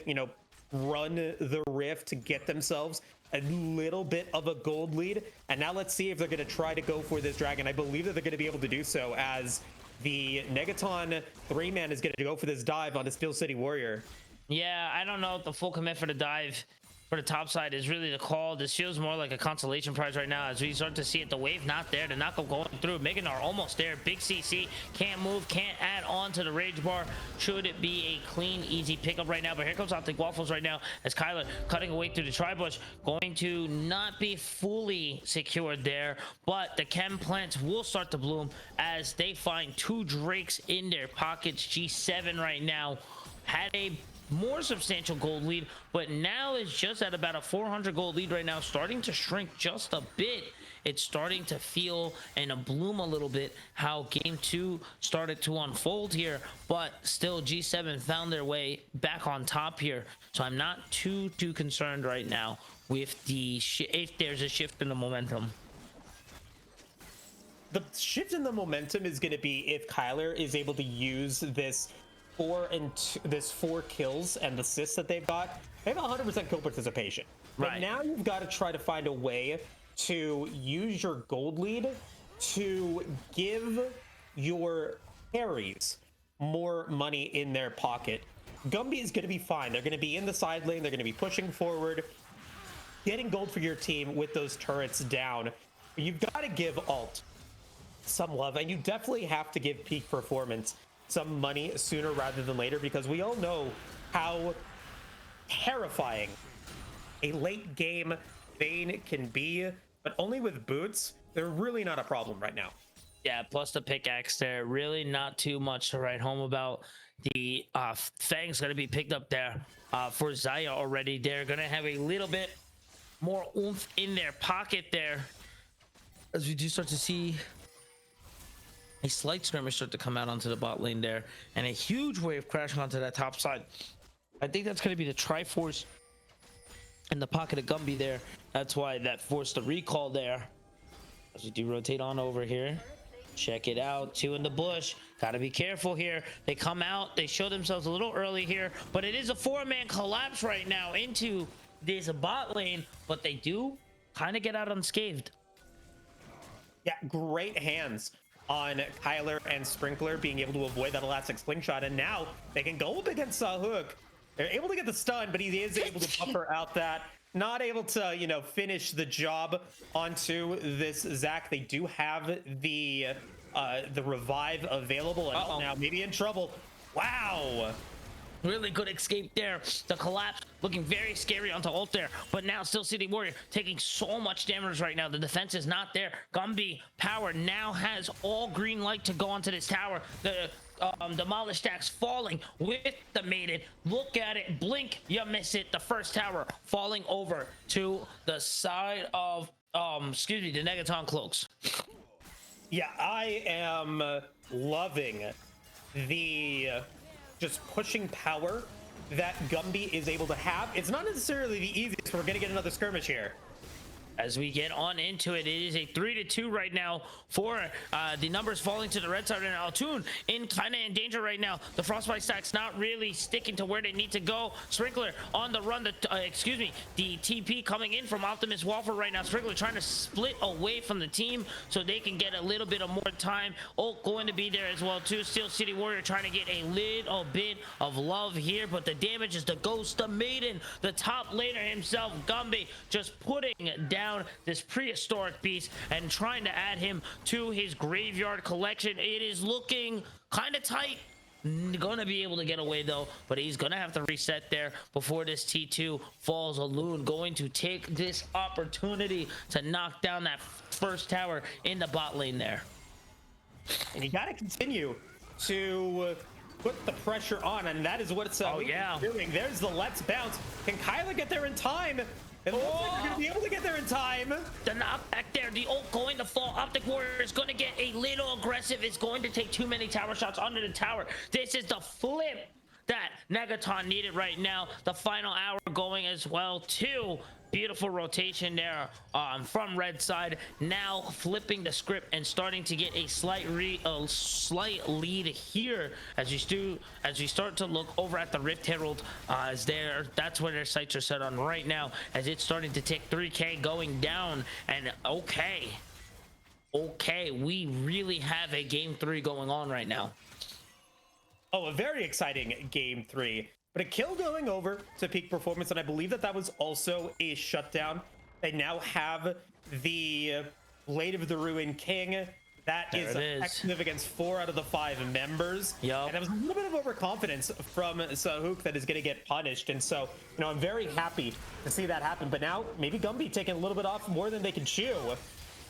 run the Rift to get themselves a little bit of a gold lead. And now let's see if they're going to try to go for this dragon. I believe that they're going to be able to do so, as the Negatron 3-man is going to go for this dive on the Steel City Warrior. Yeah, I don't know if the full commit for the dive for the top side is really the call. This feels more like a consolation prize right now, as we start to see it. The wave not there, the knockup going through. Meganar almost there. Big CC can't move, can't add on to the rage bar. Should it be a clean, easy pickup right now? But here comes Optic Waffles right now, as Kyler cutting away through the tri-bush, going to not be fully secured there, but the chem plants will start to bloom as they find two Drakes in their pockets. G7 right now had a more substantial gold lead, but now is just at about a 400 gold lead right now, starting to shrink just a bit. It's starting to feel and bloom a little bit how game two started to unfold here, but still G7 found their way back on top here. So I'm not too concerned right now with the if there's a shift in the momentum. The shift in the momentum is going to be if Kyler is able to use this 4 kills and assists that they've got. They have 100% kill participation. But Right. now you've got to try to find a way to use your gold lead to give your carries more money in their pocket. Gumby is going to be fine. They're going to be in the side lane. They're going to be pushing forward, getting gold for your team with those turrets down. You've got to give Alt some love, and you definitely have to give Peak Performance some money sooner rather than later, because we all know how terrifying a late game Vayne can be, but only with boots, they're really not a problem right now. Yeah, plus the pickaxe there, really not too much to write home about. The Fang's going to be picked up there for Zaya already. They're going to have a little bit more oomph in their pocket there, as we do start to see a slight skirmish start to come out onto the bot lane there, and a huge wave crashing onto that top side. I think that's going to be the Triforce in the pocket of Gumby there. That's why that forced the recall there. As we do rotate on over here, check it out. Two in the bush. Got to be careful here. They come out, they show themselves a little early here, but it is a 4-man collapse right now into this bot lane, but they do kind of get out unscathed. Yeah, great hands on Kyler and Sprinkler being able to avoid that elastic slingshot, and now they can go up against Sahuk. They're able to get the stun, but he is able to buffer out that. Not able to, finish the job onto this Zac. They do have the revive available, and now maybe in trouble. Wow. Really good escape there. The collapse looking very scary onto ult there, but now Steel City Warrior taking so much damage right now. The defense is not there. Gumby Power now has all green light to go onto this tower. The Demolish stacks falling with the Maiden. Look at it. Blink, you miss it. The first tower falling over to the side of the Negatron Cloaks. Yeah, I am loving the just pushing power that Gumby is able to have. It's not necessarily the easiest, but we're gonna get another skirmish here. As we get on into it, it is a 3-2 right now for the numbers falling to the red side, and Altoon in danger right now. The Frostbite stack's not really sticking to where they need to go. Sprinkler on the run. The TP coming in from Optimus Waffle right now. Sprinkler trying to split away from the team so they can get a little bit of more time. Ult going to be there as well too. Steel City Warrior trying to get a little bit of love here, but the damage is the Ghost, the Maiden, the top laner himself, Gumby, just putting down this prehistoric beast and trying to add him to his graveyard collection. It is looking kind of tight. gonna be able to get away though, but he's gonna have to reset there before this T2 falls. Alun going to take this opportunity to knock down that first tower in the bot lane there. And you got to continue to put the pressure on, and that is what it's doing. There's the let's bounce. Can Kyler get there in time? It looks like they're going to be able to get there in time. The knockback there, the ult going to fall. Optic Warrior is going to get a little aggressive. It's going to take too many tower shots under the tower. This is the flip that Negatron needed right now. The final hour going as well too. Beautiful rotation there from red side. Now flipping the script and starting to get a slight lead here as you start to look over at the Rift Herald. That's where their sights are set on right now, as it's starting to tick 3K going down. And okay, we really have a game 3 going on right now. Oh, a very exciting game 3. But a kill going over to Peak Performance, and I believe that was also a shutdown. They now have the Blade of the Ruined King. That is effective against 4 out of the 5 members. Yep. And it was a little bit of overconfidence from Sahuk that is going to get punished. And so, I'm very happy to see that happen. But now, maybe Gumby taking a little bit off more than they can chew.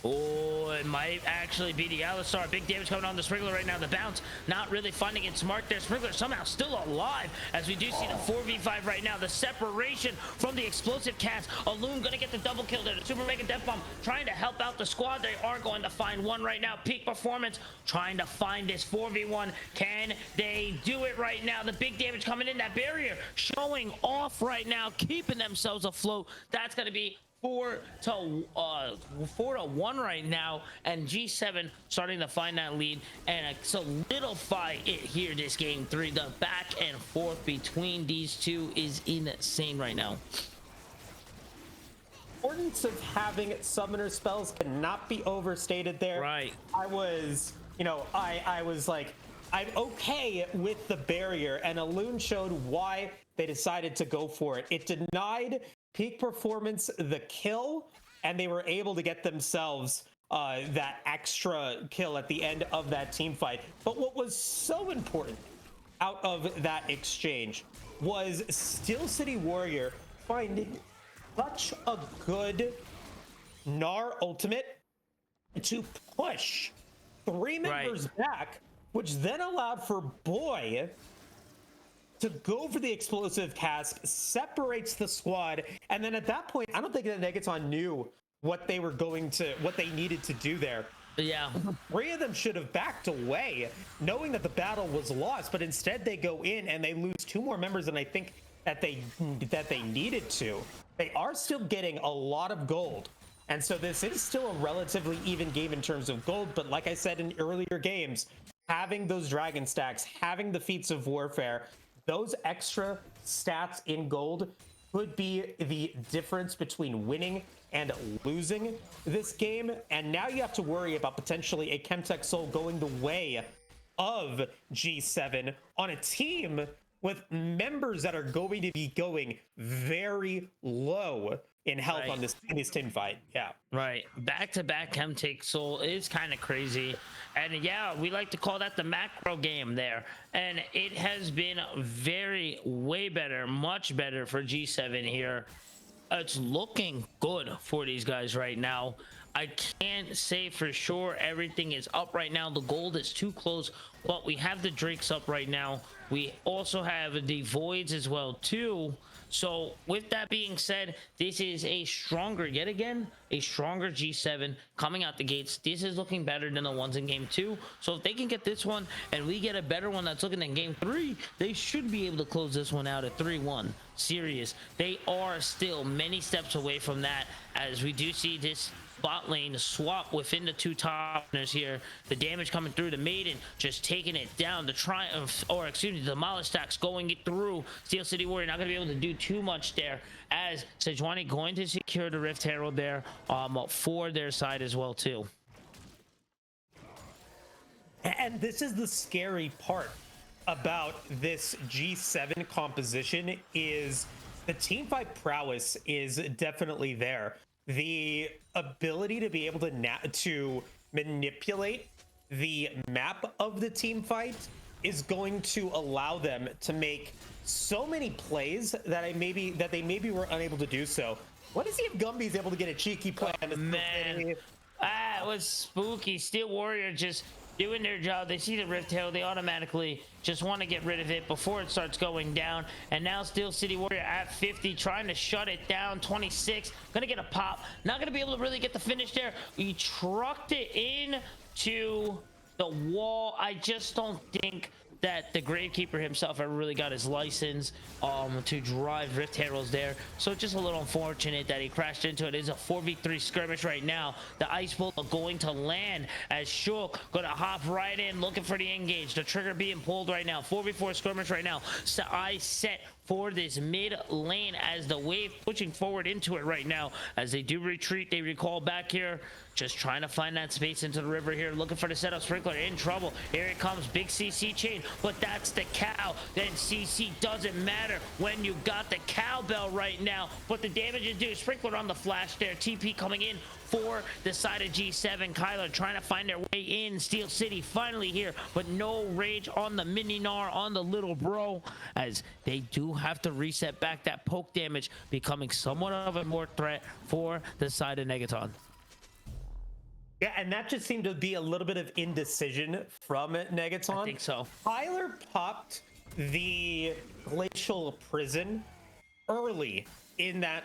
Oh, it might actually be the Alistar. Big damage coming on the Sprinkler right now. The bounce not really finding it smart there. Sprinkler somehow still alive, as we do see the 4v5 right now. The separation from the explosive cast. Alun gonna get the double kill there. The Super Mega Death Bomb trying to help out the squad. They are going to find one right now. Peak Performance trying to find this 4v1. Can they do it right now? The big damage coming in. That barrier showing off right now, keeping themselves afloat. That's gonna be 4-1 right now, and G7 starting to find that lead and solidify it here. This game 3, the back and forth between these two is insane right now. Importance of having summoner spells cannot be overstated there. Right. I was like, I'm okay with the barrier, and Alun showed why they decided to go for it. It denied Peak Performance the kill, and they were able to get themselves that extra kill at the end of that team fight. But what was so important out of that exchange was Steel City Warrior finding such a good Gnar ultimate to push 3 members back, which then allowed for Boy to go for the explosive cast, separates the squad, and then at that point, I don't think that Negatron knew what they needed to do there. Yeah. 3 of them should have backed away, knowing that the battle was lost, but instead they go in and they lose 2 more members than I think that they needed to. They are still getting a lot of gold, and so this is still a relatively even game in terms of gold, but like I said in earlier games, having those dragon stacks, having the feats of warfare, those extra stats in gold could be the difference between winning and losing this game. And now you have to worry about potentially a Chemtech Soul going the way of G7 on a team with members that are going to be going very low in health on this team fight. Yeah. Right. Back-to-back Chemtech Soul is kind of crazy. And yeah, we like to call that the macro game there. And it has been way better, much better for G7 here. It's looking good for these guys right now. I can't say for sure everything is up right now. The gold is too close, but we have the Drakes up right now. We also have the Voids as well too. So with that being said, this is a stronger G7 coming out the gates. This is looking better than the ones in game 2. So if they can get this one and we get a better one that's looking in game 3, they should be able to close this one out at 3-1. Serious. They are still many steps away from that, as we do see this bot lane swap within the 2 topners here. The damage coming through, the Maiden just taking it down. The Triumph, or excuse me, the Demolish stacks going it through. Steel City Warrior not going to be able to do too much there, as Sejuani going to secure the Rift Herald there for their side as well too. And this is the scary part about this G7 composition, is the teamfight prowess is definitely there. The ability to be able to manipulate the map of the team fight is going to allow them to make so many plays that they maybe were unable to do so. What to see if Gumby's able to get a cheeky play on this Man, it was spooky. Steel Warrior just doing their job. They see the Rift Tail, they automatically just want to get rid of it before it starts going down. And now Steel City Warrior at 50, trying to shut it down. 26, gonna get a pop, not gonna be able to really get the finish there. He trucked it in to the wall. I just don't think that the Gravekeeper himself ever really got his license to drive Rift Heralds there. So just a little unfortunate that he crashed into it. It is a 4v3 skirmish right now. The Ice Bolt are going to land as Shulk gonna hop right in, looking for the engage. The trigger being pulled right now. 4v4 skirmish right now. So I set for this mid lane as the wave pushing forward into it right now. As they do retreat, they recall back here. Just trying to find that space into the river here, looking for the setup. Sprinkler in trouble. Here it comes, big CC chain, but that's the cow. Then CC doesn't matter when you got the cowbell right now, but the damage is due. Sprinkler on the flash there. TP coming in for the side of G7. Kyler trying to find their way in. Steel City finally here, but no rage on the mini Gnar, on the little bro, as they do have to reset back. That poke damage becoming somewhat of a more threat for the side of Negatron. Yeah, and that just seemed to be a little bit of indecision from Negatron. I think so. Tyler popped the Glacial Prison early in that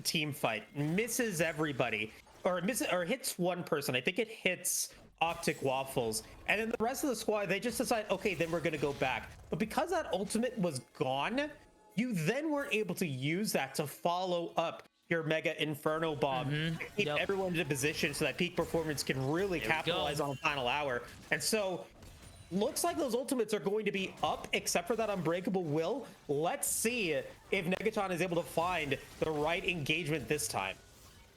team fight, misses everybody, or hits one person. I think it hits Optic Waffles, and then the rest of the squad, they just decide, okay, then we're gonna go back. But because that ultimate was gone, you then were able to use that to follow up your Mega Inferno Bomb, keep everyone in position so that peak performance can really capitalize on the final hour. And so looks like those ultimates are going to be up, except for that Unbreakable Will. Let's see if Negatron is able to find the right engagement this time.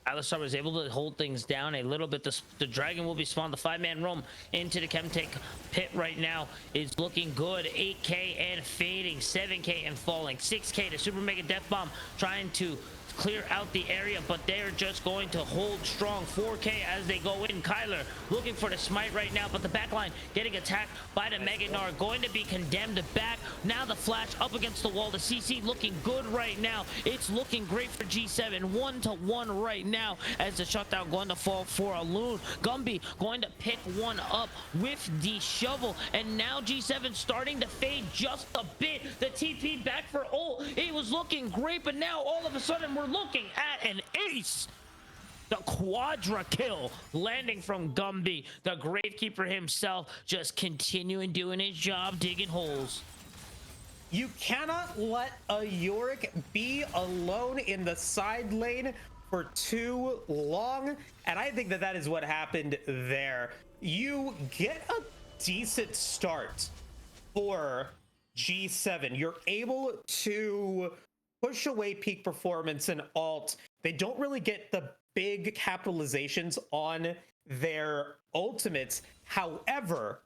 Alistar was able to hold things down a little bit. The dragon will be spawned. The 5-man roam into the Chemtech pit right now is looking good. 8k and fading, 7k and falling, 6k to Super Mega Death Bomb trying to clear out the area, but they're just going to hold strong. 4k as they go in. Kyler looking for the smite right now, but the backline getting attacked by the Mega Gnar, going to be condemned back. Now the flash up against the wall. The CC looking good right now. It's looking great for G7. 1-1 right now as the shutdown going to fall for a loon. Gumby going to pick one up with the shovel, and now G7 starting to fade just a bit. The TP back for ult. It was looking great, but now all of a sudden we're looking at an ace. The quadra kill landing from Gumby. The Gravekeeper himself just continuing doing his job, digging holes. You cannot let a Yorick be alone in the side lane for too long, and I think that is what happened there. You get a decent start for G7. You're able to push away peak performance and alt. They don't really get the big capitalizations on their ultimates. However,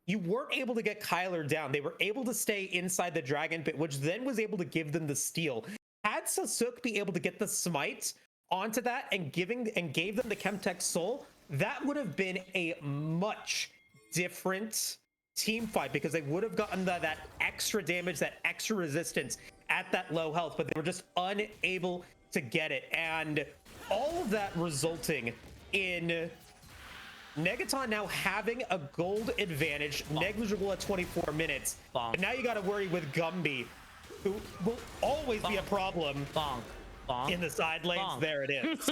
you weren't able to get Kyler down. They were able to stay inside the dragon pit, which then was able to give them the steal. Had Sasuk be able to get the smite onto that and gave them the Chemtech soul, that would have been a much different team fight, because they would have gotten that extra damage, that extra resistance at that low health, but they were just unable to get it. And all of that resulting in Negatron now having a gold advantage, negligible at 24 minutes. And now you got to worry with Gumby, who will always be a problem in the side lanes. There it is.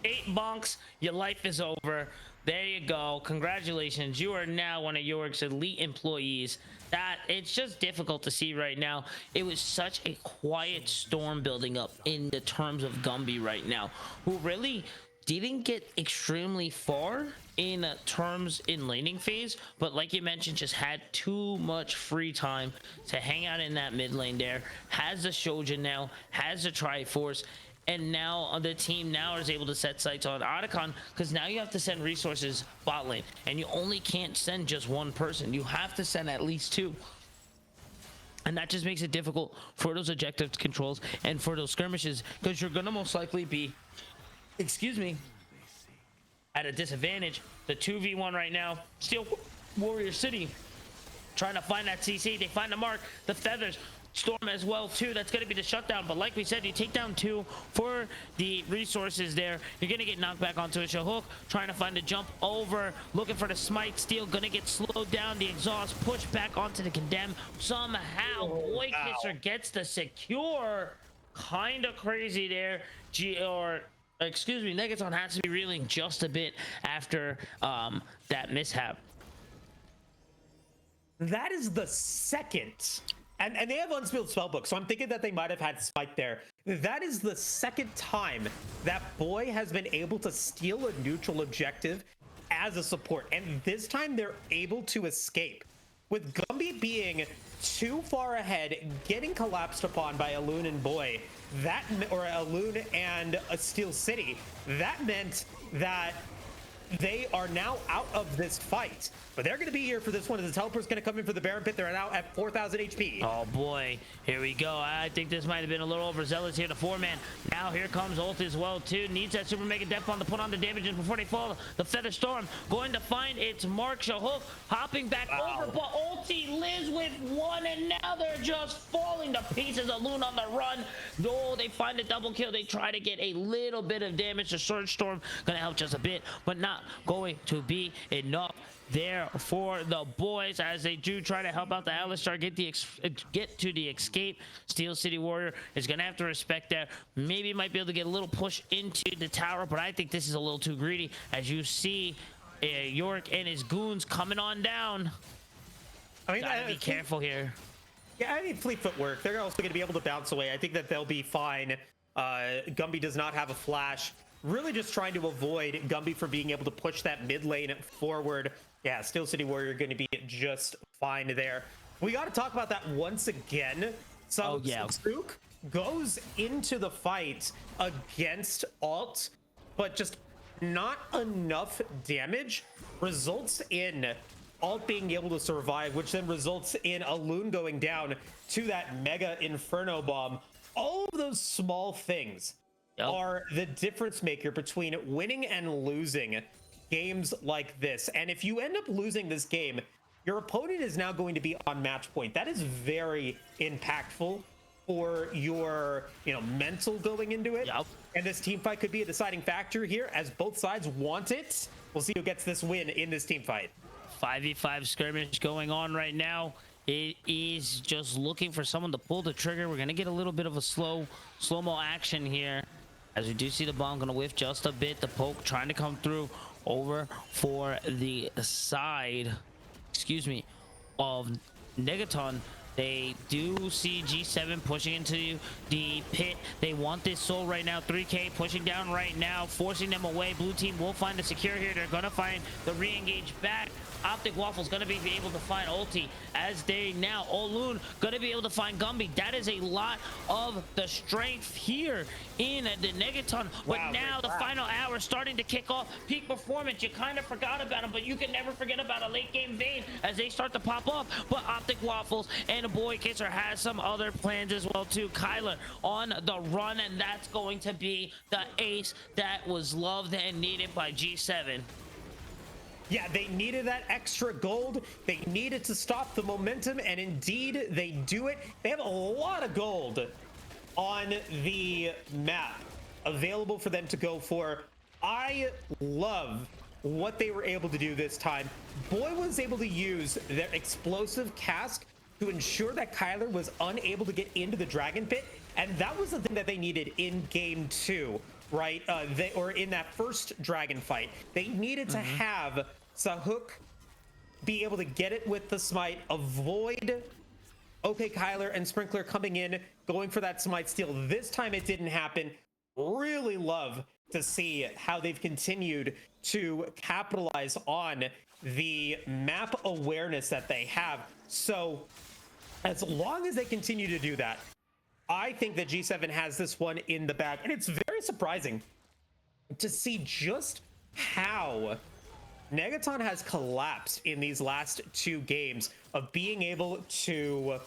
8 bonks, your life is over. There you go. Congratulations. You are now one of Yorick's elite employees. That it's just difficult to see right now. It was such a quiet storm building up in the terms of Gumby right now, who really didn't get extremely far in terms in laning phase, but like you mentioned, just had too much free time to hang out in that mid lane there. Has the Shojin now, has the Triforce, and now the team now is able to set sights on Otacon, because now you have to send resources bot lane, and you only can't send just one person. You have to send at least 2. And that just makes it difficult for those objective controls and for those skirmishes, because you're gonna most likely be, excuse me, at a disadvantage. The 2v1 right now, Steel Warrior City trying to find that CC. They find the mark, the feathers. Storm as well too. That's going to be the shutdown, but like we said, you take down 2 for the resources there. You're going to get knocked back onto a Shahuk, trying to find a jump over, looking for the smite. Steel going to get slowed down. The exhaust pushed back onto the condemn. Somehow Boy Kisser gets the secure. Kind of crazy there. Negatron has to be reeling just a bit after that mishap. That is the second. And they have unspilled spellbook, so I'm thinking that they might have had smite there. That is the second time that Boy has been able to steal a neutral objective as a support, and this time they're able to escape. With Gumby being too far ahead, getting collapsed upon by Alun and Boy, or Alun and a Steel City, that meant that they are now out of this fight, but they're going to be here for this one as the teleport's going to come in for the Baron Pit. They're now at 4,000 HP. Oh boy, here we go. I think this might have been a little overzealous here. The 4-man. Now here comes Ult as well too. Needs that super mega death bomb to put on the damages before they fall. The Feather Storm going to find its mark. Shahuk hopping back over, but Ulti lives with 1, and now they're just falling to pieces. Alun on the run. No, they find a double kill. They try to get a little bit of damage. The Surge Storm going to help just a bit, but not going to be enough there for the boys as they do try to help out the Alistar get to the escape. Steel City Warrior is gonna have to respect that. Maybe might be able to get a little push into the tower, but I think this is a little too greedy as you see York and his goons coming on down. I mean, gotta be careful here. Yeah, I mean, fleet footwork. They're also going to be able to bounce away. I think that they'll be fine. Gumby does not have a flash. Really just trying to avoid Gumby from being able to push that mid lane forward. Yeah, Steel City Warrior going to be just fine there. We got to talk about that once again. So Spook goes into the fight against Alt, but just not enough damage results in Alt being able to survive, which then results in Alun going down to that Mega Inferno Bomb. All of those small things are the difference maker between winning and losing games like this. And if you end up losing this game, your opponent is now going to be on match point. That is very impactful for your mental going into it. And this team fight could be a deciding factor here as both sides want it. We'll see who gets this win in this team fight. 5v5 skirmish going on right now. It is just looking for someone to pull the trigger. We're gonna get a little bit of a slow-mo action here as we do see the bomb gonna whiff just a bit. The poke trying to come through over for the side, of Negatron. They do see G7 pushing into the pit. They want this soul right now. 3K pushing down right now, forcing them away. Blue team will find the secure here. They're gonna find the re-engage back. Optic Waffle's gonna be able to find Ulti as they now Olun gonna be able to find Gumby. That is a lot of the strength here in the Negatron. But now the final hour starting to kick off. Peak performance, you kind of forgot about them, but you can never forget about a late game Vayne as they start to pop up. But Optic Waffles and Boy Kisser has some other plans as well too. Kyler on the run, and that's going to be the ace that was loved and needed by G7. Yeah, they needed that extra gold. They needed to stop the momentum, and indeed they do it. They have a lot of gold on the map available for them to go for. I love what they were able to do this time. Boy was able to use their explosive cask to ensure that Kyler was unable to get into the Dragon Pit, and that was the thing that they needed in game 2. Right, or in that first dragon fight, they needed to have Sahuk be able to get it with the smite, avoid Kyler and Sprinkler coming in, going for that smite steal. This time it didn't happen. Really love to see how they've continued to capitalize on the map awareness that they have. So as long as they continue to do that, I think that G7 has this one in the bag, and it's very surprising to see just how Negatron has collapsed in these last 2 games of being able to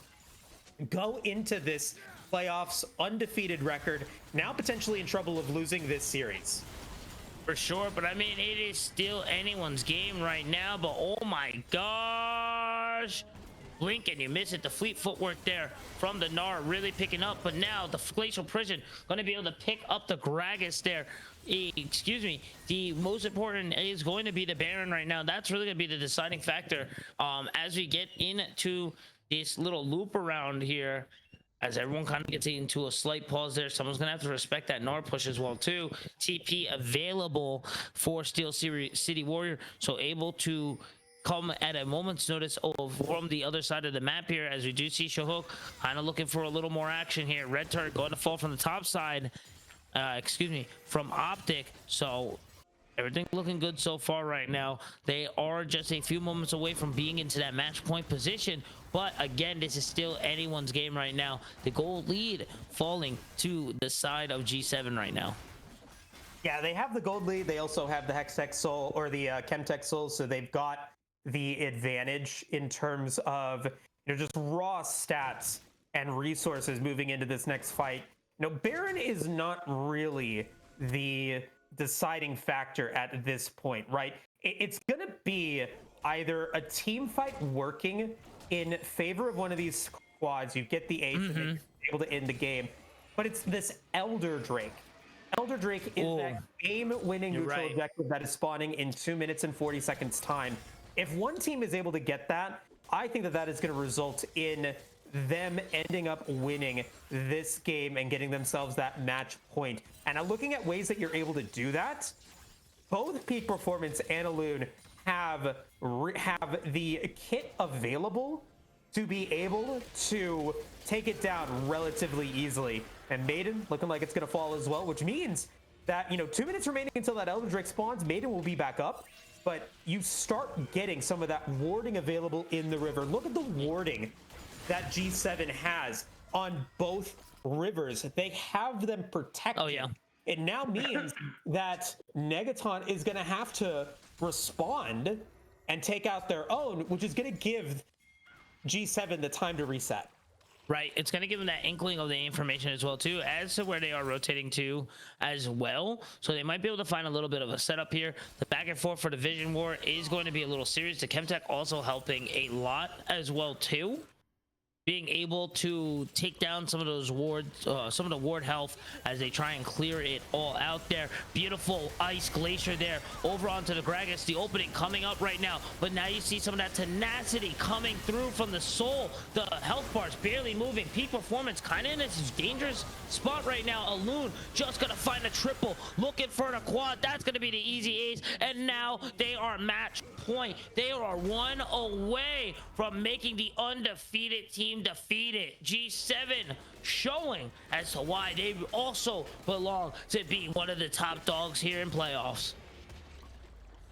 go into this playoffs undefeated record, now potentially in trouble of losing this series. For sure, but I mean, it is still anyone's game right now, but oh my gosh. blink and you miss it. The fleet footwork there from the Gnar really picking up, but now the Glacial Prison going to be able to pick up the Gragas there. Excuse me. The most important is going to be the Baron right now. That's really going to be the deciding factor as we get into this little loop around here. As everyone kind of gets into a slight pause there, someone's gonna have to respect that Gnar push as well too. TP available for Steel City Warrior, so able to come at a moment's notice from the other side of the map here. As we do see Shahok kind of looking for a little more action here. Red turret going to fall from the top side. Excuse me, from Optic. So everything looking good so far right now. They are just a few moments away from being into that match point position. But again, this is still anyone's game right now. The gold lead falling to the side of G7 right now. Yeah, they have the gold lead. They also have the Hextech Soul or the Chemtech Soul. So they've got the advantage in terms of just raw stats and resources moving into this next fight. Baron is not really the deciding factor at this point, right? It's going to be either a team fight working in favor of one of these squads. You get the ace and you're able to end the game. But it's this Elder Drake. Elder Drake is that game-winning neutral objective that is spawning in 2 minutes and 40 seconds time. If one team is able to get that, I think that that is going to result in them ending up winning this game and getting themselves that match point. And now looking at ways that you're able to do that, both Peak Performance and Alune have the kit available to be able to take it down relatively easily. And Maiden looking like it's going to fall as well, which means that, 2 minutes remaining until that Elder Drake spawns. Maiden will be back up, but you start getting some of that warding available in the river. Look at the warding that G7 has on both rivers. They have them protected. Oh, yeah. It now means that Negatron is going to have to respond and take out their own, which is going to give G7 the time to reset. Right, it's going to give them that inkling of the information as well too, as to where they are rotating to as well. So they might be able to find a little bit of a setup here. The back and forth for the Vision War is going to be a little serious. The Chemtech also helping a lot as well too, being able to take down some of those wards, some of the ward health as they try and clear it all out there. Beautiful ice glacier there over onto the Gragas. The opening coming up right now, but now you see some of that tenacity coming through from the Soul. The health bars barely moving. Peak Performance kind of in this dangerous spot right now. Alune just gonna find a triple, looking for a quad. That's gonna be the easy ace, and now they are match point. They are one away from making the undefeated team defeated. G7 showing as to why they also belong to be one of the top dogs here in playoffs.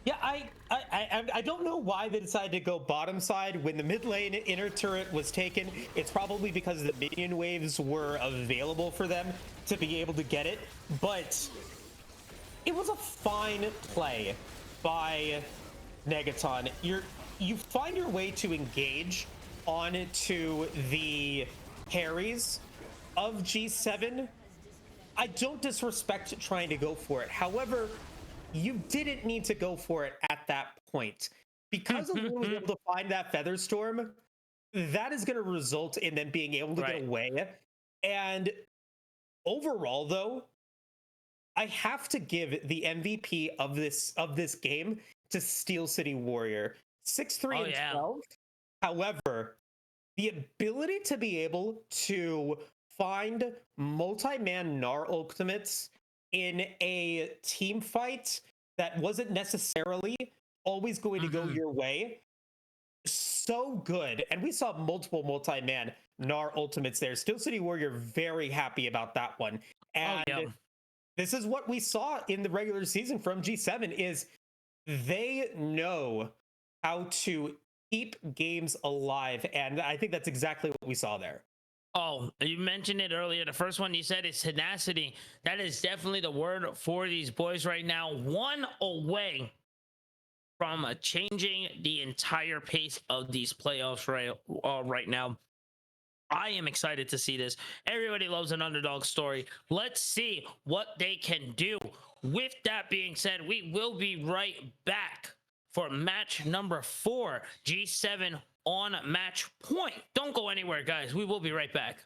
Yeah, I don't know why they decided to go bottom side when the mid lane inner turret was taken. It's probably because the minion waves were available for them to be able to get it, but it was a fine play by Negatron. You find your way to engage onto the carries of G7. I don't disrespect trying to go for it. However, you didn't need to go for it at that point. Because Alune was able to find that Feather Storm, that is going to result in them being able to get away. And overall, though, I have to give the MVP of this game to Steel City Warrior. 6-3 and 12. However, the ability to be able to find multi-man Gnar ultimates in a team fight that wasn't necessarily always going to go your way, so good. And we saw multiple multi-man Gnar ultimates there. Steel City Warrior very happy about that one. And this is what we saw in the regular season from G7 is they know how to keep games alive, and I think that's exactly what we saw there. Oh, you mentioned it earlier. The first one you said is tenacity. That is definitely the word for these boys right now. One away from changing the entire pace of these playoffs right now. I am excited to see this. Everybody loves an underdog story. Let's see what they can do. With that being said, we will be right back for match number 4. G7 on match point. Don't go anywhere, guys. We will be right back.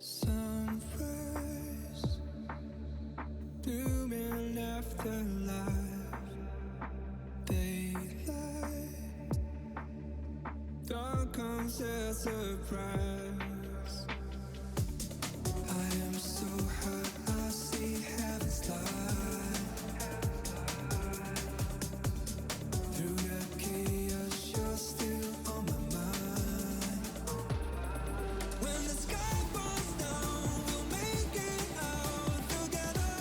Sunrise, doom and afterlife, daylight, dawn comes as a surprise. I am so hurt, I see heaven's light. Through the chaos, you're still on my mind. When the sky falls down, we'll make it out together.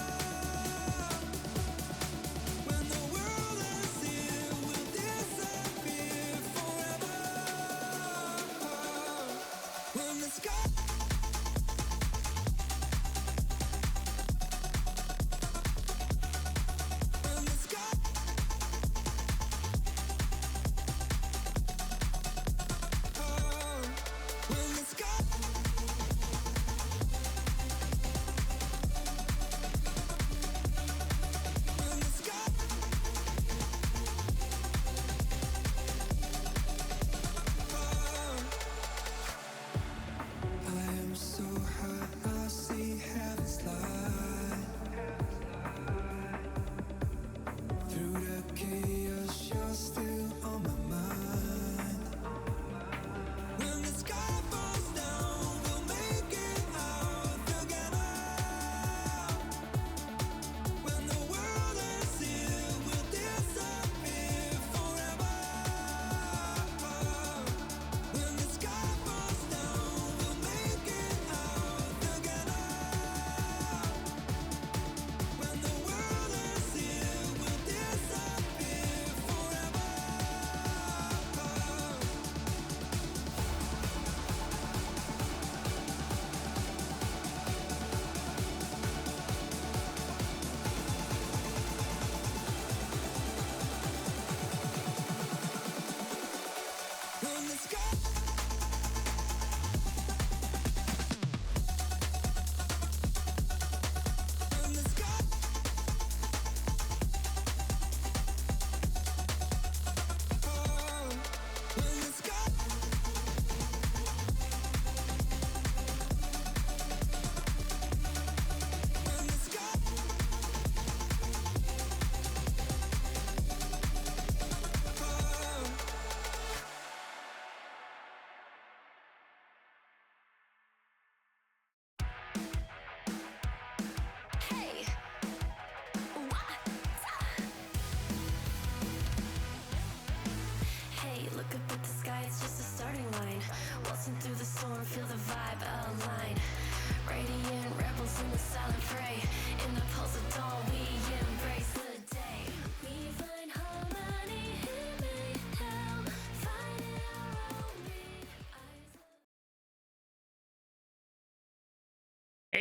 When the world ends here, we'll disappear forever.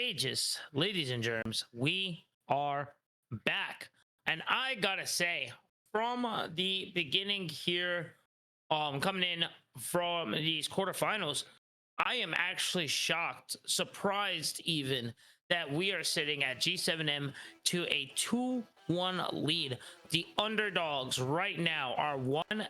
Aegis, ladies and germs, we are back. And I gotta say, from the beginning here, coming in from these quarterfinals, I am actually shocked, surprised even, that we are sitting at G7M to a 2-1 lead. The underdogs right now are one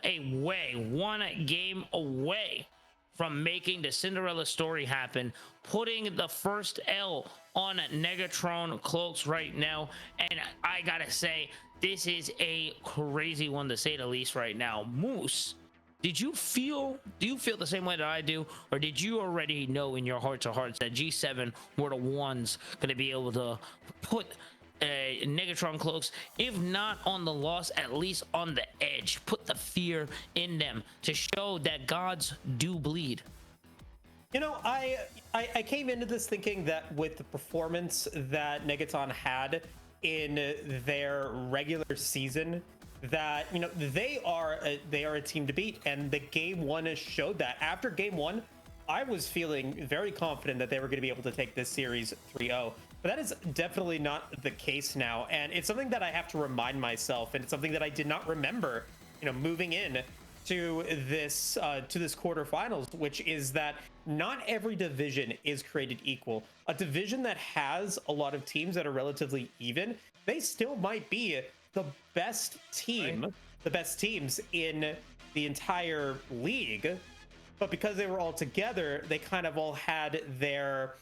game away from making the Cinderella story happen, putting the first L on Negatron Cloaks right now. And I gotta say, this is a crazy one to say the least right now. Moose, do you feel the same way that I do, or did you already know in your hearts of hearts that G7 were the ones going to be able to put Negatron Cloaks, if not on the loss, at least on the edge, put the fear in them to show that gods do bleed? You know, I came into this thinking that with the performance that Negatron had in their regular season, that, you know, they are a team to beat, and the game one has showed that. After game one, I was feeling very confident that they were going to be able to take this series 3-0, but that is definitely not the case now, and it's something that I have to remind myself, and it's something that I did not remember, you know, moving in to this quarterfinals, which is that not every division is created equal. A division that has a lot of teams that are relatively even, they still might be the best team, right? The best teams in the entire league, but because they were all together, they kind of all had their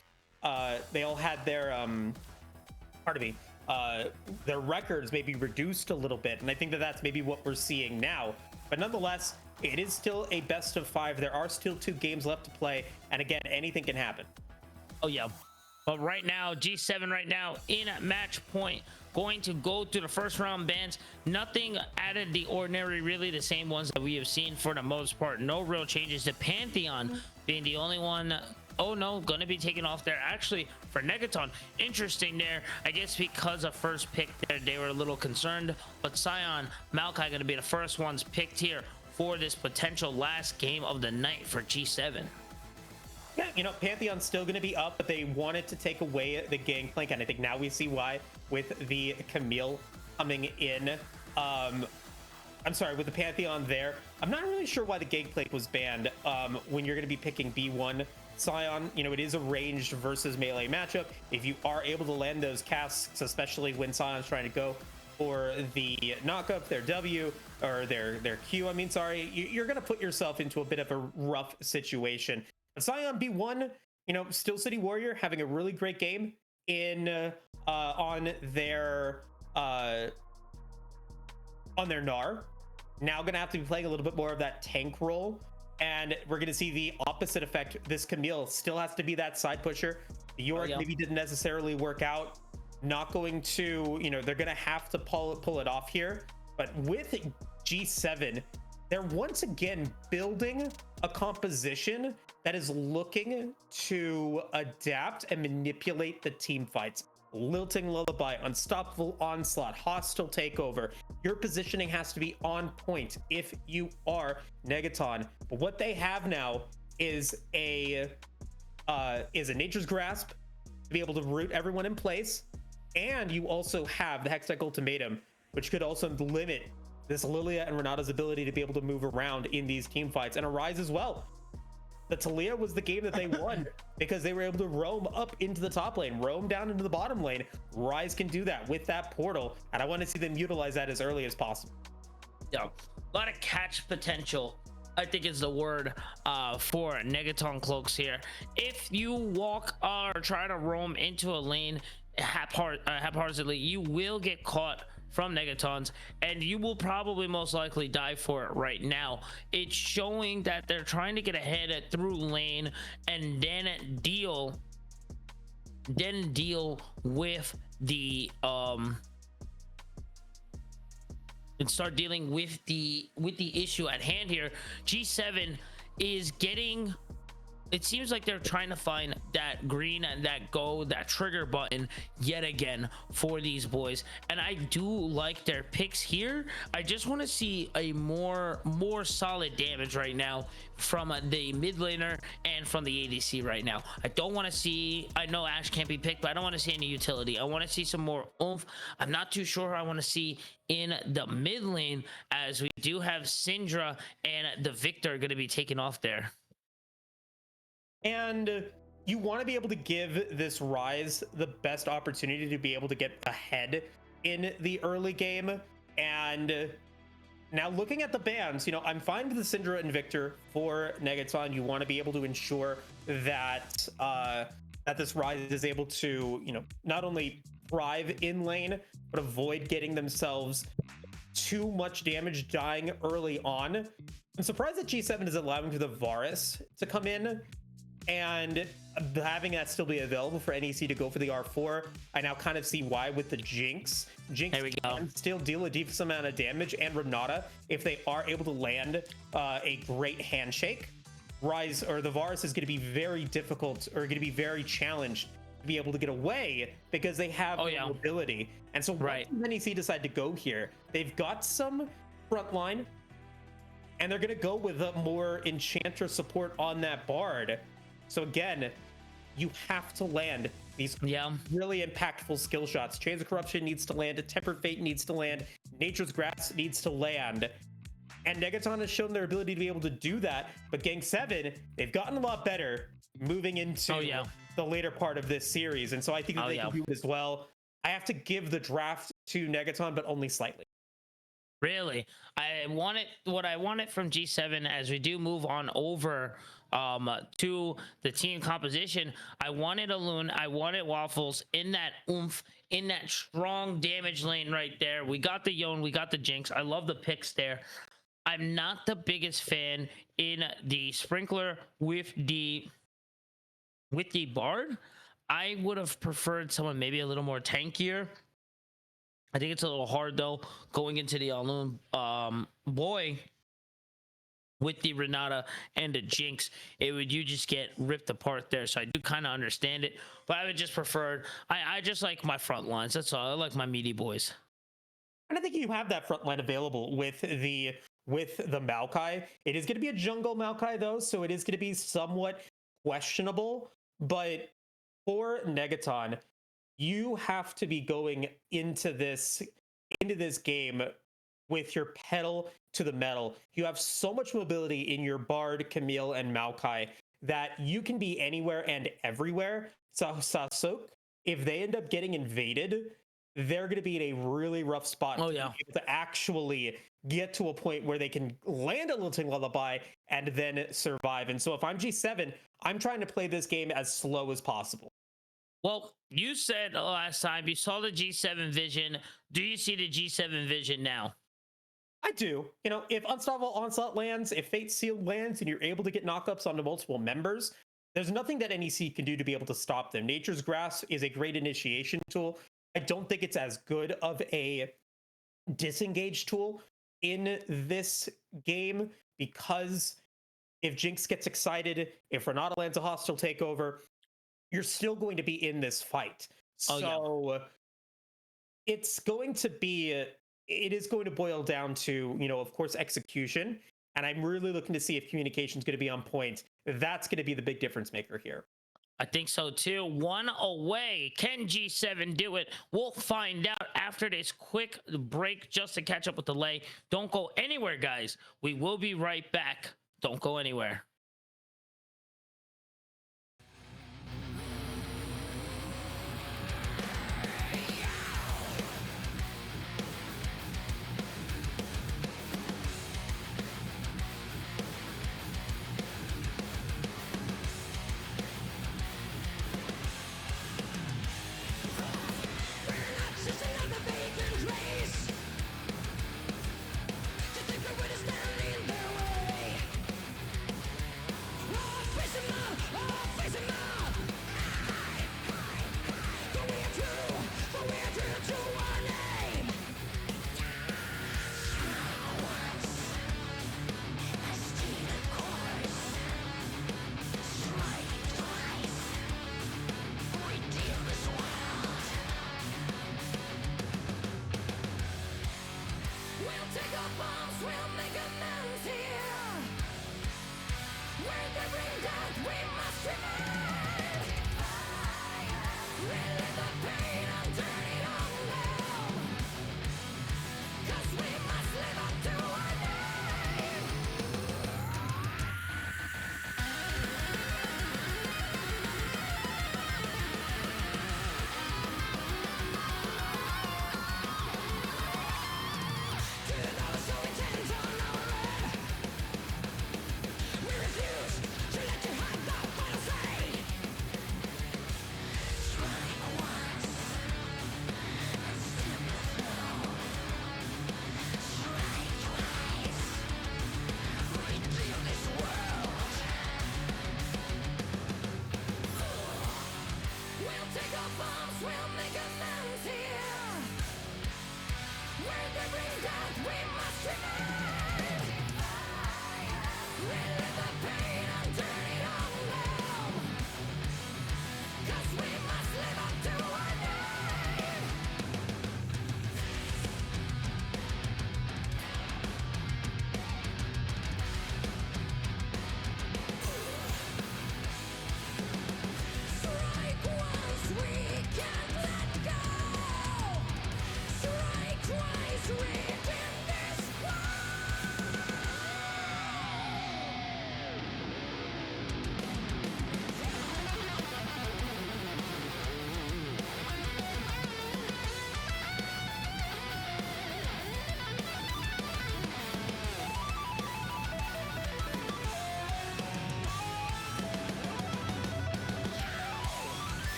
their records maybe reduced a little bit, and I think that that's maybe what we're seeing now. But nonetheless, it is still a best of 5. There are still 2 games left to play, and again, anything can happen. Oh yeah, but right now, G7 right now in match point, going to go to the first round bans. Nothing out of the ordinary, really the same ones that we have seen for the most part. No real changes. The Pantheon being the only one, oh no, gonna be taken off there. Actually, for Negatron, interesting there. I guess because of first pick there, they were a little concerned. But Scion, Maokai gonna be the first ones picked here for this potential last game of the night for G7. Yeah, you know, Pantheon's still going to be up, but they wanted to take away the Gangplank, and I think now we see why with the Camille coming in. I'm sorry, with the Pantheon there. I'm not really sure why the Gangplank was banned when you're going to be picking B1 Scion. You know, it is a ranged versus melee matchup. If you are able to land those casts, especially when Scion's trying to go for the knockup, their W, or their Q, I mean, sorry, you're going to put yourself into a bit of a rough situation. Scion B1, you know, Steel City Warrior having a really great game in on their Gnar. Now gonna have to be playing a little bit more of that tank role, and we're gonna see the opposite effect. This Camille still has to be that side pusher. York maybe didn't necessarily work out. Not going to, you know, they're gonna have to pull it off here. But with G7, they're once again building a composition that is looking to adapt and manipulate the team fights. Lilting Lullaby, Unstoppable Onslaught, Hostile Takeover. Your positioning has to be on point if you are Negatron. But what they have now is a Nature's Grasp to be able to root everyone in place, and you also have the Hextech Ultimatum, which could also limit this Lilia and Renata's ability to be able to move around in these team fights, and Arise as well. The Talia was the game that they won because they were able to roam up into the top lane, roam down into the bottom lane. Rise can do that with that portal, and I want to see them utilize that as early as possible. Yeah, a lot of catch potential, I think is the word for Negatron Cloaks here. If you walk or try to roam into a lane haphazardly, you will get caught from Negatrons, and you will probably most likely die for it right now. It's showing that they're trying to get ahead through lane and then deal with the and start dealing with the issue at hand here. G7 is getting it seems like they're trying to find that green and that go, that trigger button yet again for these boys, and I do like their picks here. I just want to see a more solid damage right now from the mid laner and from the ADC right now. I don't want to see, I know Ashe can't be picked, but I don't want to see any utility. I want to see some more oomph. I'm not too sure I want to see in the mid lane, as we do have Syndra and the Victor going to be taken off there. And you want to be able to give this Ryze the best opportunity to be able to get ahead in the early game. And now looking at the bans, you know, I'm fine with the Syndra and Victor for Negatron. You want to be able to ensure that that this Ryze is able to, you know, not only thrive in lane, but avoid getting themselves too much damage dying early on. I'm surprised that G7 is allowing for the Varus to come in and having that still be available for NEC to go for the R4. I now kind of see why with the Jinx. Jinx can still deal a decent amount of damage, and Renata, if they are able to land a great handshake, Ryze or the Varus is going to be very difficult, or going to be very challenged to be able to get away, because they have mobility. And so what does NEC decide to go here? They've got some frontline, and they're going to go with a more Enchanter support on that Bard. So again, you have to land these really impactful skill shots. Chains of Corruption needs to land, Tempered Fate needs to land, Nature's Grasp needs to land. And Negatron has shown their ability to be able to do that. But Gang7, they've gotten a lot better moving into the later part of this series. And so I think that they can do it as well. I have to give the draft to Negatron, but only slightly. Really, I want it. What I want it from G7 as we do move on over to the team composition. I wanted a Loon. I wanted Waffles in that oomph, in that strong damage lane right there. We got the Yone. We got the Jinx. I love the picks there. I'm not the biggest fan in the Sprinkler with the Bard. I would have preferred someone maybe a little more tankier. I think it's a little hard though going into the Alone boy with the Renata and the Jinx. You just get ripped apart there. So I do kind of understand it, but I would just prefer. I just like my front lines. That's all. I like my meaty boys. And I think you have that front line available with the Maokai. It is going to be a jungle Maokai though, so it is going to be somewhat questionable. But for Negatron, you have to be going into this game with your pedal to the metal. You have so much mobility in your Bard, Camille, and Maokai that you can be anywhere and everywhere. So Sasok, if they end up getting invaded, they're going to be in a really rough spot to be able to actually get to a point where they can land a Lilting Lullaby and then survive. And so if I'm G7, I'm trying to play this game as slow as possible. Well, you said last time you saw the G7 vision. Do you see the G7 vision now? I do. You know, if Unstoppable Onslaught lands, if Fate Sealed lands, and you're able to get knockups onto multiple members, there's nothing that NEC can do to be able to stop them. Nature's Grasp is a great initiation tool. I don't think it's as good of a disengage tool in this game, because if Jinx gets excited, if Renata lands a hostile takeover, you're still going to be in this fight. It's going to be, it is going to boil down to, you know, of course, execution. And I'm really looking to see if communication is going to be on point. That's going to be the big difference maker here. I think so too. One away. Can G7 do it? We'll find out after this quick break just to catch up with the lay. Don't go anywhere, guys. We will be right back. Don't go anywhere.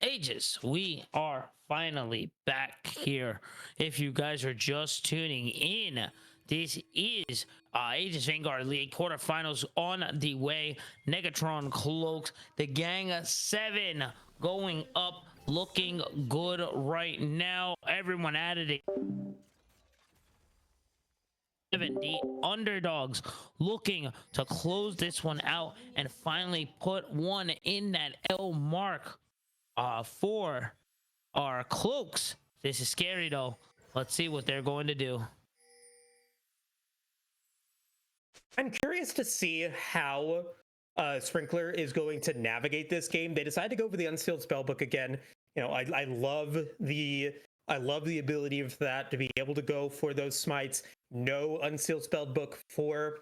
Aegis, we are finally back here. If you guys are just tuning in, this is Aegis Vanguard League quarterfinals on the way. Negatron, Cloaks, the Gang 7 going up, looking good right now. Everyone added it. The underdogs looking to close this one out and finally put one in that L mark for our Cloaks. This is scary though. Let's see what they're going to do. I'm curious to see how Sprinkler is going to navigate this game. They decided to go for the Unsealed Spellbook again. You know, I love the ability of that to be able to go for those smites. No Unsealed Spellbook for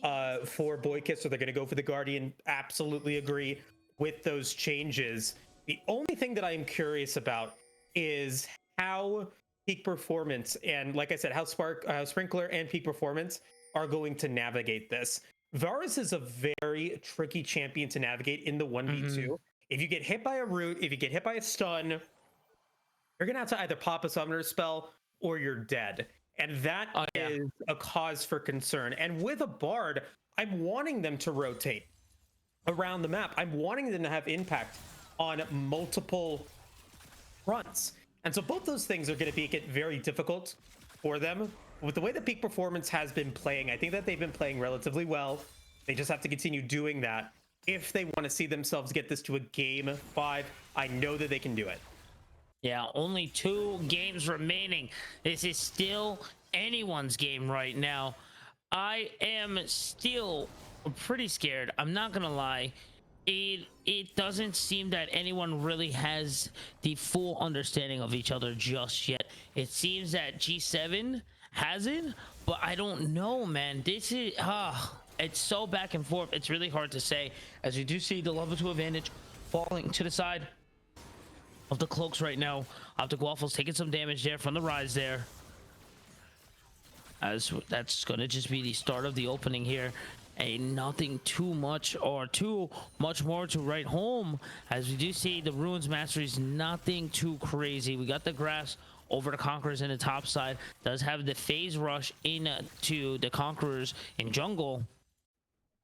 Boykiss, so they're going to go for the Guardian. Absolutely agree with those changes. The only thing that I am curious about is how Peak Performance and, like I said, how Sprinkler and Peak Performance are going to navigate this. Varus is a very tricky champion to navigate in the 1v2. If you get hit by a root, if you get hit by a stun, you're gonna have to either pop a summoner spell or you're dead. And that is a cause for concern. And with a Bard, I'm wanting them to rotate around the map. I'm wanting them to have impact on multiple fronts. And so both those things are going to make it very difficult for them. With the way that Peak Performance has been playing, I think that they've been playing relatively well. They just have to continue doing that. If they want to see themselves get this to a game 5, I know that they can do it. Yeah, only 2 games remaining. This is still anyone's game right now. I am still pretty scared. I'm not gonna lie. It doesn't seem that anyone really has the full understanding of each other just yet. It seems that G7 has it, but I don't know, man. This is it's so back and forth. It's really hard to say, as you do see the level 2 advantage falling to the side of the Cloaks right now. Optic Waffles taking some damage there from the rise there, as that's going to just be the start of the opening here. nothing too much or too much more to write home, as we do see the Ruins Masteries, nothing too crazy. We got the grass over the Conquerors in the top side, does have the phase rush into the Conquerors in jungle.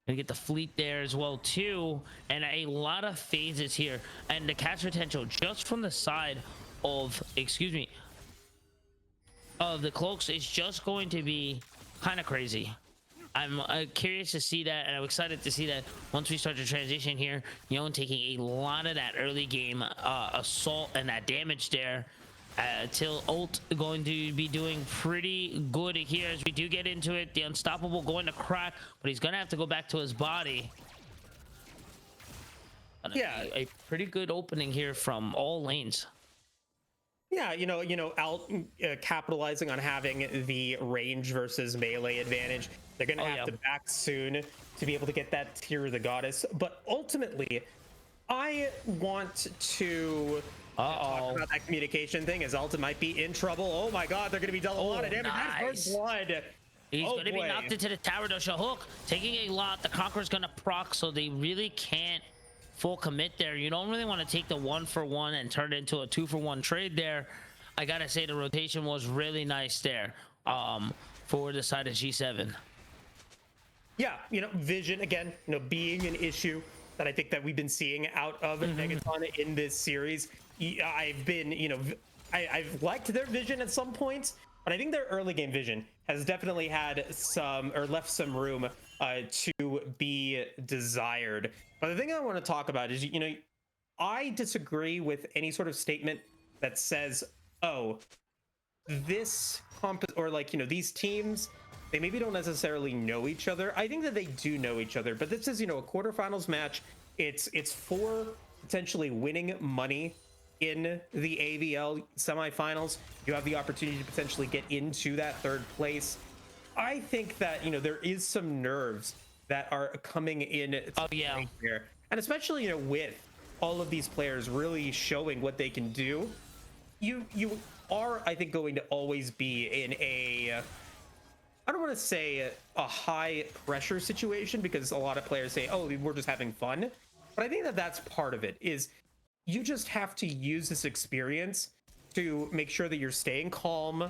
And get the fleet there as well too, and a lot of phases here, and the catch potential just from the side of, excuse me, of the Cloaks is just going to be kind of crazy. I'm curious to see that, and I'm excited to see that once we start to transition here. Yon taking a lot of that early game assault and that damage there. Till ult going to be doing pretty good here as we do get into it. The unstoppable going to crack, but he's gonna have to go back to his body. Yeah, a pretty good opening here from all lanes. Yeah, out capitalizing on having the range versus melee advantage. They're gonna have to back soon to be able to get that Tear of the Goddess. But ultimately, I want to talk about that communication thing, as Alta might be in trouble. Oh my god, they're gonna be dealt a lot of damage. That's first blood. He's going to be knocked into the tower. Dosha hook, taking a lot. The Conqueror's going to proc, so they really can't full commit there. You don't really want to take the 1-for-1 and turn it into a 2-for-1 trade there. I gotta say the rotation was really nice there for the side of G7. Yeah, vision again, being an issue that I think that we've been seeing out of Negatron in this series. I've been, I've liked their vision at some points, but I think their early game vision has definitely had some, or left some room to be desired. But the thing I want to talk about is, I disagree with any sort of statement that says, oh, this these teams, they maybe don't necessarily know each other. I think that they do know each other, but this is, a quarterfinals match. It's for potentially winning money in the AVL semifinals. You have the opportunity to potentially get into that third place. I think that, there is some nerves that are coming in here. And especially, with all of these players really showing what they can do, you are, I think, going to always be in a, I don't want to say a high pressure situation, because a lot of players say, oh, we're just having fun. But I think that that's part of it, is you just have to use this experience to make sure that you're staying calm,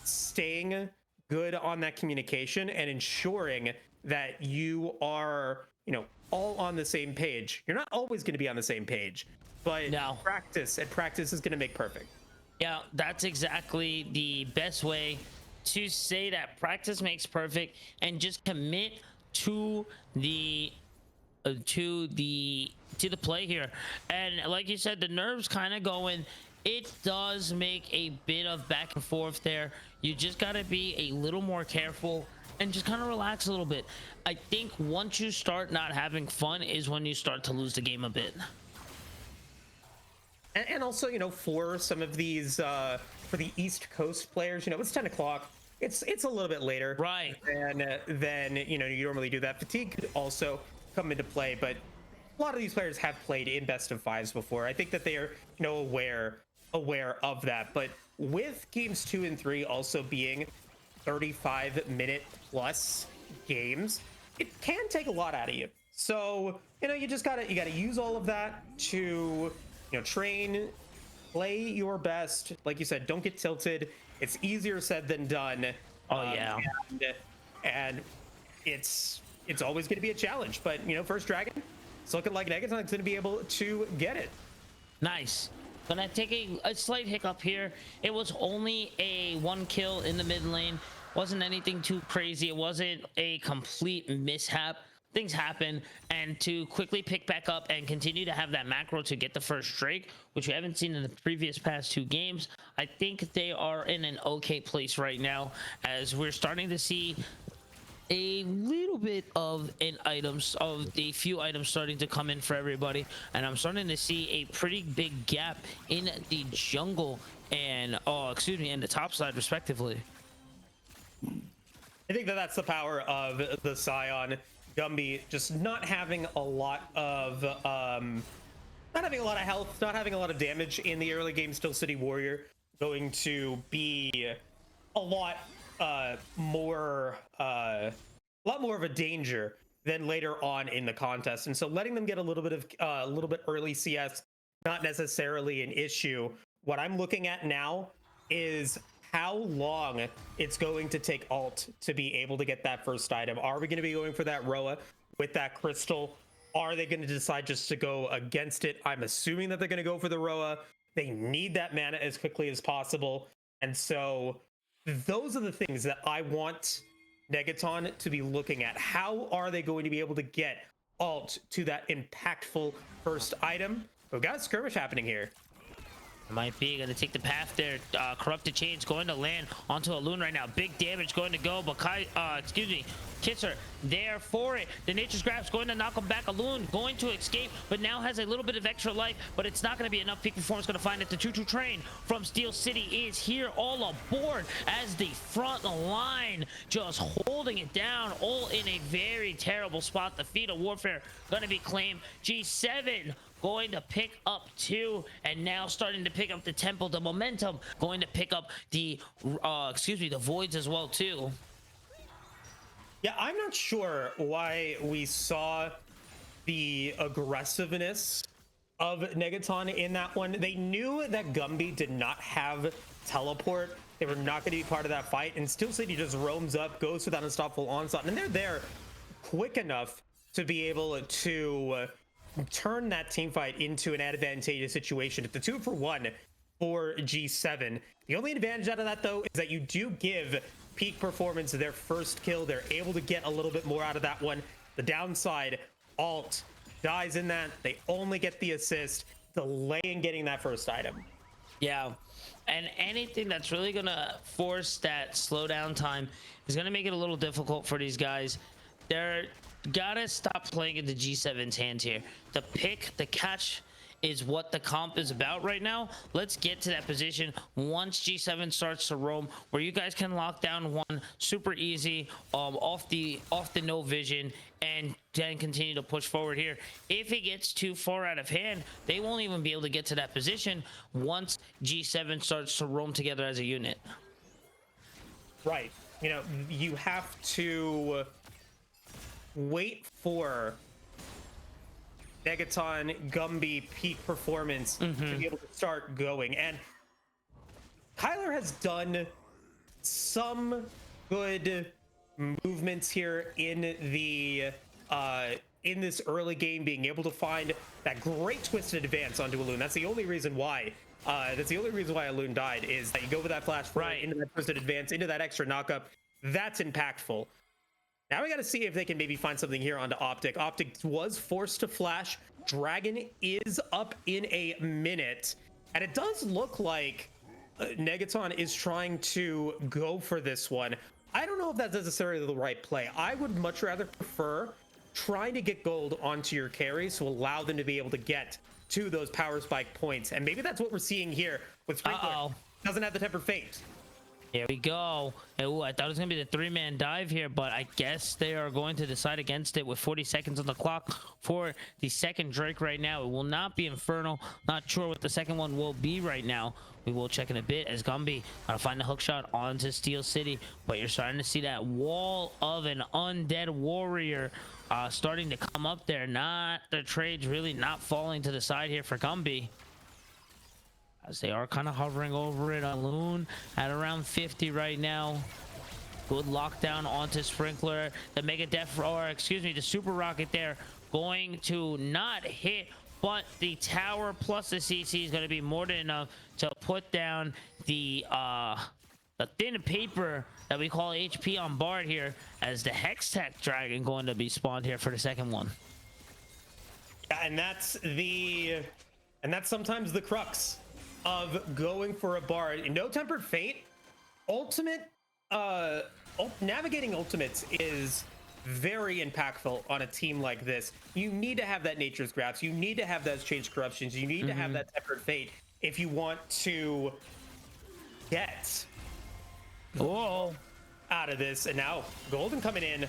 staying good on that communication, and ensuring that you are, all on the same page. You're not always going to be on the same page, but practice is going to make perfect. Yeah, that's exactly the best way to say that. Practice makes perfect, and just commit to the play here. And like you said, the nerves kind of going. It does make a bit of back and forth there. You just got to be a little more careful and just kind of relax a little bit. I think once you start not having fun is when you start to lose the game a bit. And also, for some of these, for the East Coast players, it's 10 o'clock. It's a little bit later. Right. And then, you normally do that. Fatigue could also come into play, but a lot of these players have played in best of fives before. I think that they are, aware of that. But with games 2 and 3 also being 35-minute plus games, it can take a lot out of you. So, you gotta use all of that to, train, play your best. Like you said, don't get tilted. It's easier said than done. And it's always going to be a challenge. But, First Dragon, it's looking like Negatron's going to be able to get it. Nice. Gonna take a slight hiccup here. It was only a 1 kill in the mid lane. Wasn't anything too crazy. It wasn't a complete mishap. Things happen, and to quickly pick back up and continue to have that macro to get the first Drake, which we haven't seen in the previous past 2 games, I think they are in an okay place right now, as we're starting to see a little bit of the few items starting to come in for everybody, and I'm starting to see a pretty big gap in the jungle and and the top side respectively. I think that that's the power of the Scion. Gumby just not having a lot of health, not having a lot of damage in the early game. Still City Warrior going to be a lot more of a danger than later on in the contest. And so letting them get a little bit early CS, not necessarily an issue. What I'm looking at now is how long it's going to take Alt to be able to get that first item. Are we going to be going for that Roa with that crystal? Are they going to decide just to go against it? I'm assuming that they're going to go for the Roa. They need that mana as quickly as possible. And so those are the things that I want Negatron to be looking at. How are they going to be able to get Alt to that impactful first item? We've got a skirmish happening here. Might be going to take the path there. Corrupted Chains going to land onto a Loon right now. Big damage going to go, but Kisser there for it. The Nature's Grasp going to knock him back. A Loon going to escape, but now has a little bit of extra life, but it's not going to be enough. Peak Performance going to find it. The choo-choo train from Steel City is here, all aboard as the front line just holding it down, all in a very terrible spot. The Feet of Warfare going to be claimed. G7 going to pick up 2, and now starting to pick up the Temple. The Momentum going to pick up the the Voids as well too. Yeah, I'm not sure why we saw the aggressiveness of Negatron in that one. They knew that Gumby did not have teleport. They were not going to be part of that fight, and Steel City just roams up, goes for that unstoppable onslaught, and they're there quick enough to be able to turn that team fight into an advantageous situation. It's the 2-for-1 for G7. The only advantage out of that, though, is that you do give Peak Performance their first kill. They're able to get a little bit more out of that one. The downside, Alt dies in that. They only get the assist, delaying getting that first item. Yeah, and anything that's really gonna force that slowdown time is gonna make it a little difficult for these guys. They're gotta stop playing into G7's hands here. The pick, the catch is what the comp is about right now. Let's get to that position once G7 starts to roam, where you guys can lock down one super easy off the no vision, and then continue to push forward here. If it gets too far out of hand, they won't even be able to get to that position once G7 starts to roam together as a unit. Right. You know, you have to wait for Negatron, Gumby, Peak Performance to be able to start going. And Kyler has done some good movements here in the in this early game, being able to find that great twisted advance onto a Loon. That's the only reason why a Loon died, is that you go with that flash forward into that twisted advance, into that extra knockup. That's impactful. Now we got to see if they can maybe find something here onto Optic. Optic was forced to flash. Dragon is up in a minute. And it does look like Negatron is trying to go for this one. I don't know if that's necessarily the right play. I would much rather prefer trying to get gold onto your carries to allow them to be able to get to those power spike points. And maybe that's what we're seeing here with Sprinkler. Doesn't have the Tempered Fate. Here we go. Ooh, I thought it was going to be the 3-man dive here, but I guess they are going to decide against it with 40 seconds on the clock for the second Drake right now. It will not be Infernal. Not sure what the second one will be right now. We will check in a bit as Gumby gonna find the hook shot onto Steel City, but you're starting to see that wall of an undead warrior starting to come up there. Not the trades really not falling to the side here for Gumby, as they are kind of hovering over it on Loon at around 50 right now. Good lockdown onto Sprinkler. The Mega Death, or excuse me, the Super Rocket there going to not hit, but the tower plus the CC is going to be more than enough to put down the thin paper that we call HP on Bard here, as the Hextech Dragon going to be spawned here for the second one. Yeah, and that's sometimes the crux of going for a Bard. No Tempered Fate. Navigating ultimates is very impactful on a team like this. You need to have that Nature's Grasp. You need to have those Change Corruptions. You need to have that Tempered Fate if you want to get out of this. And now Golden coming in.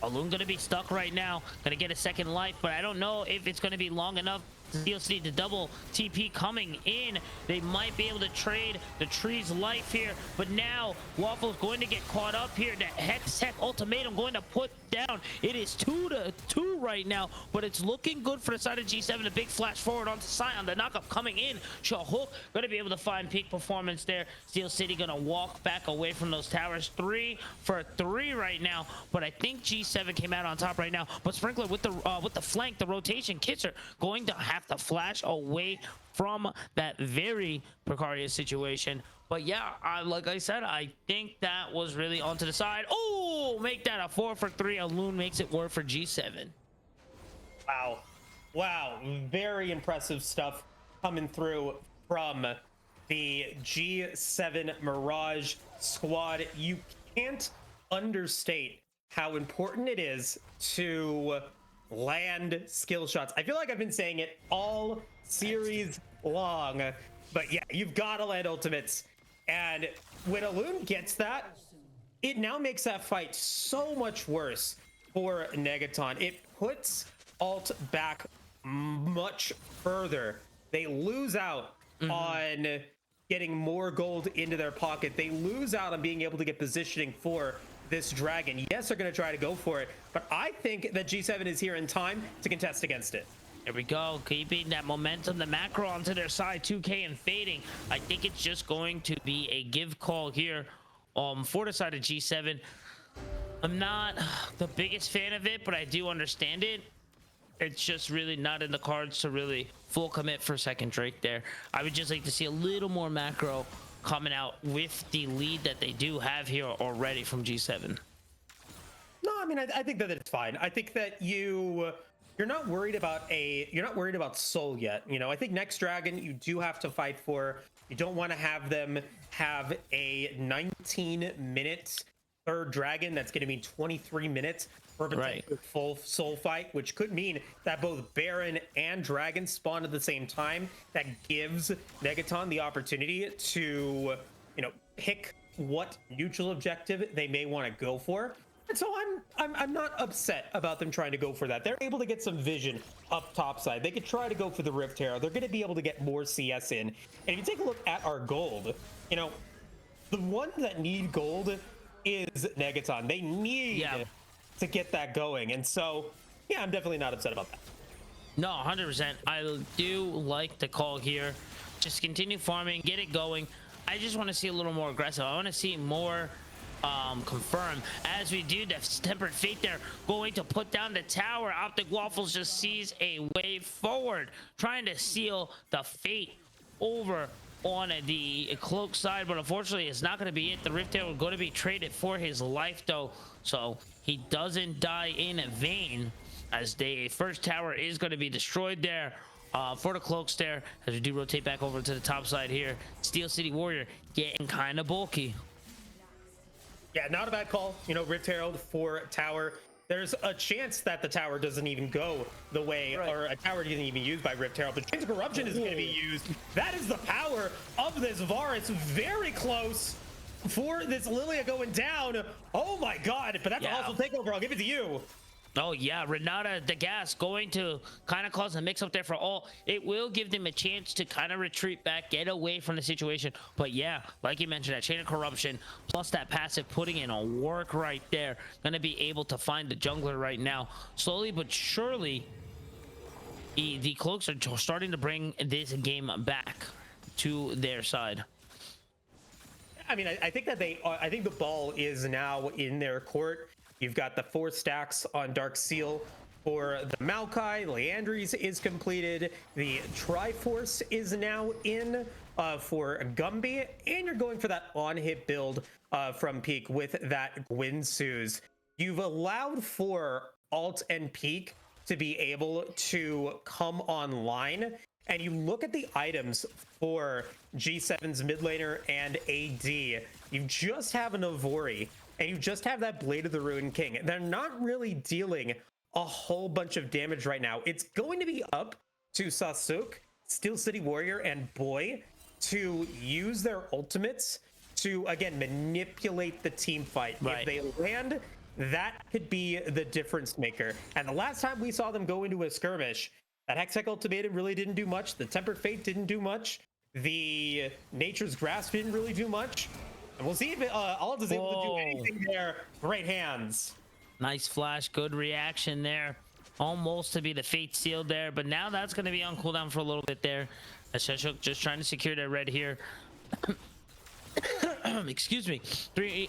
Loon gonna be stuck right now, gonna get a second life, but I don't know if it's gonna be long enough Steel City, the double TP coming in. They might be able to trade the tree's life here, but now Waffle's going to get caught up here. The Hex Tech ultimatum going to put down. It is 2-2 right now, but it's looking good for the side of G7. A big flash forward onto Sion. The knockup coming in. Shahuk going to be able to find peak performance there. Steel City going to walk back away from those towers. 3 for 3 right now, but I think G7 came out on top right now. But Sprinkler with the flank, the rotation, Kisser going to have to flash away from that very precarious situation. But yeah, like I said, I think that was really onto the side. Oh, make that a 4 for 3. Alun makes it work for G7. Wow. Wow. Very impressive stuff coming through from the G7 Mirage squad. You can't understate how important it is to land skill shots. I feel like I've been saying it all series long, but yeah, you've got to land ultimates. And when Alun gets that, it now makes that fight so much worse for Negatron. It puts alt back much further. They lose out on getting more gold into their pocket. They lose out on being able to get positioning for this dragon. Yes, they're going to try to go for it, but I think that G7 is here in time to contest against it. There we go, keeping that momentum, the macro onto their side, 2K and fading. I think it's just going to be a give call here for the side of G7. I'm not the biggest fan of it, but I do understand it. It's just really not in the cards to really full commit for second Drake there. I would just like to see a little more macro coming out with the lead that they do have here already from G7. No, I mean, I think that it's fine. I think that you're not worried about soul yet. You know, I think next dragon you do have to fight for. You don't want to have them have a 19-minute third dragon that's going to be 23 minutes for a potential full soul fight, which could mean that both Baron and Dragon spawn at the same time. That gives Negatron the opportunity to, you know, pick what neutral objective they may want to go for. And so I'm not upset about them trying to go for that. They're able to get some vision up top side. They could try to go for the Rift Arrow. They're going to be able to get more CS in. And if you take a look at our gold, you know, the ones that need gold is Negatron. They need to get that going. And so, yeah, I'm definitely not upset about that. No, 100%. I do like the call here. Just continue farming, get it going. I just want to see a little more aggressive. I want to see more confirm as we do. The Tempered Fate there going to put down the tower. Optic Waffles just sees a way forward, trying to seal the fate over on the Cloak side, but unfortunately it's not going to be it. The Rift Tail is going to be traded for his life though, so he doesn't die in vain, as the first tower is going to be destroyed there for the Cloaks there, as we do rotate back over to the top side here. Steel City Warrior getting kind of bulky. Yeah, not a bad call. You know, Rift Herald for tower. There's a chance that the tower doesn't even go the way, or a tower isn't even used by Rift Herald, but Chains of Corruption is going to be used. That is the power of this Varus. Very close for this Lilia going down. Oh my god, but that's an awesome takeover. I'll give it to you. Oh yeah, Renata the gas going to kind of cause a mix up there for all. It will give them a chance to kind of retreat back, get away from the situation. But yeah, like you mentioned, that Chain of Corruption plus that passive putting in a work right there. Gonna be able to find the jungler right now. Slowly but surely, the Cloaks are starting to bring this game back to their side. I mean, I think that I think the ball is now in their court. You've got the 4 stacks on Dark Seal for the Maokai. Leandries is completed. The Triforce is now in for Gumby. And you're going for that on-hit build from Peak with that Gwynsu's. You've allowed for Alt and Peak to be able to come online. And you look at the items for G7's mid laner and AD. You just have an Avori. And you just have that Blade of the Ruined King. They're not really dealing a whole bunch of damage right now. It's going to be up to Sasuke, Steel City Warrior, and Boy to use their ultimates to, again, manipulate the team fight. If they land, that could be the difference maker. And the last time we saw them go into a skirmish, That Hextech Ultimatum really didn't do much. The Tempered Fate didn't do much. The Nature's Grasp didn't really do much. And we'll see if Alt is able to do anything there. Great hands. Nice flash, good reaction there. Almost to be the Fate sealed there, but now that's going to be on cooldown for a little bit there. Sheshuk just trying to secure that red here. Excuse me.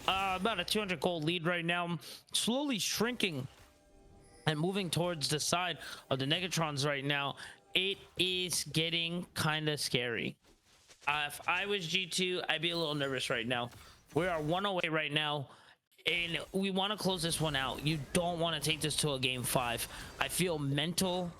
About a 200 gold lead right now. Slowly shrinking and moving towards the side of the Negatrons right now. It is getting kind of scary. If I was G2, I'd be a little nervous right now. We are 1 away right now, and we want to close this one out. You don't want to take this to a game 5. I feel mental,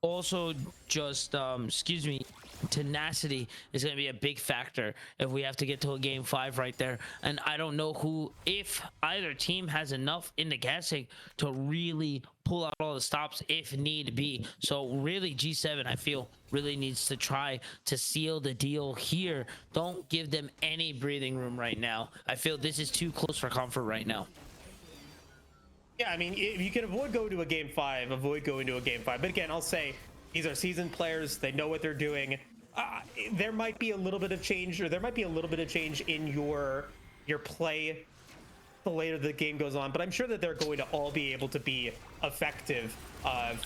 also just excuse me, tenacity is going to be a big factor if we have to get to a game 5 right there. And I don't know if either team has enough in the gassing to really pull out all the stops if need be. So really G7, I feel, really needs to try to seal the deal here. Don't give them any breathing room right now. I feel this is too close for comfort right now. Yeah, I mean, if you can avoid going to a game 5, avoid going to a game 5. But again, I'll say these are seasoned players. They know what they're doing. There might be a little bit of change, or there might be a little bit of change in your play the later the game goes on, but I'm sure that they're going to all be able to be effective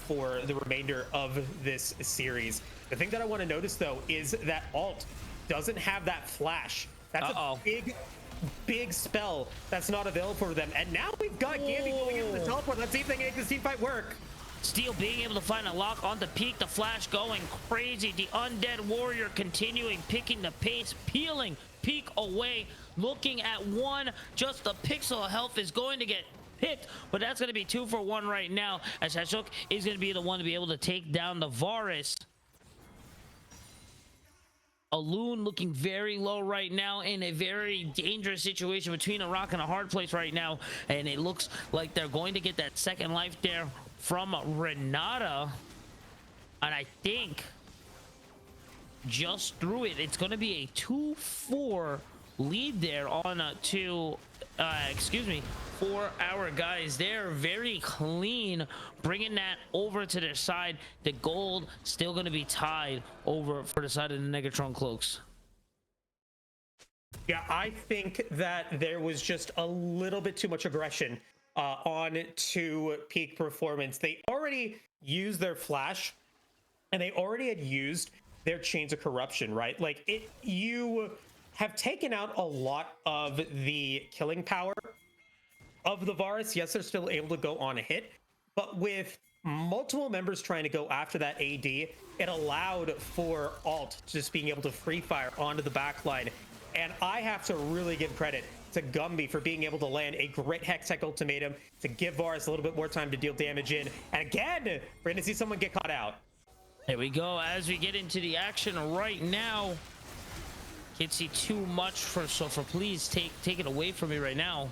for the remainder of this series. The thing that I want to notice, though, is that Alt doesn't have that flash. That's a big spell that's not available for them. And now we've got Gambi going into the teleport. Let's see if they can make this team fight work. Steel being able to find a lock on the Peak, the flash going crazy. The Undead Warrior continuing, picking the pace, peeling Peak away, looking at one. Just a pixel of health is going to get picked, but that's going to be 2 for 1 right now, as Sheshuk is going to be the one to be able to take down the Varus. Alun looking very low right now, in a very dangerous situation between a rock and a hard place right now, and it looks like they're going to get that second life there from Renata, and I think just through it, it's going to be a 2-4 lead there on for our guys. They're very clean, bringing that over to their side. The gold still going to be tied over for the side of the Negatron Cloaks. Yeah, I think that there was just a little bit too much aggression on to Peak Performance. They already used their flash, and they already had used their Chains of Corruption, right? Like, you have taken out a lot of the killing power of the Varus. Yes, they're still able to go on a hit, but with multiple members trying to go after that AD, it allowed for Alt just being able to free fire onto the backline. And I have to really give credit to Gumby for being able to land a great Hextech Ultimatum to give Varus a little bit more time to deal damage in. And again, we're going to see someone get caught out. There we go. As we get into the action right now, can't see too much so please take it away from me right now.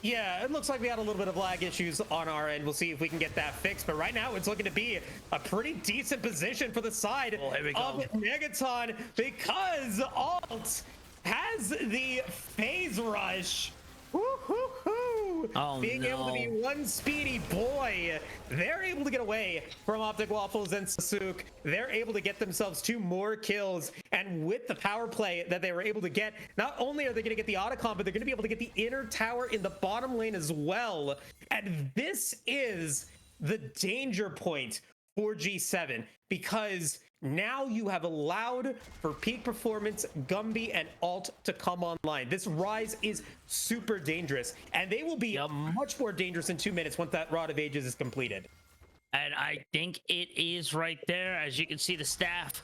Yeah, it looks like we had a little bit of lag issues on our end. We'll see if we can get that fixed. But right now, it's looking to be a pretty decent position for the side of Negatron, because Alt has the phase rush. Woo-hoo-hoo. Oh, being able to be one speedy boy. They're able to get away from Optic Waffles and Sasuke. They're able to get themselves 2 more kills. And with the power play that they were able to get, not only are they going to get the Otacon, but they're going to be able to get the inner tower in the bottom lane as well. And this is the danger point for G7, because now you have allowed for Peak Performance, Gumby, and Alt to come online. This Rise is super dangerous, and they will be much more dangerous in 2 minutes once that Rod of Ages is completed. And I think it is right there. As you can see, the staff.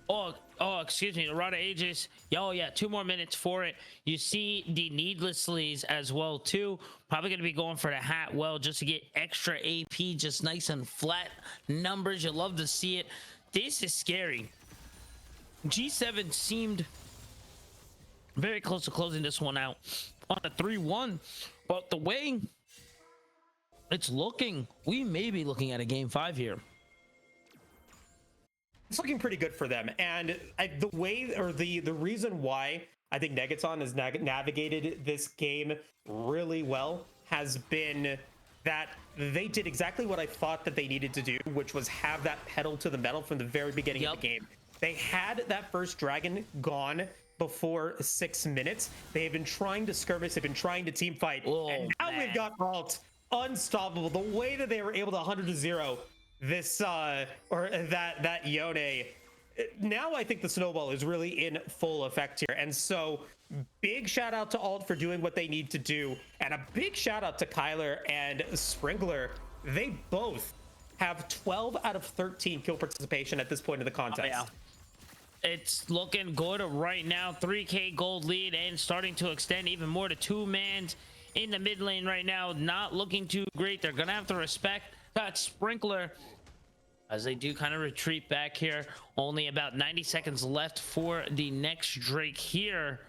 Oh, excuse me, the Rod of Ages. Oh, yeah, 2 more minutes for it. You see the Needlesslies as well, too. Probably going to be going for the hat well just to get extra AP, just nice and flat numbers. You love to see it. This is scary. G7 seemed very close to closing this one out on a 3-1, but the way it's looking, we may be looking at a game 5 here. It's looking pretty good for them, and the way, or the reason why I think Negatron has navigated this game really well has been that they did exactly what I thought that they needed to do, which was have that pedal to the metal from the very beginning of the game. They had that first dragon gone before 6 minutes. They have been trying to skirmish, they've been trying to team fight, and now we've got Alt unstoppable. The way that they were able to 100-0 this or that Yone, now I think the snowball is really in full effect here. And so big shout out to Alt for doing what they need to do, and a big shout out to Kyler and Sprinkler. They both have 12 out of 13 kill participation at this point in the contest. It's looking good right now. 3K gold lead and starting to extend even more to 2-man in the mid lane right now. Not looking too great. They're gonna have to respect that Sprinkler as they do kind of retreat back here. Only about 90 seconds left for the next Drake here,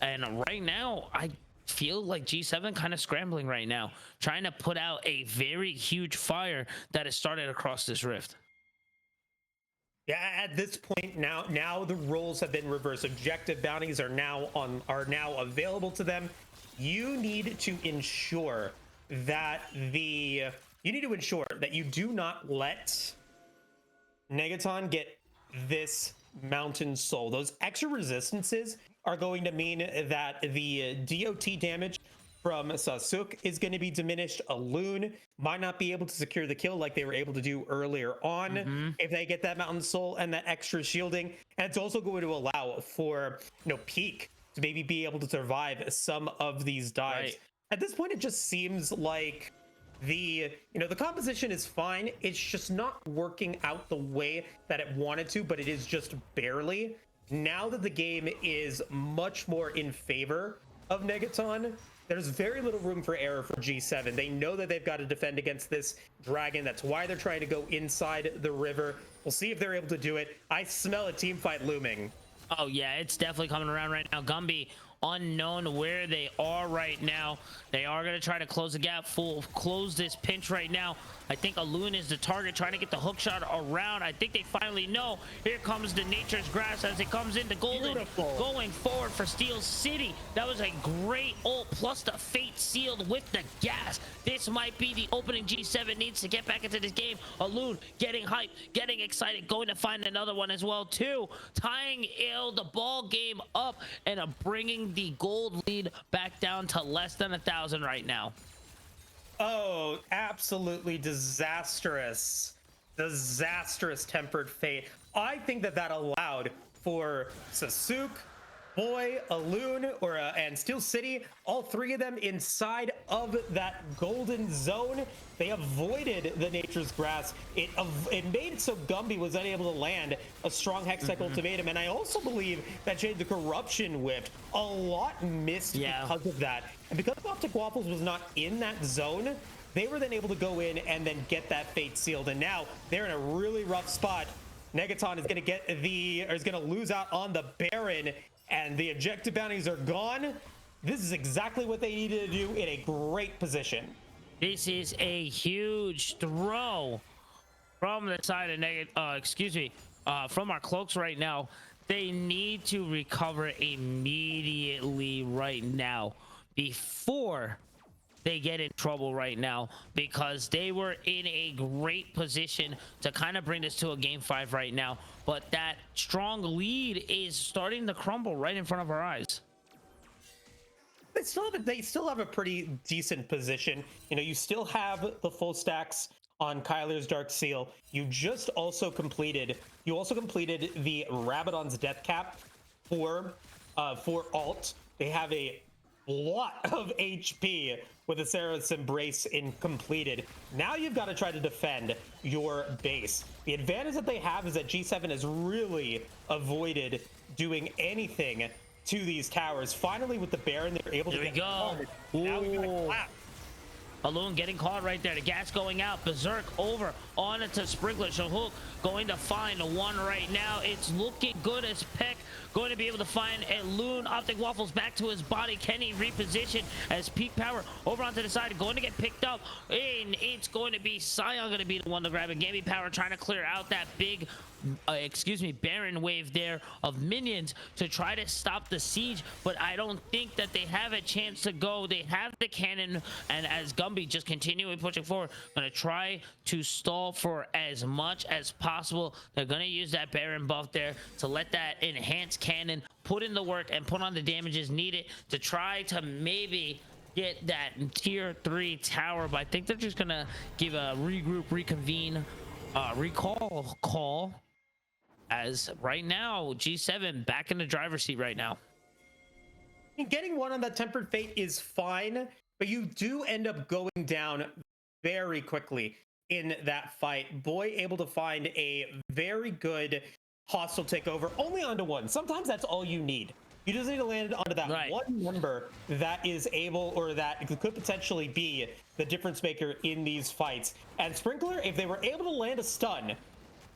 and right now I feel like G7 kind of scrambling right now, trying to put out a very huge fire that has started across this rift. Yeah, at this point now the roles have been reversed. Objective bounties are now available to them. You need to ensure that you do not let Negatron get this mountain soul. Those extra resistances are going to mean that the DOT damage from Sasuke is going to be diminished. A Loon might not be able to secure the kill like they were able to do earlier on if they get that mountain soul and that extra shielding. And it's also going to allow for, Peak to maybe be able to survive some of these dives. At this point, it just seems like the composition is fine. It's just not working out the way that it wanted to, but it is just barely. Now that the game is much more in favor of Negatron, there's very little room for error for G7. They know that they've got to defend against this dragon. That's why they're trying to go inside the river. We'll see if they're able to do it. I smell a team fight looming. Oh yeah, it's definitely coming around right now. Gumby, unknown where they are right now. They are going to try to close the gap, close this pinch right now. I think Alun is the target, trying to get the hook shot around. I think they finally know. Here comes the Nature's Grass as it comes into Golden. Beautiful. Going forward for Steel City. That was a great ult, plus the Fate sealed with the gas. This might be the opening G7 needs to get back into this game. Alun getting hyped, getting excited, going to find another one as well too. Tying the ball game up and bringing the gold lead back down to less than 1,000 right now. Oh, absolutely disastrous tempered fate. I think that allowed for Sasuke, Boy, Alun, and Steel City, all three of them inside of that golden zone. They avoided the Nature's Grass. It made it so Gumby was unable to land a strong Hextech ultimatum, and I also believe that Jade the Corruption whipped. A lot missed because of that. And because Optic Waffles was not in that zone, they were then able to go in and then get that fate sealed. And now they're in a really rough spot. Negatron is going to lose out on the Baron, and the objective bounties are gone. This is exactly what they needed to do in a great position. This is a huge throw from the side of from our Cloaks right now. They need to recover immediately right now before they get in trouble right now, because they were in a great position to kind of bring this to a game 5 right now, but that strong lead is starting to crumble right in front of our eyes. They still have a pretty decent position. You still have the full stacks on Kyler's Dark Seal. You also completed the Rabadon's Death Cap for Alt. They have a lot of HP with the Seraph's Embrace completed. Now you've got to try to defend your base. The advantage that they have is that G7 has really avoided doing anything to these towers. Finally, with the Baron, they're able to get hard. Now we've got to clap. Alone getting caught right there. The gas going out. Berserk over on it to Sprinkler. Shahuk going to find one right now. It's looking good as Peck going to be able to find a Loon. Optic Waffles back to his body. Can he reposition as Peak Power over onto the side, going to get picked up, and it's going to be Scion going to be the one to grab it. Gaming Power trying to clear out that big Baron wave there of minions to try to stop the siege, but I don't think that they have a chance to go. They have the cannon, and as Gumby just continuing pushing forward, going to try to stall for as much as possible. They're going to use that Baron buff there to let that enhanced cannon put in the work and put on the damages needed to try to maybe get that tier 3 tower. But I think they're just gonna give a regroup, reconvene, recall call, as right now G7 back in the driver's seat right now. Getting one on that Tempered Fate is fine, but you do end up going down very quickly in that fight. Boy able to find a very good hostile takeover only onto one. Sometimes that's all you need. You just need to land onto that one member that is able, or that could potentially be the difference maker in these fights. And Sprinkler, if they were able to land a stun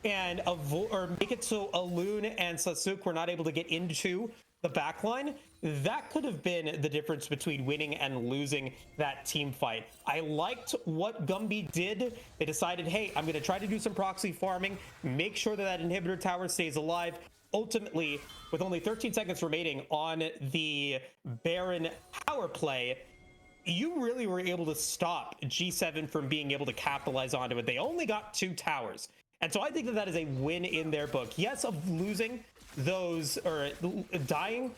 and or make it so Alun and Sasuke were not able to get into the backline, that could have been the difference between winning and losing that team fight. I liked what Gumby did. They decided, hey, I'm going to try to do some proxy farming, make sure that that inhibitor tower stays alive. Ultimately, with only 13 seconds remaining on the Baron power play, you really were able to stop G7 from being able to capitalize onto it. They only got 2 towers. And so I think that that is a win in their book. Yes, of losing those, or dying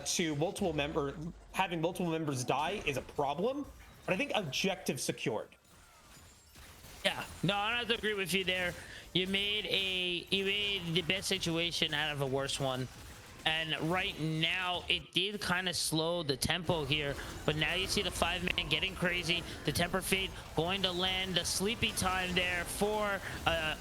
to multiple members, having multiple members die is a problem, but I think objective secured. Yeah, no, I have to agree with you there. You made the best situation out of a worse one. And right now, it did kind of slow the tempo here. But now you see the 5-man getting crazy. The Temper Fate going to land the sleepy time there for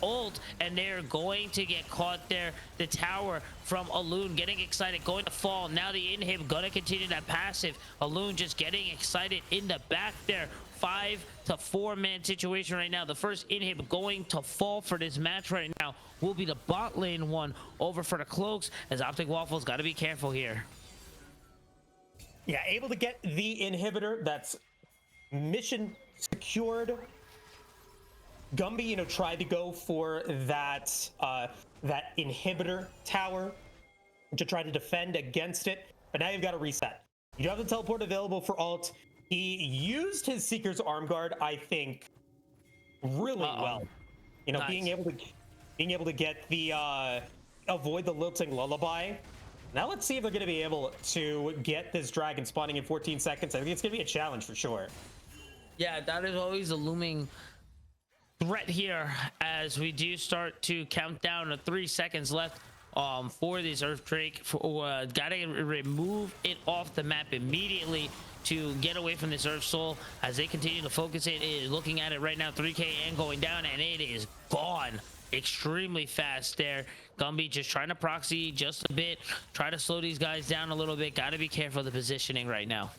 ult. And they're going to get caught there. The tower from Alun getting excited, going to fall. Now the inhib going to continue that passive. Alun just getting excited in the back there. 5 to 4-man situation right now. The first inhib going to fall for this match right now will be the bot lane one over for the Cloaks, as Optic Waffles got to be careful here. Yeah, able to get the inhibitor. That's mission secured. Gumby, tried to go for that that inhibitor tower to try to defend against it, but now you've got to reset. You do have the teleport available for ult. He used his Seeker's Arm Guard, I think, really well. Nice. being able to get the avoid the lilting lullaby. Now let's see if they're going to be able to get this dragon spawning in 14 seconds. I think it's going to be a challenge for sure. Yeah, that is always a looming threat here, as we do start to count down to 3 seconds left for this Earthquake. Gotta remove it off the map immediately to get away from this Earth Soul, as they continue to focus it. It is looking at it right now, 3k and going down, and it is gone extremely fast there. Gumby just trying to proxy just a bit, try to slow these guys down a little bit. Got to be careful of the positioning right now.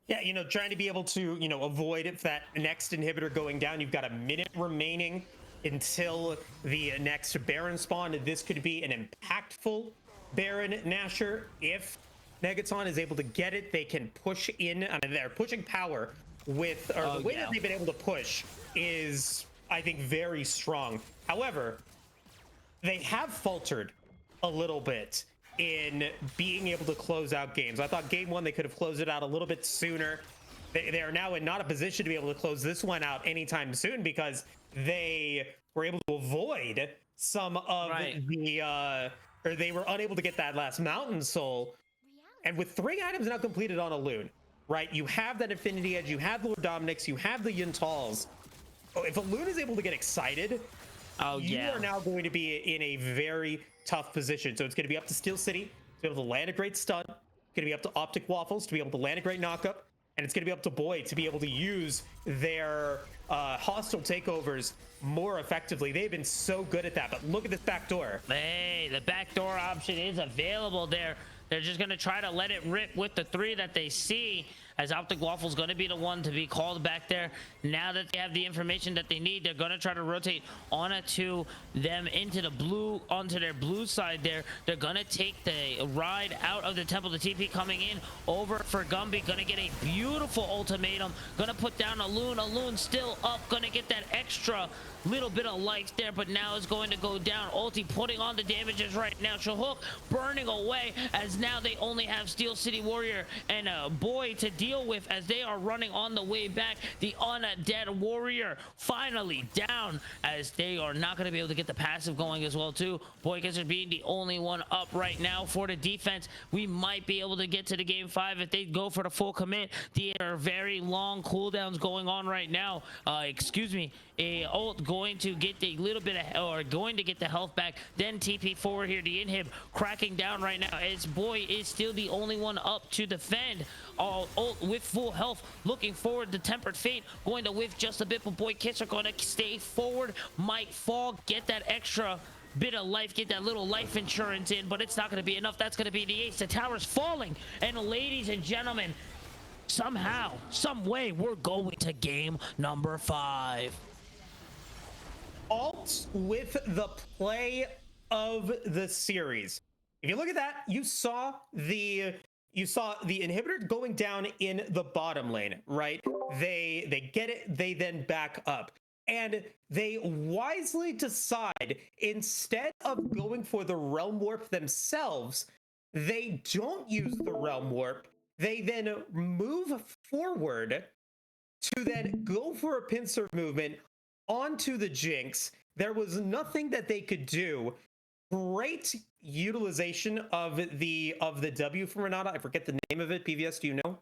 Yeah, trying to be able to, avoid if that next inhibitor going down. You've got a minute remaining until the next Baron spawn. This could be an impactful Baron Nasher. If Negatron is able to get it, they can push in. I mean, they're pushing power with, or the way that they've been able to push is, I think, very strong. However, they have faltered a little bit in being able to close out games. I thought game 1 they could have closed it out a little bit sooner. They are now in not a position to be able to close this one out anytime soon, because they were able to avoid some of the or they were unable to get that last Mountain Soul. And with 3 items now completed on Alun, right? You have that Infinity Edge, you have the Lord Dominic's, you have the Yuntals. If Alun is able to get excited, you are now going to be in a very tough position. So it's going to be up to Steel City to be able to land a great stun. It's going to be up to Optic Waffles to be able to land a great knockup. And it's going to be up to Boy to be able to use their hostile takeovers more effectively. They've been so good at that. But look at this backdoor. Hey, the backdoor option is available there. They're just going to try to let it rip with the 3 that they see, as Optic Waffle's going to be the one to be called back there. Now that they have the information that they need, they're going to try to rotate onto them into the blue, onto their blue side there. They're going to take the ride out of the temple. The TP coming in over for Gumby, going to get a beautiful ultimatum, going to put down a loon still up, going to get that extra little bit of life there, but now is going to go down. Ulti putting on the damages right now. Shahuk burning away, as now they only have Steel City Warrior and a boy to deal with as they are running on the way back. The undead warrior finally down, as they are not going to be able to get the passive going as well too. Boykins being the only one up right now for the defense. We might be able to get to the game 5 if they go for the full commit. There are very long cooldowns going on right now. Excuse me. Ult going to get a little bit of, or going to get the health back, then TP forward here. The inhib cracking down right now, as boy is still the only one up to defend. Ult with full health, looking forward. The tempered fate going to whiff just a bit, but boy Kiss are going to stay forward, might fall, get that extra bit of life, get that little life insurance in, but it's not going to be enough. That's going to be the ace. The tower's falling, and ladies and gentlemen, somehow, some way, we're going to game number 5. Alt with the play of the series. If you look at that, you saw the inhibitor going down in the bottom lane, right? They get it, they then back up. And they wisely decide, instead of going for the realm warp themselves, they don't use the realm warp. They then move forward to then go for a pincer movement onto the Jinx. There was nothing that they could do. Great utilization of the W from Renata. I forget the name of it. PVS, do you know?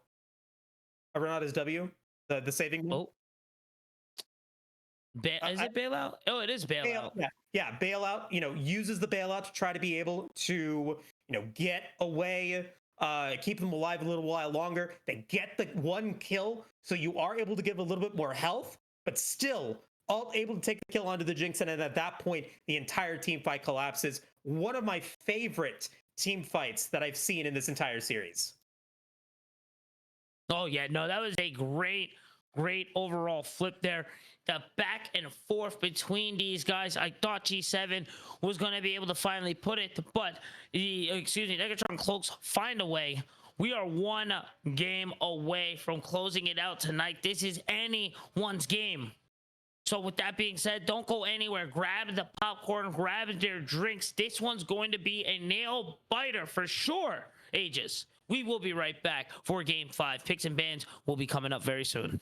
Renata's W, the saving. Oh, is it bailout? Oh, it is bailout. Yeah, bailout. You know, uses the bailout to try to be able to, get away, keep them alive a little while longer. They get the one kill, so you are able to give a little bit more health, but still all able to take the kill onto the Jinx, and at that point, the entire team fight collapses. One of my favorite team fights that I've seen in this entire series. Oh yeah, no, that was a great overall flip there. The back and forth between these guys. I thought G7 was going to be able to finally put it, but Negatron Cloaks find a way. We are one game away from closing it out tonight. This is anyone's game. So with that being said, don't go anywhere. Grab the popcorn, grab their drinks. This one's going to be a nail biter for sure, Aegis. We will be right back for game 5. Picks and bans will be coming up very soon.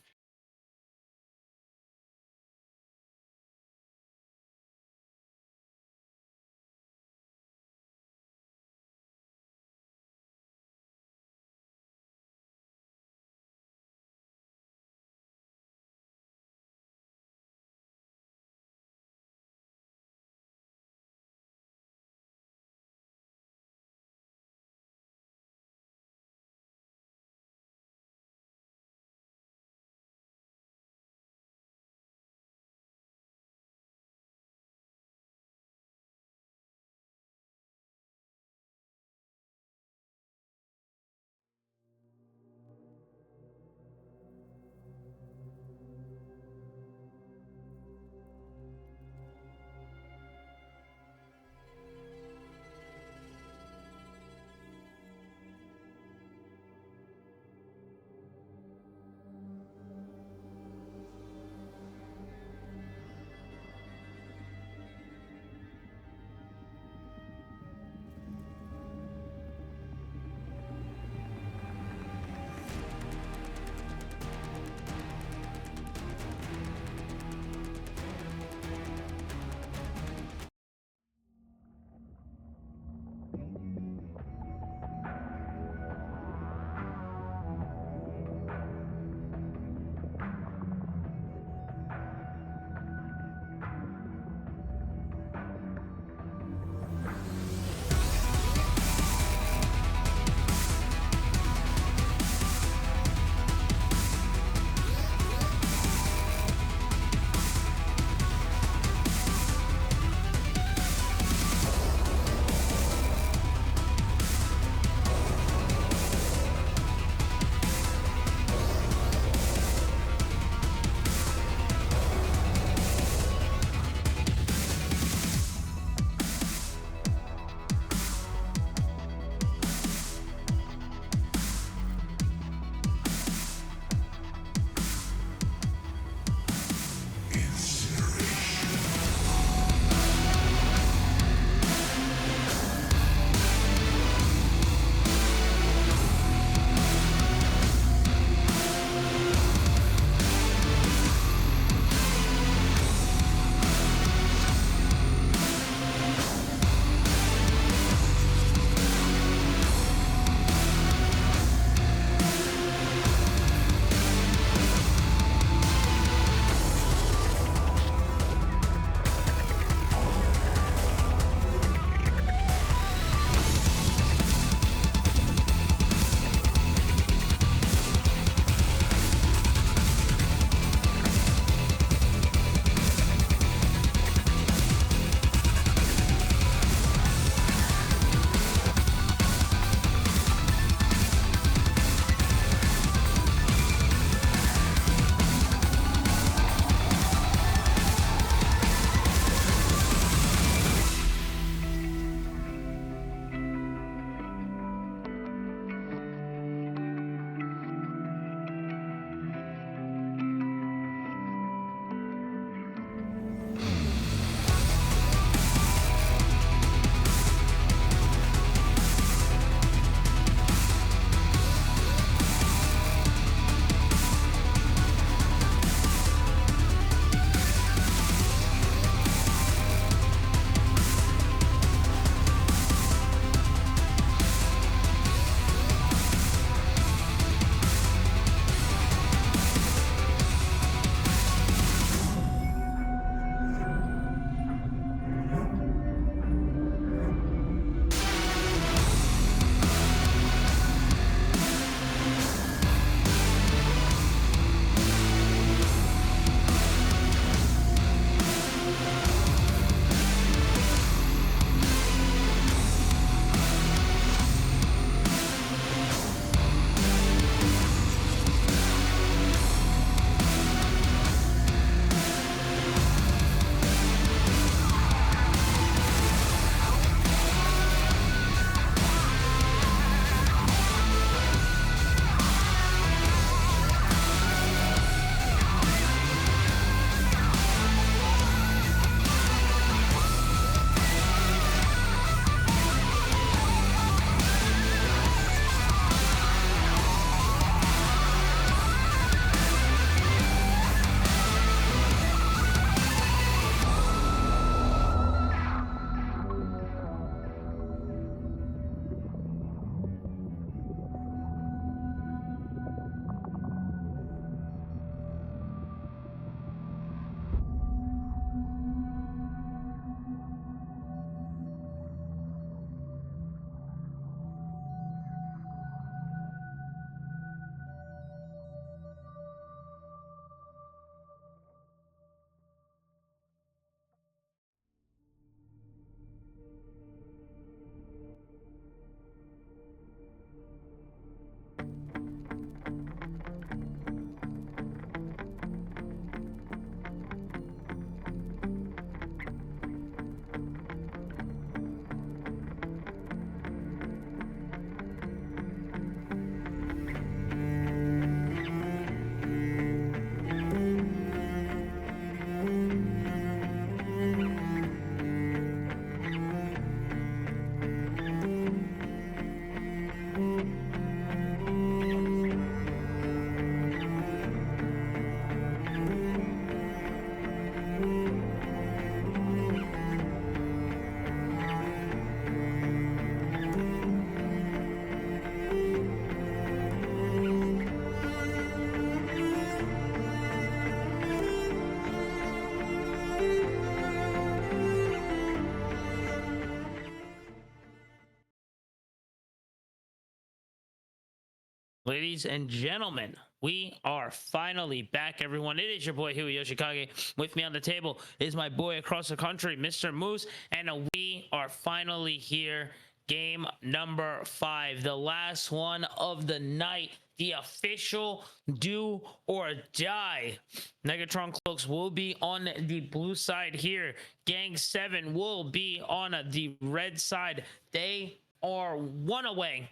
Ladies and gentlemen, we are finally back, everyone. It is your boy Huey Yoshikage. With me on the table is my boy across the country, Mr. Moose, and we are finally here. Game number 5, the last one of the night, the official do or die. Negatron Cloaks will be on the blue side here. Gang7 will be on the red side. They are one away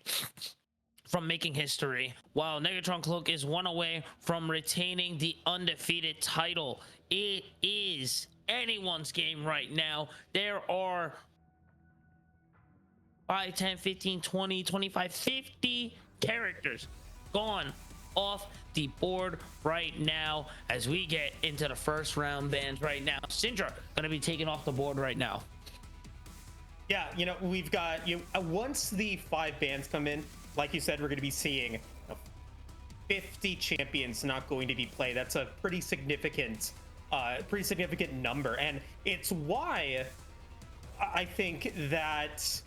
from making history, while Negatron Cloak is one away from retaining the undefeated title. It is anyone's game right now. There are 5, 10, 15, 20, 25, 50 characters gone off the board right now as we get into the first round bans right now. Syndra gonna be taken off the board right now. Yeah, you know, we've got once the 5 bans come in, like you said, we're going to be seeing 50 champions not going to be played. That's a pretty significant number, and it's why I think that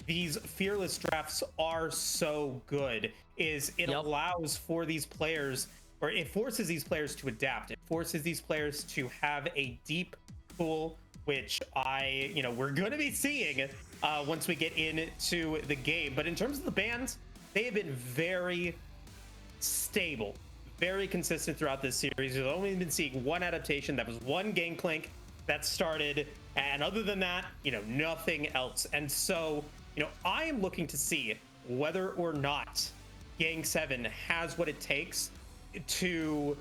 these fearless drafts are so good. Is it allows for these players, or it forces these players to adapt. It forces these players to have a deep pool, which we're going to be seeing once we get into the game. But in terms of the bans, they have been very stable, very consistent throughout this series. We've only been seeing one adaptation. That was one Gangplank that started, and other than that, nothing else. And so, I am looking to see whether or not Gang7 has what it takes to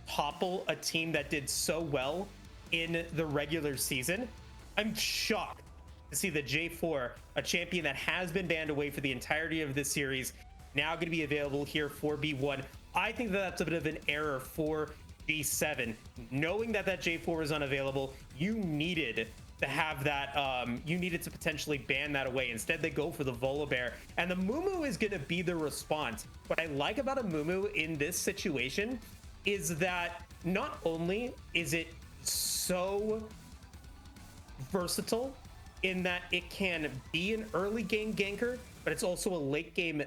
topple a team that did so well in the regular season. I'm shocked to see the J4, a champion that has been banned away for the entirety of this series, now going to be available here for B1. I think that that's a bit of an error for G7. Knowing that J4 was unavailable, you needed to have that, you needed to potentially ban that away. Instead, they go for the Volibear, and the Mumu is going to be the response. What I like about a Mumu in this situation is that not only is it so versatile in that it can be an early game ganker, but it's also a late game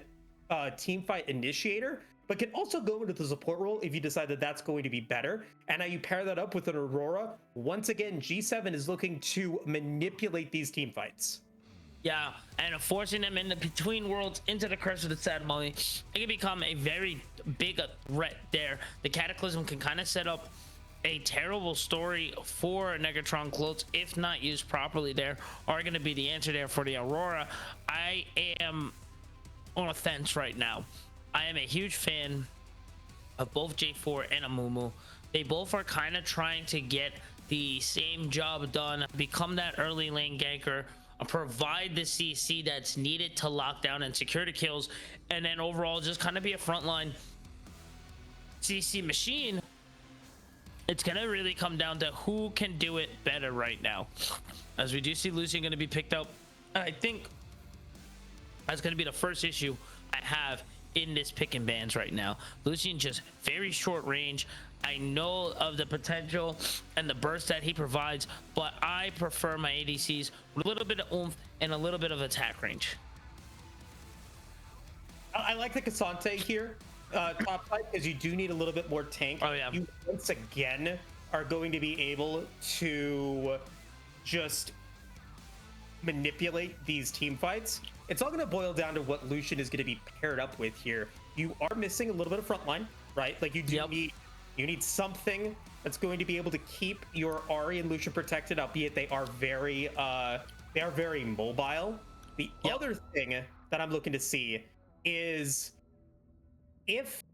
team fight initiator, but can also go into the support role if you decide that that's going to be better. And now you pair that up with an Aurora. Once again, G7 is looking to manipulate these team fights. Yeah, and forcing them in the between worlds into the Curse of the Sad Mummy, it can become a very big threat there. The Cataclysm can kind of set up a terrible story for Negatron Cloaks if not used properly. There are going to be the answer there for the Aurora. I am on a fence right now. I am a huge fan of both J4 and Amumu. They both are kind of trying to get the same job done, become that early lane ganker, provide the CC that's needed to lock down and secure the kills, and then overall just kind of be a frontline CC machine. It's going to really come down to who can do it better right now. As we do see Lucian going to be picked up, I think that's going to be the first issue I have in this pick and bans right now. Lucian just very short range. I know of the potential and the burst that he provides, but I prefer my ADCs with a little bit of oomph and a little bit of attack range. I like the Cassante here, top side, because you do need a little bit more tank. Oh yeah. You once again are going to be able to just manipulate these team fights. It's all going to boil down to what Lucian is going to be paired up with here. You are missing a little bit of frontline, right? Like you do need something that's going to be able to keep your Ahri and Lucian protected, albeit they are very mobile. The other thing that I'm looking to see is if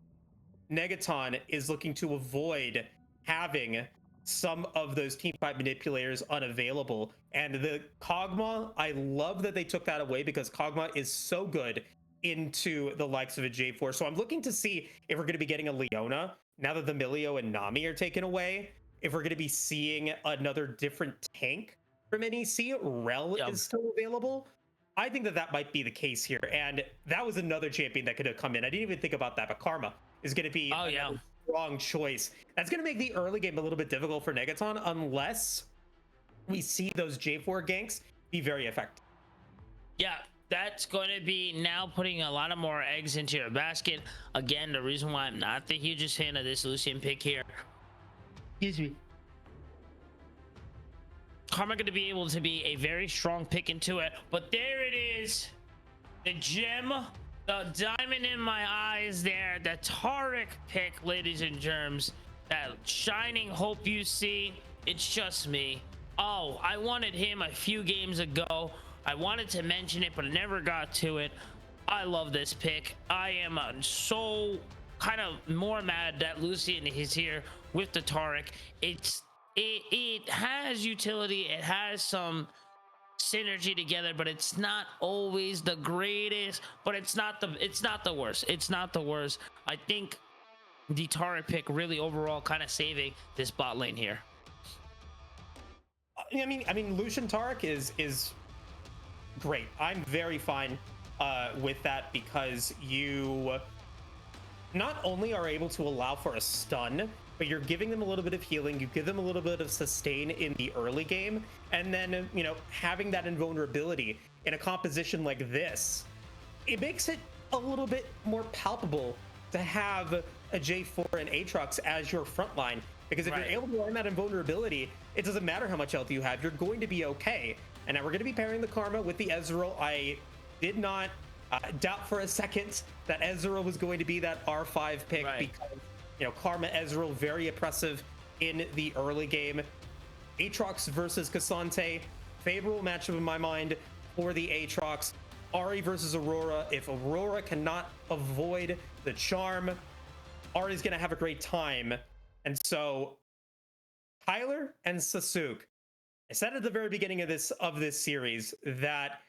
Negatron is looking to avoid having some of those team fight manipulators unavailable, and the Kog'Maw, I love that they took that away because Kog'Maw is so good into the likes of a J4. So I'm looking to see if we're going to be getting a Leona now that the Milio and Nami are taken away, if we're going to be seeing another different tank from NEC. Rel is still available. I think that might be the case here, and that was another champion that could have come in. I didn't even think about that, but Karma is going to be a strong choice. That's going to make the early game a little bit difficult for Negatron unless we see those J4 ganks be very effective. Yeah, that's going to be now putting a lot of more eggs into your basket. Again, the reason why I'm not the hugest fan of this Lucian pick here. Excuse me. Karma going to be able to be a very strong pick into it, but there it is. The gem, the diamond in my eyes there, the Taric pick, ladies and germs. That shining hope you see, it's just me. Oh, I wanted him a few games ago. I wanted to mention it, but I never got to it. I love this pick. I am so kind of more mad that Lucian is here with the Taric. It has utility. It has some synergy together, but it's not always the greatest. But it's not the worst. It's not the worst. I think the Taric pick really overall kind of saving this bot lane here. I mean, Lucian Taric is great. I'm very fine with that because you not only are able to allow for a stun, but you're giving them a little bit of healing. You give them a little bit of sustain in the early game, and then having that invulnerability in a composition like this, it makes it a little bit more palpable to have a J4 and Aatrox as your front line. Because if you're able to learn that invulnerability, it doesn't matter how much health you have, you're going to be okay. And now we're going to be pairing the Karma with the Ezreal. I did not doubt for a second that Ezreal was going to be that R5 pick because, Karma Ezreal, very oppressive in the early game. Aatrox versus Cassante, favorable matchup in my mind for the Aatrox. Ahri versus Aurora. If Aurora cannot avoid the charm, Ahri's going to have a great time. And so Tyler and Sasuke, I said at the very beginning of this series that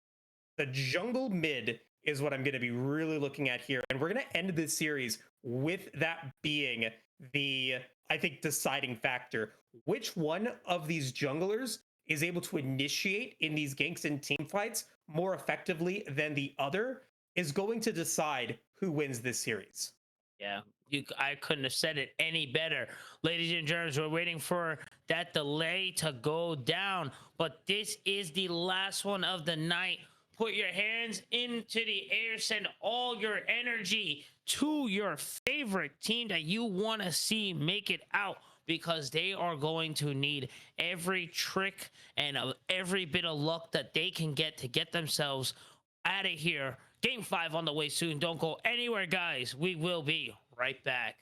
the jungle mid is what I'm going to be really looking at here. And we're going to end this series with that being the, I think, deciding factor. Which one of these junglers is able to initiate in these ganks and team fights more effectively than the other is going to decide who wins this series. Yeah, I couldn't have said it any better. Ladies and germs, we're waiting for that delay to go down, but this is the last one of the night. Put your hands into the air, send all your energy to your favorite team that you want to see make it out, because they are going to need every trick and every bit of luck that they can get to get themselves out of here. Game 5 on the way soon. Don't go anywhere, guys. We will be right back.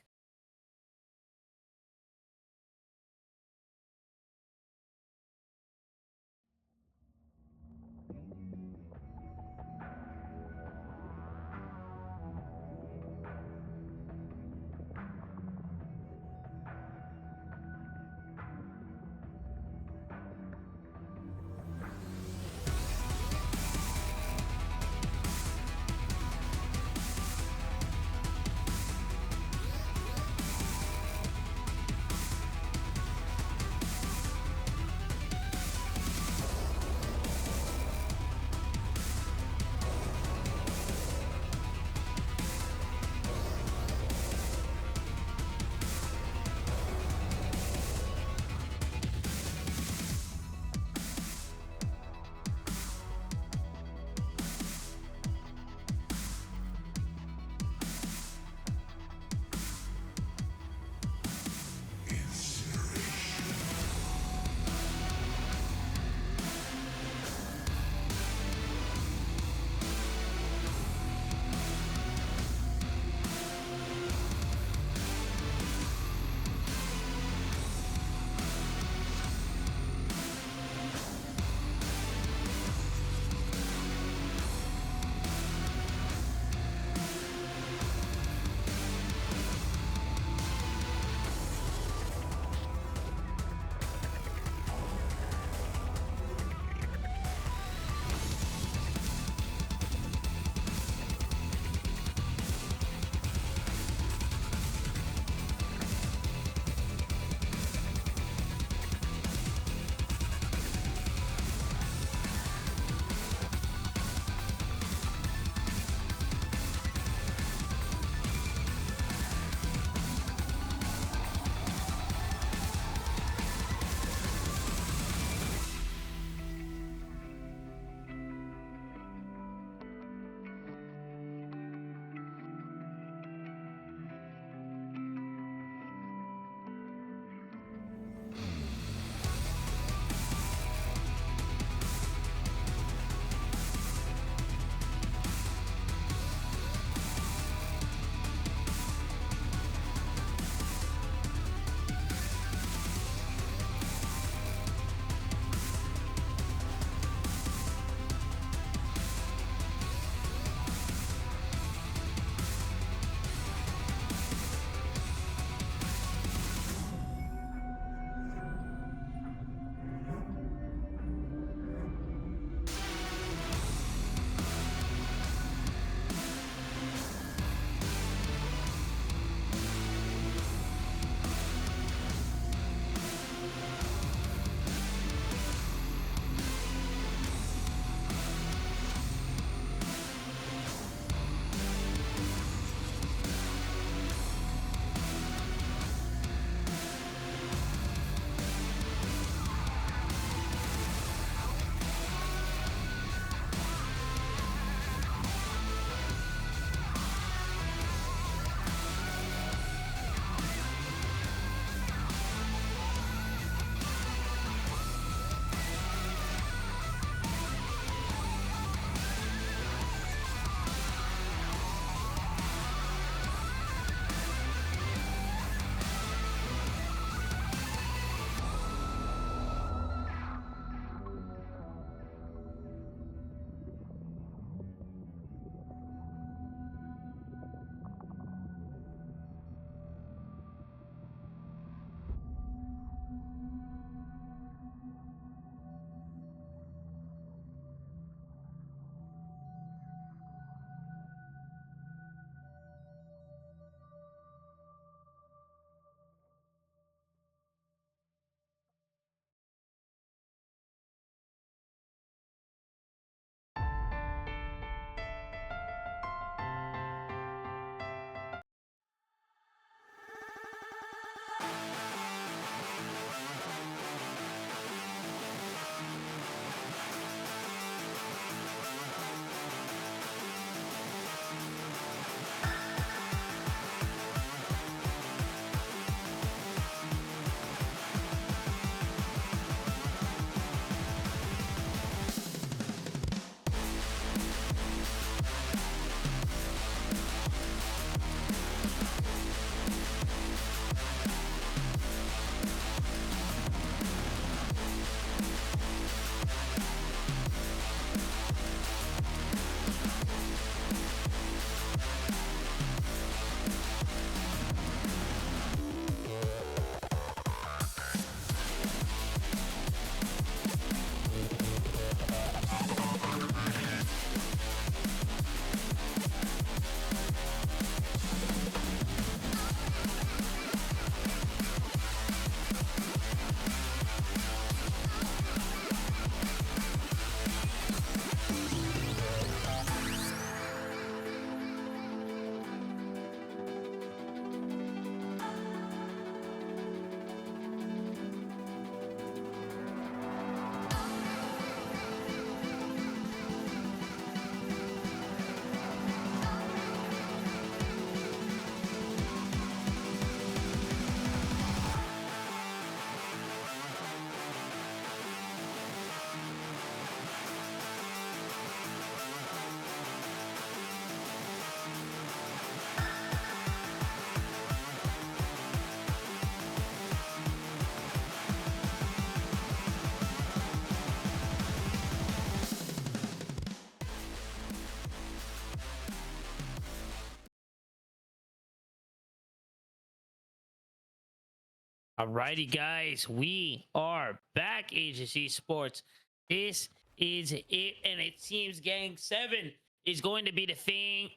Alrighty, guys, we are back. Aegis Esports. This is it, and it seems Gang7 is going to be the fan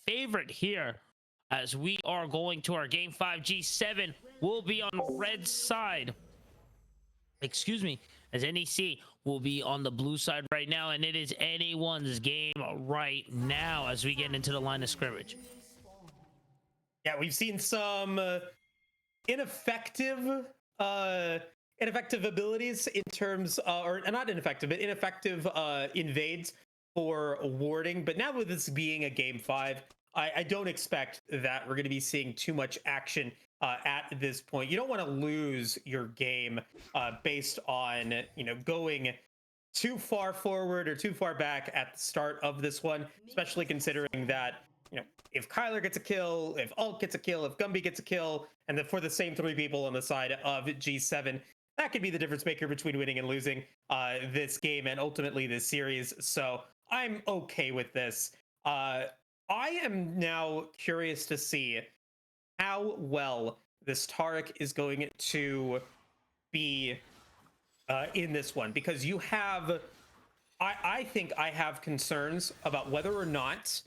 favorite here, as we are going to our Game 5. G7 will be on the red side. Excuse me, as NEC will be on the blue side right now, and it is anyone's game right now as we get into the line of scrimmage. Yeah, we've seen some ineffective abilities in terms or not ineffective, but ineffective invades for warding. But now with this being a game 5, I don't expect that we're going to be seeing too much action at this point. You don't want to lose your game based on, you know, going too far forward or too far back at the start of this one, especially considering that, you know, if Kyler gets a kill, if Alt gets a kill, if Gumby gets a kill, and then for the same 3 people on the side of G7, that could be the difference maker between winning and losing this game and ultimately this series. So I'm okay with this. I am now curious to see how well this Taric is going to be in this one, because you have, I think I have concerns about whether or not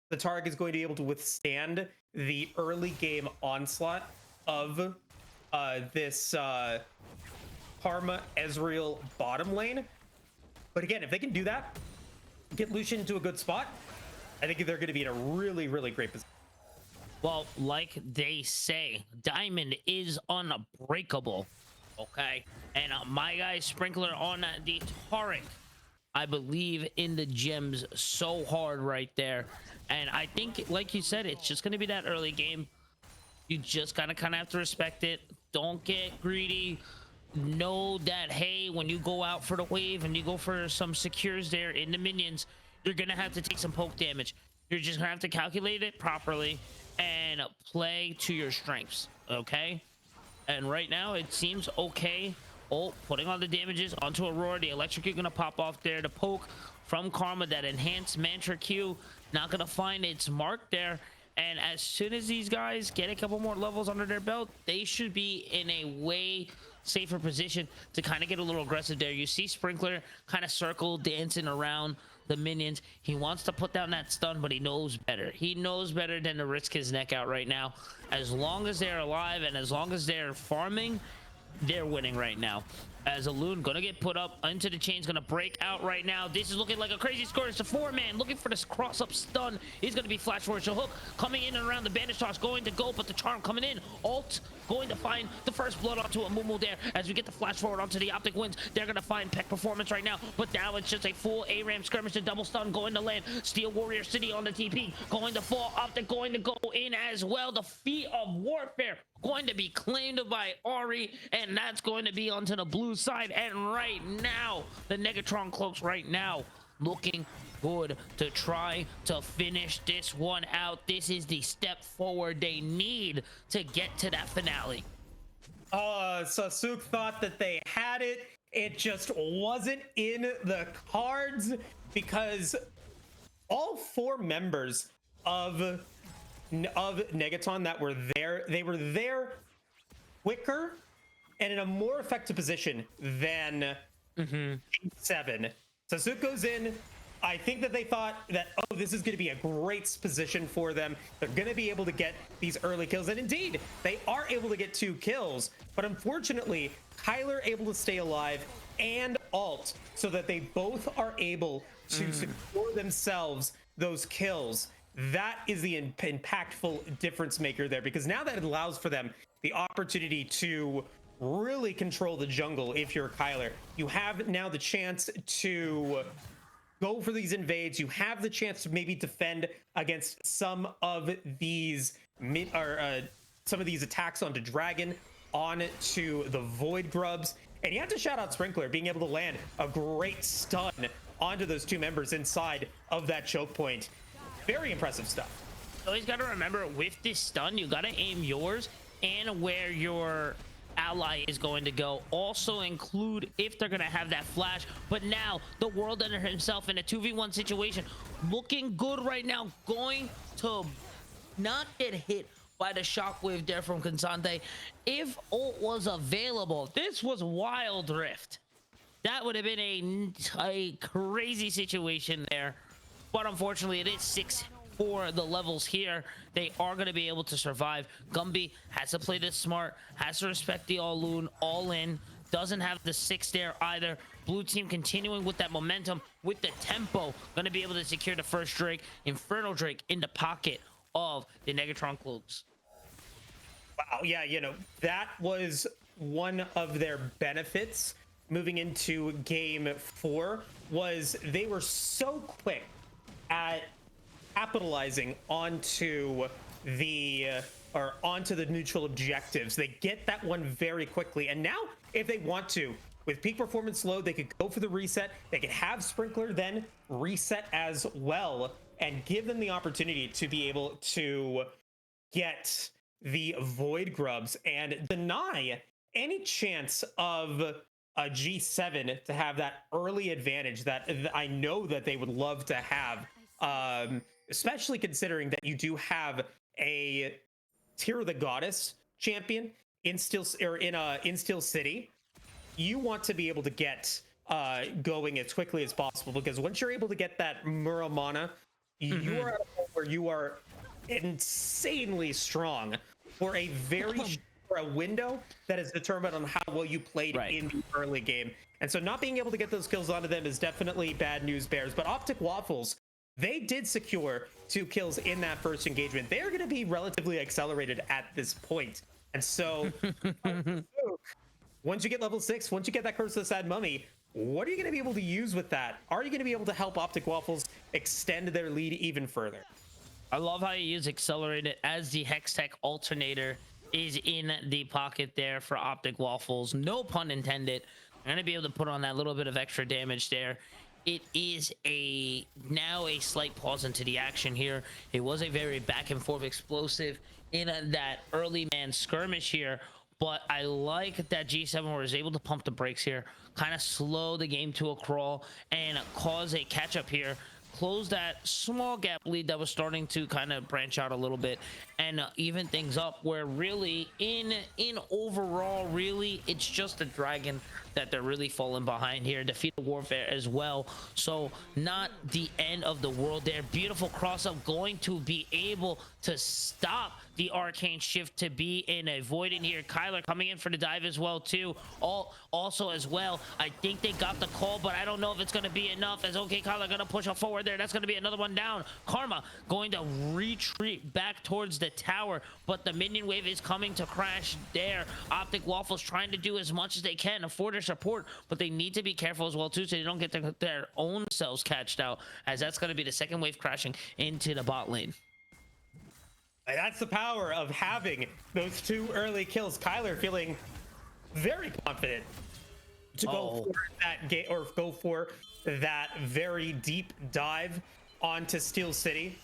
the Taric is going to be able to withstand the early game onslaught of this Karma Ezreal bottom lane. But again, if they can do that, get Lucian into a good spot, I think they're going to be in a really, really great position. Well, like they say, Diamond is unbreakable. Okay, and my guy Sprinkler on the Taric, I believe in the gems so hard right there. And I think, like you said, it's just going to be that early game. You just kind of have to respect it. Don't get greedy. Know that, hey, when you go out for the wave and you go for some secures there in the minions, you're going to have to take some poke damage. You're just going to have to calculate it properly and play to your strengths, okay? And right now, it seems okay. Oh, putting on the damages onto Aurora. The electric is going to pop off there. The poke from Karma, that enhanced mantra Q, not going to find its mark there. And as soon as these guys get a couple more levels under their belt, they should be in a way safer position to kind of get a little aggressive there. You see Sprinkler kind of circle dancing around the minions. He wants to put down that stun, but he knows better. He knows better than to risk his neck out right now. As long as they're alive and as long as they're farming, they're winning right now. As a Loon gonna get put up into the chains, gonna break out right now. This is looking like a crazy score. It's a 4-man looking for this cross-up stun. He's gonna be flash forward. So Hook coming in and around the bandage toss, going to go, but the charm coming in. Alt going to find the first blood onto a Mumu there. As we get the flash forward onto the Optic Winds, they're gonna find Peck Performance right now, but now it's just a full ARAM skirmish and double stun going to land. Steel Warrior City on the TP, going to fall. Optic going to go in as well. The Feet of Warfare going to be claimed by Ari, and that's going to be onto the blue side. And right now, the Negatron Cloaks right now looking good to try to finish this one out. This is the step forward they need to get to that finale. Sasuke thought that they had it. It just wasn't in the cards, because all 4 members of Negatron that were there, they were there quicker and in a more effective position than G7. Sasuke goes in. I think that they thought that, oh, this is going to be a great position for them. They're going to be able to get these early kills. And indeed, they are able to get 2 kills. But unfortunately, Kyler able to stay alive and Alt, so that they both are able to secure themselves those kills. That is the impactful difference maker there, because now that allows for them the opportunity to really control the jungle. If you're Kyler, you have now the chance to go for these invades. You have the chance to maybe defend against some of these attacks onto Dragon, onto the Void Grubs. And you have to shout out Sprinkler being able to land a great stun onto those 2 members inside of that choke point. Very impressive stuff. Always got to remember, with this stun, you got to aim yours and where your ally is going to go. Also include if they're going to have that flash. But now the World Ender himself in a 2v1 situation, looking good right now, going to not get hit by the shockwave there from Consante. If ult was available, this was Wild Rift. That would have been a crazy situation there. But unfortunately, it is 6 for the levels here. They are going to be able to survive. Gumby has to play this smart, has to respect the all in. Doesn't have the 6 there either. Blue team continuing with that momentum, with the tempo, going to be able to secure the first Drake. Infernal Drake in the pocket of the Negatron Cloaks. Wow, yeah, that was one of their benefits moving into game 4, was they were so quick at capitalizing onto the neutral objectives. They get that one very quickly, and now if they want to, with peak performance low, they could go for the reset. They could have Sprinkler then reset as well and give them the opportunity to be able to get the Void Grubs and deny any chance of a G7 to have that early advantage that I know that they would love to have, especially considering that you do have a Tear of the Goddess champion in Steel City. You want to be able to get going as quickly as possible, because once you're able to get that Muramana, you are at a point where you are insanely strong for a window that is determined on how well you played in the early game. And so not being able to get those kills onto them is definitely bad news bears. But Optic Waffles, they did secure 2 kills in that first engagement. They're going to be relatively accelerated at this point. And so once you get level 6, once you get that Curse of the Sad Mummy, what are you going to be able to use with that? Are you going to be able to help Optic Waffles extend their lead even further? I love how you use Accelerated as the Hextech alternator is in the pocket there for Optic Waffles. No pun intended. I'm going to be able to put on that little bit of extra damage there. It is now a slight pause into the action here. It was a very back and forth explosive in that early man skirmish here. But I like that G7 was able to pump the brakes here, kind of slow the game to a crawl and cause a catch up here. Close that small gap lead that was starting to kind of branch out a little bit and even things up, where really in overall, really it's just the dragon that they're really falling behind here. Defeat the warfare as well, so not the end of the world there. Beautiful cross up, going to be able to stop the arcane shift to be in a void in here. Kyler coming in for the dive as well too. Also as well, I think they got the call, but I don't know if it's going to be enough, as okay, Kyler going to push up forward there. That's going to be another one down. Karma going to retreat back towards the tower, but the minion wave is coming to crash there. Optic Waffles trying to do as much as they can for their support, but they need to be careful as well too, so they don't get their own selves catched out, as that's going to be the second wave crashing into the bot lane. That's the power of having those 2 early kills. Kyler feeling very confident to go for that game, or go for that very deep dive onto Steel City.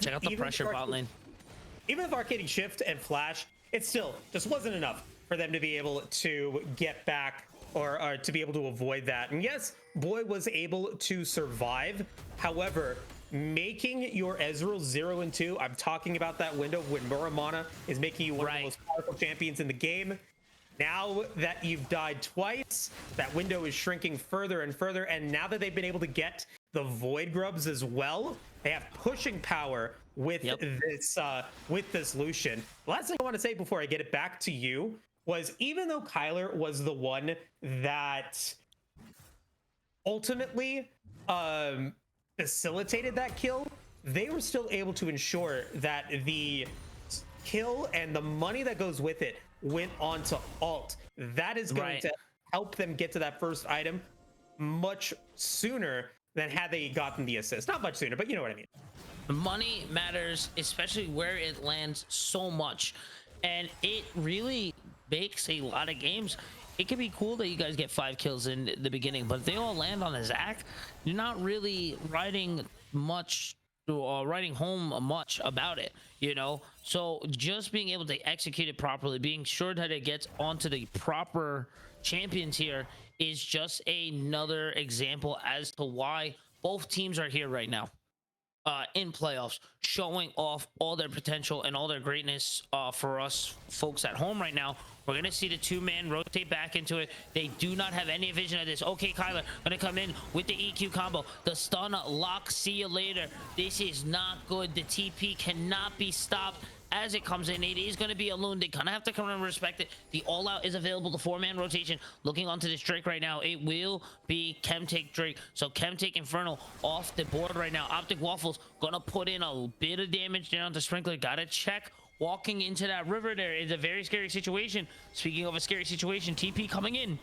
Check out the pressure bot lane. Even with Arcading Shift and Flash, it still just wasn't enough for them to be able to get back, or to be able to avoid that. And yes, Boy was able to survive. However, making your Ezreal 0 and 2, I'm talking about that window when Muramana is making you one of the most powerful champions in the game. Now that you've died twice, that window is shrinking further and further. And now that they've been able to get the Void Grubs as well, they have pushing power with this Lucian. The last thing I want to say before I get it back to you was, even though Kyler was the one that ultimately facilitated that kill, they were still able to ensure that the kill and the money that goes with it went on to alt. That is going to help them get to that first item much sooner than had they gotten the assist. Not much sooner, but you know what I mean. Money matters, especially where it lands, so much, and it really makes a lot of games. It could be cool that you guys get 5 kills in the beginning, but if they all land on a Zac, you're not really writing home much about it, you know? So just being able to execute it properly, being sure that it gets onto the proper champions here, is just another example as to why both teams are here right now. in playoffs, showing off all their potential and all their greatness for us folks at home right now. We're going to see the two-man rotate back into it. They do not have any vision of this. Okay, Kyler going to come in with the EQ combo. The stun lock, see you later. This is not good. The TP cannot be stopped as it comes in. It is going to be a loon. They kind of have to come and respect it. The all-out is available. The four-man rotation. Looking onto this Drake right now. It will be Chemtake Drake. So Chemtake Infernal off the board right now. Optic Waffles going to put in a bit of damage down to Sprinkler. Got to check. Walking into that river there is a very scary situation. Speaking of a scary situation, TP coming in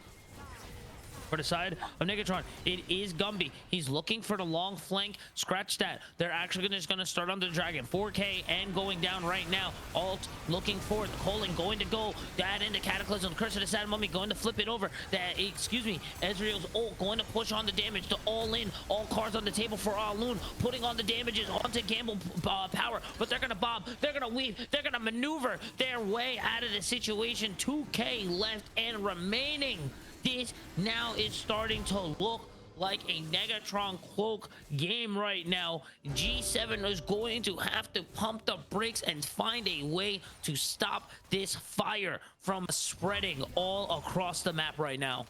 for the side of Negatron. It is Gumby. He's looking for the long flank. Scratch that. They're actually just going to start on the Dragon. 4K and going down right now. Alt looking forward. Colin going to go. That into Cataclysm. Curse of the Sad Mummy going to flip it over. That, excuse me, Ezreal's ult going to push on the damage to all in. All cards on the table for Alun. Putting on the damages onto Gamble Power. But they're going to bob. They're going to weave. They're going to maneuver their way out of the situation. 2K left and remaining. This now is starting to look like a Negatron Cloak game right now. G7 is going to have to pump the brakes and find a way to stop this fire from spreading all across the map right now.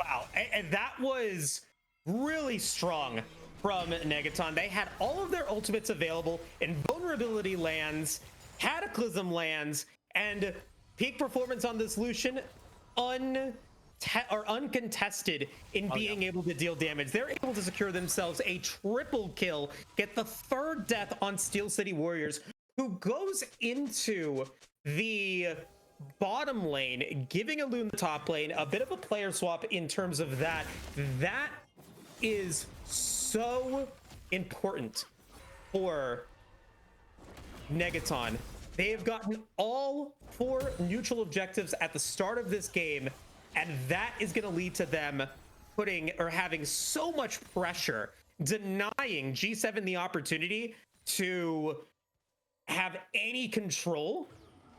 Wow, and that was really strong from Negatron. They had all of their ultimates available in vulnerability lands, cataclysm lands, and peak performance on this Lucian uncontested in being able to deal damage. They're able to secure themselves a triple kill, get the third death on Steel City Warriors, who goes into the bottom lane, giving Alun the top lane. A bit of a player swap in terms of that. That is so important for Negatron. They have gotten all 4 neutral objectives at the start of this game, and that is going to lead to them putting or having so much pressure, denying G7 the opportunity to have any control.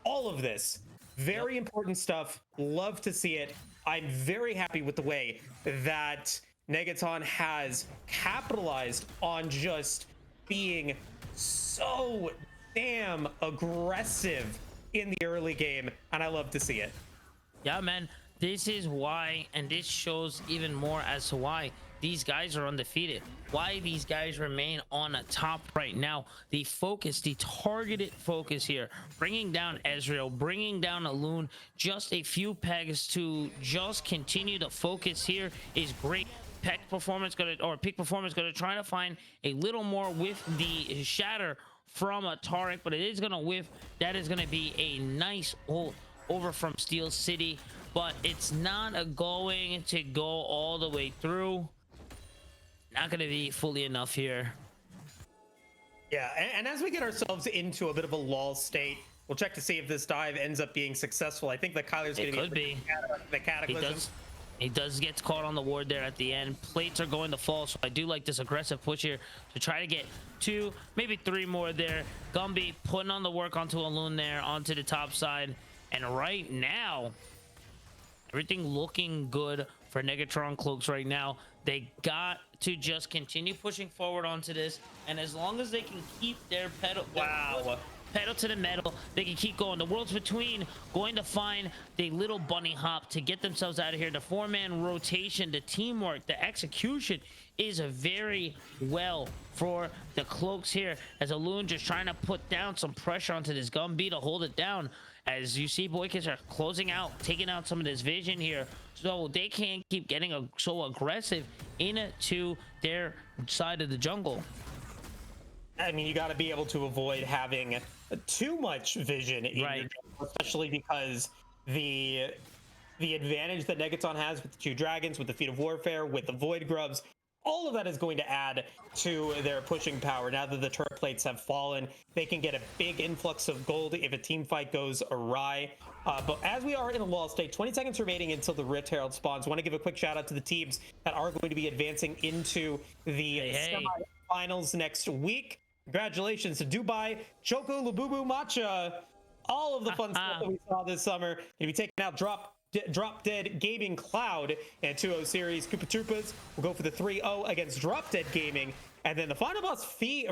All of this, very important stuff. Love to see it. I'm very happy with the way that Negatron has capitalized on just being so damn aggressive in the early game, and I love to see it. Yeah, man. This is why, and this shows even more as to why these guys are undefeated, why these guys remain on the top right now. The focus, the targeted focus here, bringing down Ezreal, bringing down Alun, just a few pegs to just continue the focus here is great. Peak performance gonna try to find a little more with the shatter from a Taric, but it is gonna whiff. That is gonna be a nice ult over from Steel City, but it's not going to go all the way through. Not going to be fully enough here. Yeah, and as we get ourselves into a bit of a lull state, we'll check to see if this dive ends up being successful. I think that Kyler's It could be. The Cataclysm. He does get caught on the ward there at the end. Plates are going to fall, so I do like this aggressive push here to try to get 2, maybe 3 more there. Gumby putting on the work onto Alun there, onto the top side. And right now, everything looking good for Negatron Cloaks right now. They got to just continue pushing forward onto this, and as long as they can keep their pedal to the metal, they can keep going. The world's between going to find the little bunny hop to get themselves out of here. The 4-man rotation, the teamwork, the execution is very well for the Cloaks here, as Alun just trying to put down some pressure onto this Gumby to hold it down. As you see, Boykins are closing out, taking out some of this vision here, so they can't keep getting so aggressive into their side of the jungle. I mean, you got to be able to avoid having too much vision in your jungle, especially because the advantage that Negatron has with the 2 dragons, with the Feet of Warfare, with the Void Grubs, all of that is going to add to their pushing power. Now that the turret plates have fallen, they can get a big influx of gold if a team fight goes awry. But as we are in a lull state, 20 seconds remaining until the Rift Herald spawns. I want to give a quick shout out to the teams that are going to be advancing into the semi-finals next week. Congratulations to Dubai, Choco, Labubu, Matcha, all of the fun stuff that we saw this summer. Going to be taking out Drop Dead Gaming Cloud and 2-0 series. Koopa Troopas will go for the 3-0 against Drop Dead Gaming. And then the final boss,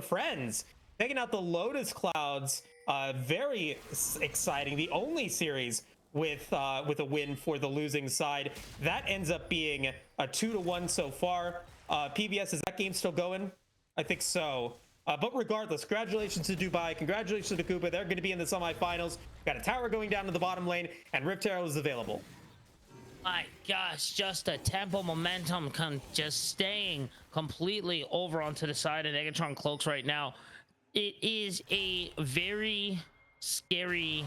Friends, taking out the Lotus Clouds. Very exciting. The only series with a win for the losing side. That ends up being a 2-1 so far. PBS, is that game still going? I think so. But regardless, congratulations to Dubai. Congratulations to Koopa. They're going to be in the semifinals. Got a tower going down to the bottom lane, and Rift Arrow is available. My gosh, just a tempo momentum just staying completely over onto the side of Negatron Cloaks right now. It is a very scary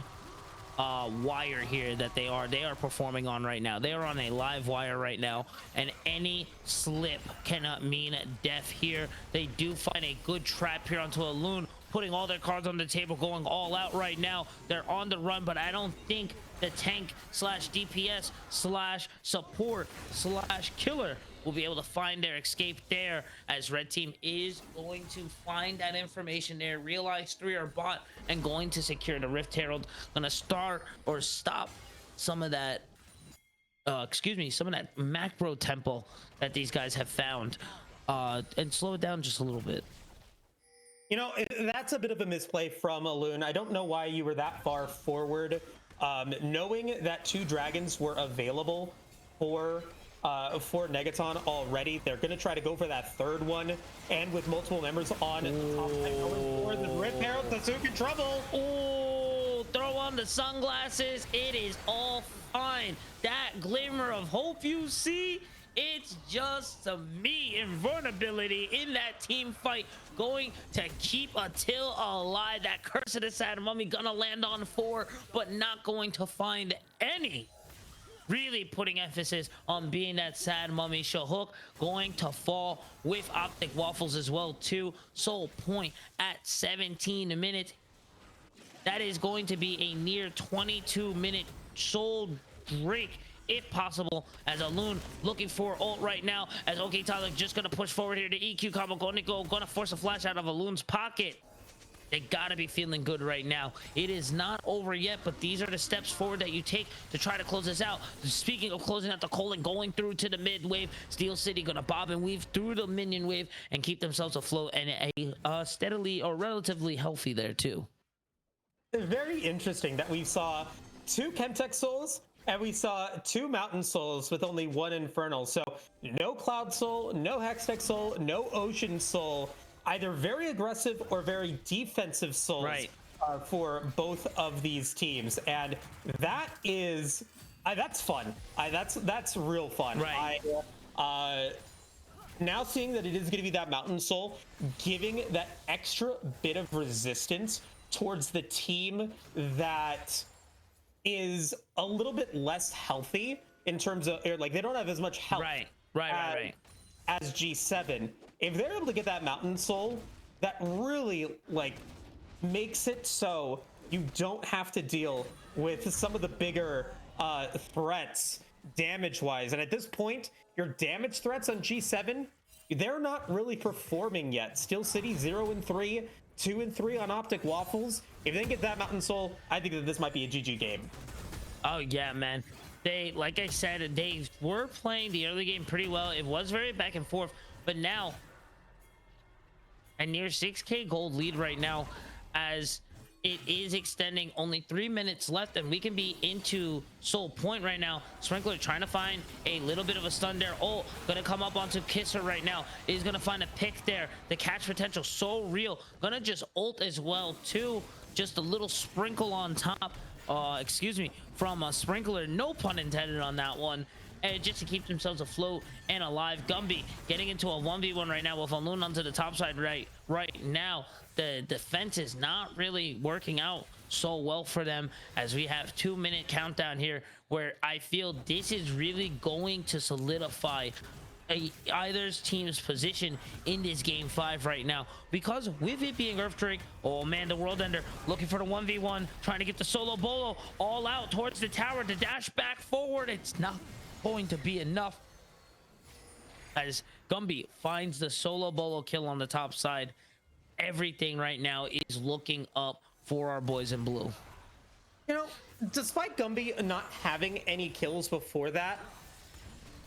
wire here that they are performing on right now. They are on a live wire right now, and any slip cannot mean death here. They do find a good trap here onto a loon, putting all their cards on the table, going all out right now. They're on the run, but I don't think the tank slash DPS slash support slash killer will be able to find their escape there, as red team is going to find that information there, realize 3 are bot, and going to secure the Rift Herald. Gonna start or stop some of that some of that macro tempo that these guys have found, and slow it down just a little bit. You know, that's a bit of a misplay from Alun. I don't know why you were that far forward. Knowing that 2 dragons were available for Negatron already, they're going to try to go for that 3rd one, and with multiple members on the top side going for the Rift Herald, Sasuke trouble. Oh, throw on the sunglasses. It is all fine. That glimmer of hope you see, it's just some me and vulnerability in that team fight, going to keep a Till alive. That curse of the sad mummy gonna land on 4, but not going to find any. Really putting emphasis on being that sad mummy. Shahuk going to fall with optic waffles as well too. Soul point at 17 minutes. That is going to be a near 22-minute soul break, if possible, as Alun looking for ult right now, as OK Tyler just gonna push forward here. The EQ combo gonna force a flash out of Alun's pocket. They gotta be feeling good right now. It is not over yet, but these are the steps forward that you take to try to close this out. Speaking of closing out the colon, going through to the mid wave, Steel City gonna bob and weave through the minion wave and keep themselves afloat, and a steadily or relatively healthy there too. Very interesting that we saw 2 Chemtech souls and we saw 2 Mountain souls with only 1 Infernal. So no Cloud soul, no Hextech soul, no Ocean soul. Either very aggressive or very defensive souls, right, for both of these teams, and that is that's fun. That's real fun. Right. Now seeing that it is going to be that Mountain Soul, giving that extra bit of resistance towards the team that is a little bit less healthy in terms of, like, they don't have as much health. Right. As G7. If they're able to get that Mountain Soul, that really, like, makes it so you don't have to deal with some of the bigger threats damage-wise. And at this point, your damage threats on G7, they're not really performing yet. Steel City 0-3, 2-3 on Optic Waffles. If they get that Mountain Soul, I think that this might be a GG game. Oh yeah, man. They, like I said, they were playing the early game pretty well. It was very back and forth, but now a near 6k gold lead right now, as it is extending. Only 3 minutes left and we can be into soul point right now. Sprinkler trying to find a little bit of a stun there. Oh, gonna come up onto Kisser right now. Is gonna find a pick there. The catch potential so real. Gonna just ult as well too. Just a little sprinkle on top. Excuse me, from a Sprinkler, no pun intended on that one, and just to keep themselves afloat and alive. Gumby getting into a 1v1 right now with Alun onto the top side right now. The defense is not really working out so well for them, as we have 2-minute countdown here, where I feel this is really going to solidify either team's position in this game 5 right now, because with it being Earthdrake, oh man, the World Ender looking for the 1v1, trying to get the solo bolo all out towards the tower to dash back forward. It's not going to be enough, as Gumby finds the solo bolo kill on the top side. Everything right now is looking up for our boys in blue. You know, despite Gumby not having any kills before that,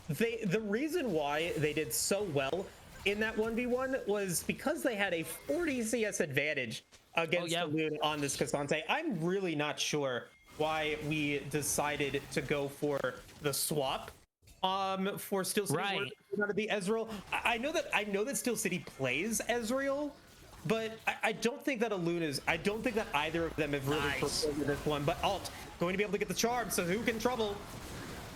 the reason why they did so well in that 1v1 was because they had a 40 CS advantage against yeah. Loon on this Cassante. I'm really not sure why we decided to go for the swap for Steel City. Right. Going to be Ezreal. I know that Steel City plays Ezreal, but I don't think that Aluna is. I don't think that either of them have really performed in this one. But Alt going to be able to get the charm, so who can trouble?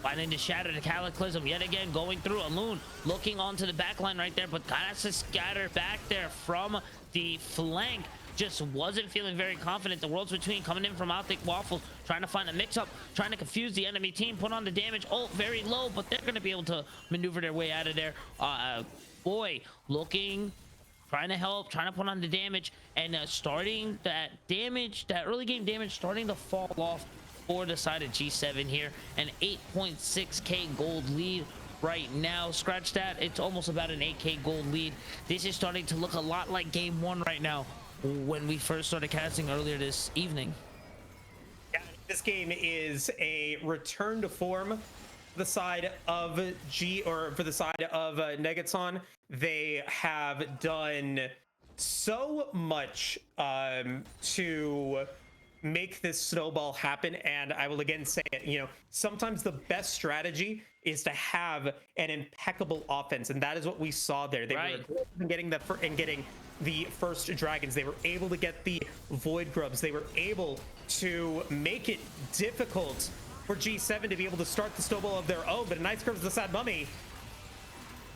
Finding the shatter, the cataclysm yet again going through. Alun looking onto the back line right there, but has to scatter back there from the flank. Just wasn't feeling very confident. The Worlds Between coming in from Optic Waffles, trying to find a mix-up, trying to confuse the enemy team, put on the damage. Ult very low, but they're going to be able to maneuver their way out of there. Boy, looking, trying to help, trying to put on the damage, and starting that damage, that early game damage starting to fall off for the side of G7 here. An 8.6k gold lead right now. Scratch that, it's almost about an 8k gold lead. This is starting to look a lot like game one right now when we first started casting earlier this evening. Yeah, this game is a return to form for the side of Negatron. They have done so much to make this snowball happen, and I will again say it, you know, sometimes the best strategy is to have an impeccable offense, and that is what we saw there. They were getting the first dragons. They were able to get the void grubs. They were able to make it difficult for G7 to be able to start the snowball of their own, but a nice curve is the sad mummy.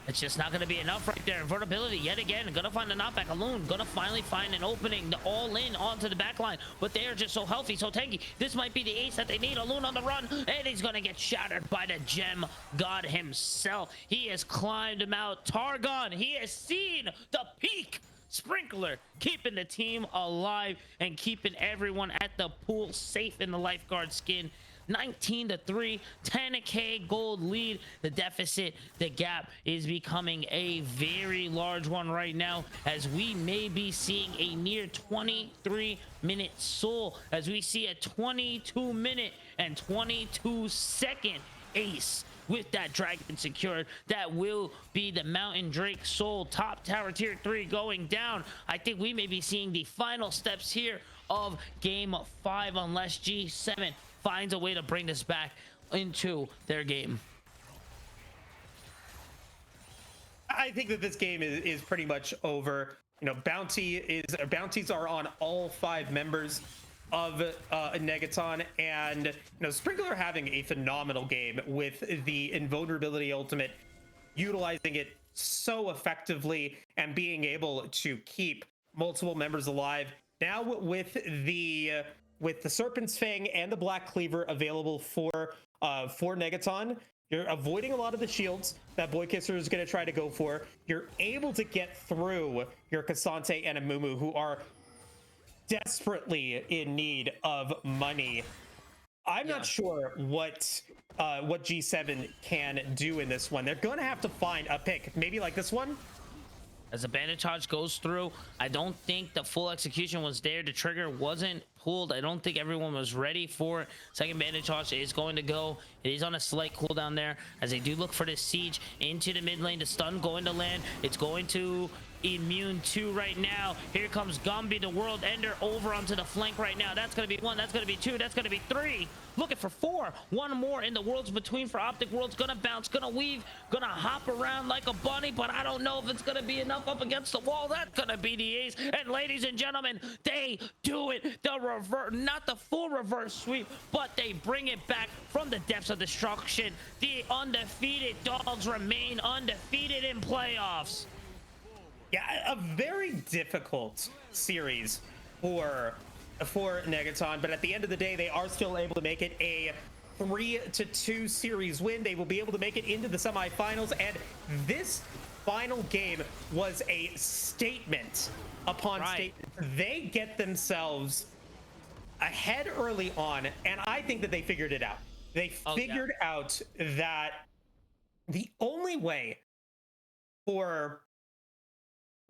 It's just not going to be enough right there. Invertibility yet again. Gonna find a knockback. Alun gonna finally find an opening. The all in onto the back line. But they are just so healthy, so tanky. This might be the ace that they need. Alun on the run. And he's gonna get shattered by the gem god himself. He has climbed him out. Targon, he has seen the peak. Sprinkler keeping the team alive and keeping everyone at the pool safe in the lifeguard skin. 19-3, 10k gold lead. The deficit, the gap is becoming a very large one right now, as we may be seeing a near 23-minute soul, as we see a 22-minute and 22-second ace with that dragon secured. That will be the Mountain Drake soul. Top tower tier 3 going down. I think we may be seeing the final steps here of game 5, unless G7 finds a way to bring this back into their game. I think that this game is pretty much over. You know, bounties are on all 5 members of Negatron, and you know, Sprinkler having a phenomenal game with the invulnerability ultimate, utilizing it so effectively and being able to keep multiple members alive. Now with the Serpent's Fang and the Black Cleaver available for Negatron, you're avoiding a lot of the shields that Boy Kisser is going to try to go for. You're able to get through your Cassante and Amumu, who are desperately in need of money. I'm not sure what G7 can do in this one. They're going to have to find a pick, maybe like this one. As the bandit charge goes through, I don't think the full execution was there. The trigger wasn't pulled. I don't think everyone was ready for it. Second bandit charge is going to go. It is on a slight cooldown there, as they do look for this siege into the mid lane. The stun going to land. It's going to immune 2 right now. Here comes Gumby, the world ender, over onto the flank right now. That's going to be 1. That's going to be 2. That's going to be 3. Looking for 4. 1 more in the worlds between for Optic Worlds. Gonna bounce, gonna weave, gonna hop around like a bunny, but I don't know if it's gonna be enough up against the wall. That's gonna be the ace. And ladies and gentlemen, they do it. The reverse, not the full reverse sweep, but they bring it back from the depths of destruction. The undefeated dogs remain undefeated in playoffs. Yeah, a very difficult series for Negatron, but at the end of the day, they are still able to make it a 3-2 series win. They will be able to make it into the semifinals, and this final game was a statement upon statement. They get themselves ahead early on, and I think that they figured it out. They figured out that the only way for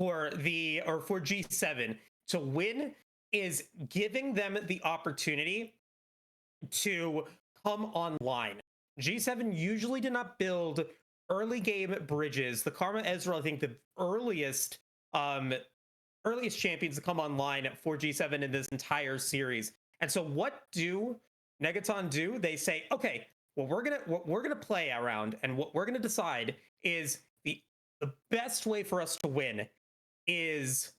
G7 to win is giving them the opportunity to come online. G7 usually did not build early game bridges. The Karma Ezreal, I think, the earliest champions to come online for G7 in this entire series. And so what do Negatron do? They say, okay, what we're gonna play around, and what we're gonna decide is the best way for us to win is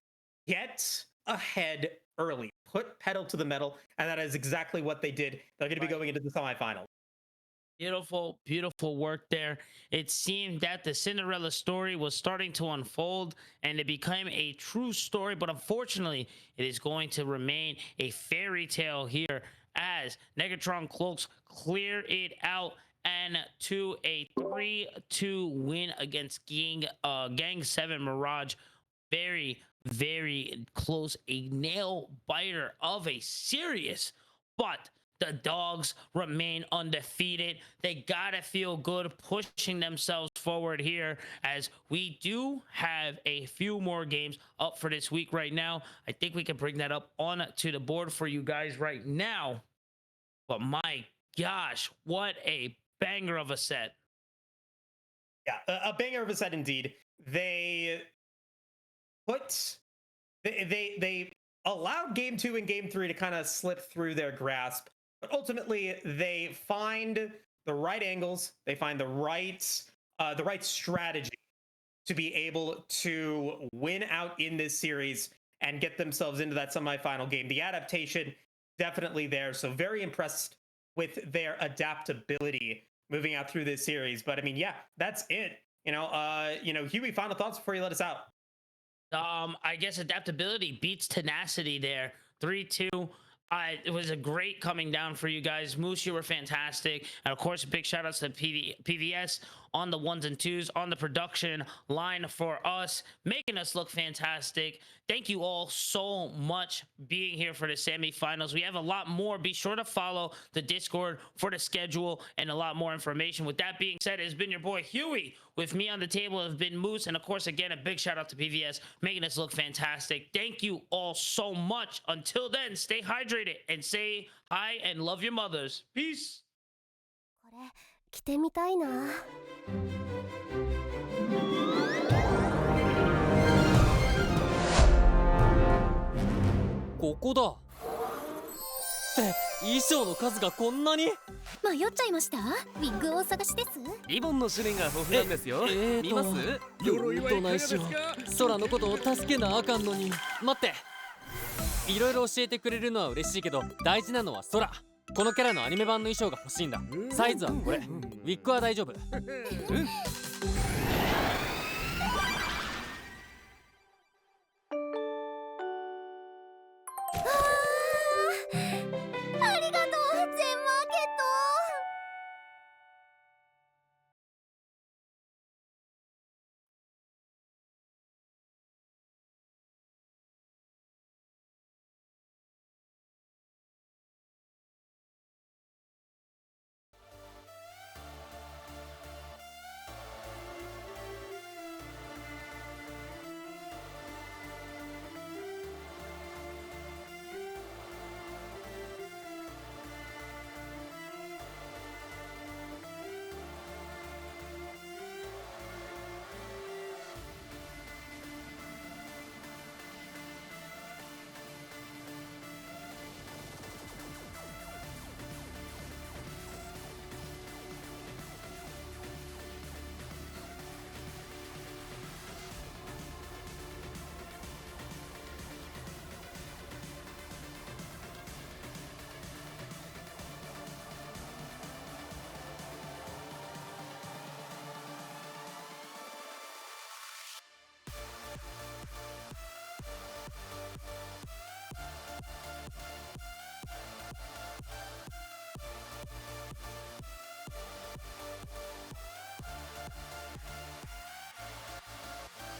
get ahead early, put pedal to the metal, and that is exactly what they did. They're going to be going into the semifinal. Beautiful, beautiful work there. It seemed that the Cinderella story was starting to unfold and it became a true story, but unfortunately, it is going to remain a fairy tale here as Negatron Cloaks clear it out and to a 3-2 win against Gang7 Mirage. Very, very close, a nail biter of a series, but the dogs remain undefeated. They gotta feel good pushing themselves forward here, as we do have a few more games up for this week right now. I think we can bring that up on to the board for you guys right now. But my gosh, what a banger of a set. Yeah, a banger of a set indeed. They allowed game 2 and game 3 to kind of slip through their grasp, but ultimately they find the right angles, they find the right strategy to be able to win out in this series and get themselves into that semifinal game. The adaptation definitely there, so very impressed with their adaptability moving out through this series. But I mean, yeah, that's it. Huey, final thoughts before you let us out. I guess adaptability beats tenacity there. 3-2. It was a great coming down for you guys. Moose, you were fantastic. And of course, big shout outs to PVS on the 1s and 2s, on the production line for us, making us look fantastic. Thank you all so much being here for the semifinals. We have a lot more. Be sure to follow the Discord for the schedule and a lot more information. With that being said, it's been your boy Huey. With me on the table have been Moose. And of course, again, a big shout out to PVS, making us look fantastic. Thank you all so much. Until then, stay hydrated and say hi and love your mothers. Peace. これ着てみたいな。ここだって衣装の数がこんなに。迷っちゃいました。ウィッグをお探しです。リボンの種類が豊富なんですよ。見ます？鎧はいかがですか？空のことを助けなあかんのに。待って、いろいろ教えてくれるのは嬉しいけど、大事なのは空。このキャラのアニメ版の衣装が欲しいんだ。サイズはこれ。ウィッグは大丈夫。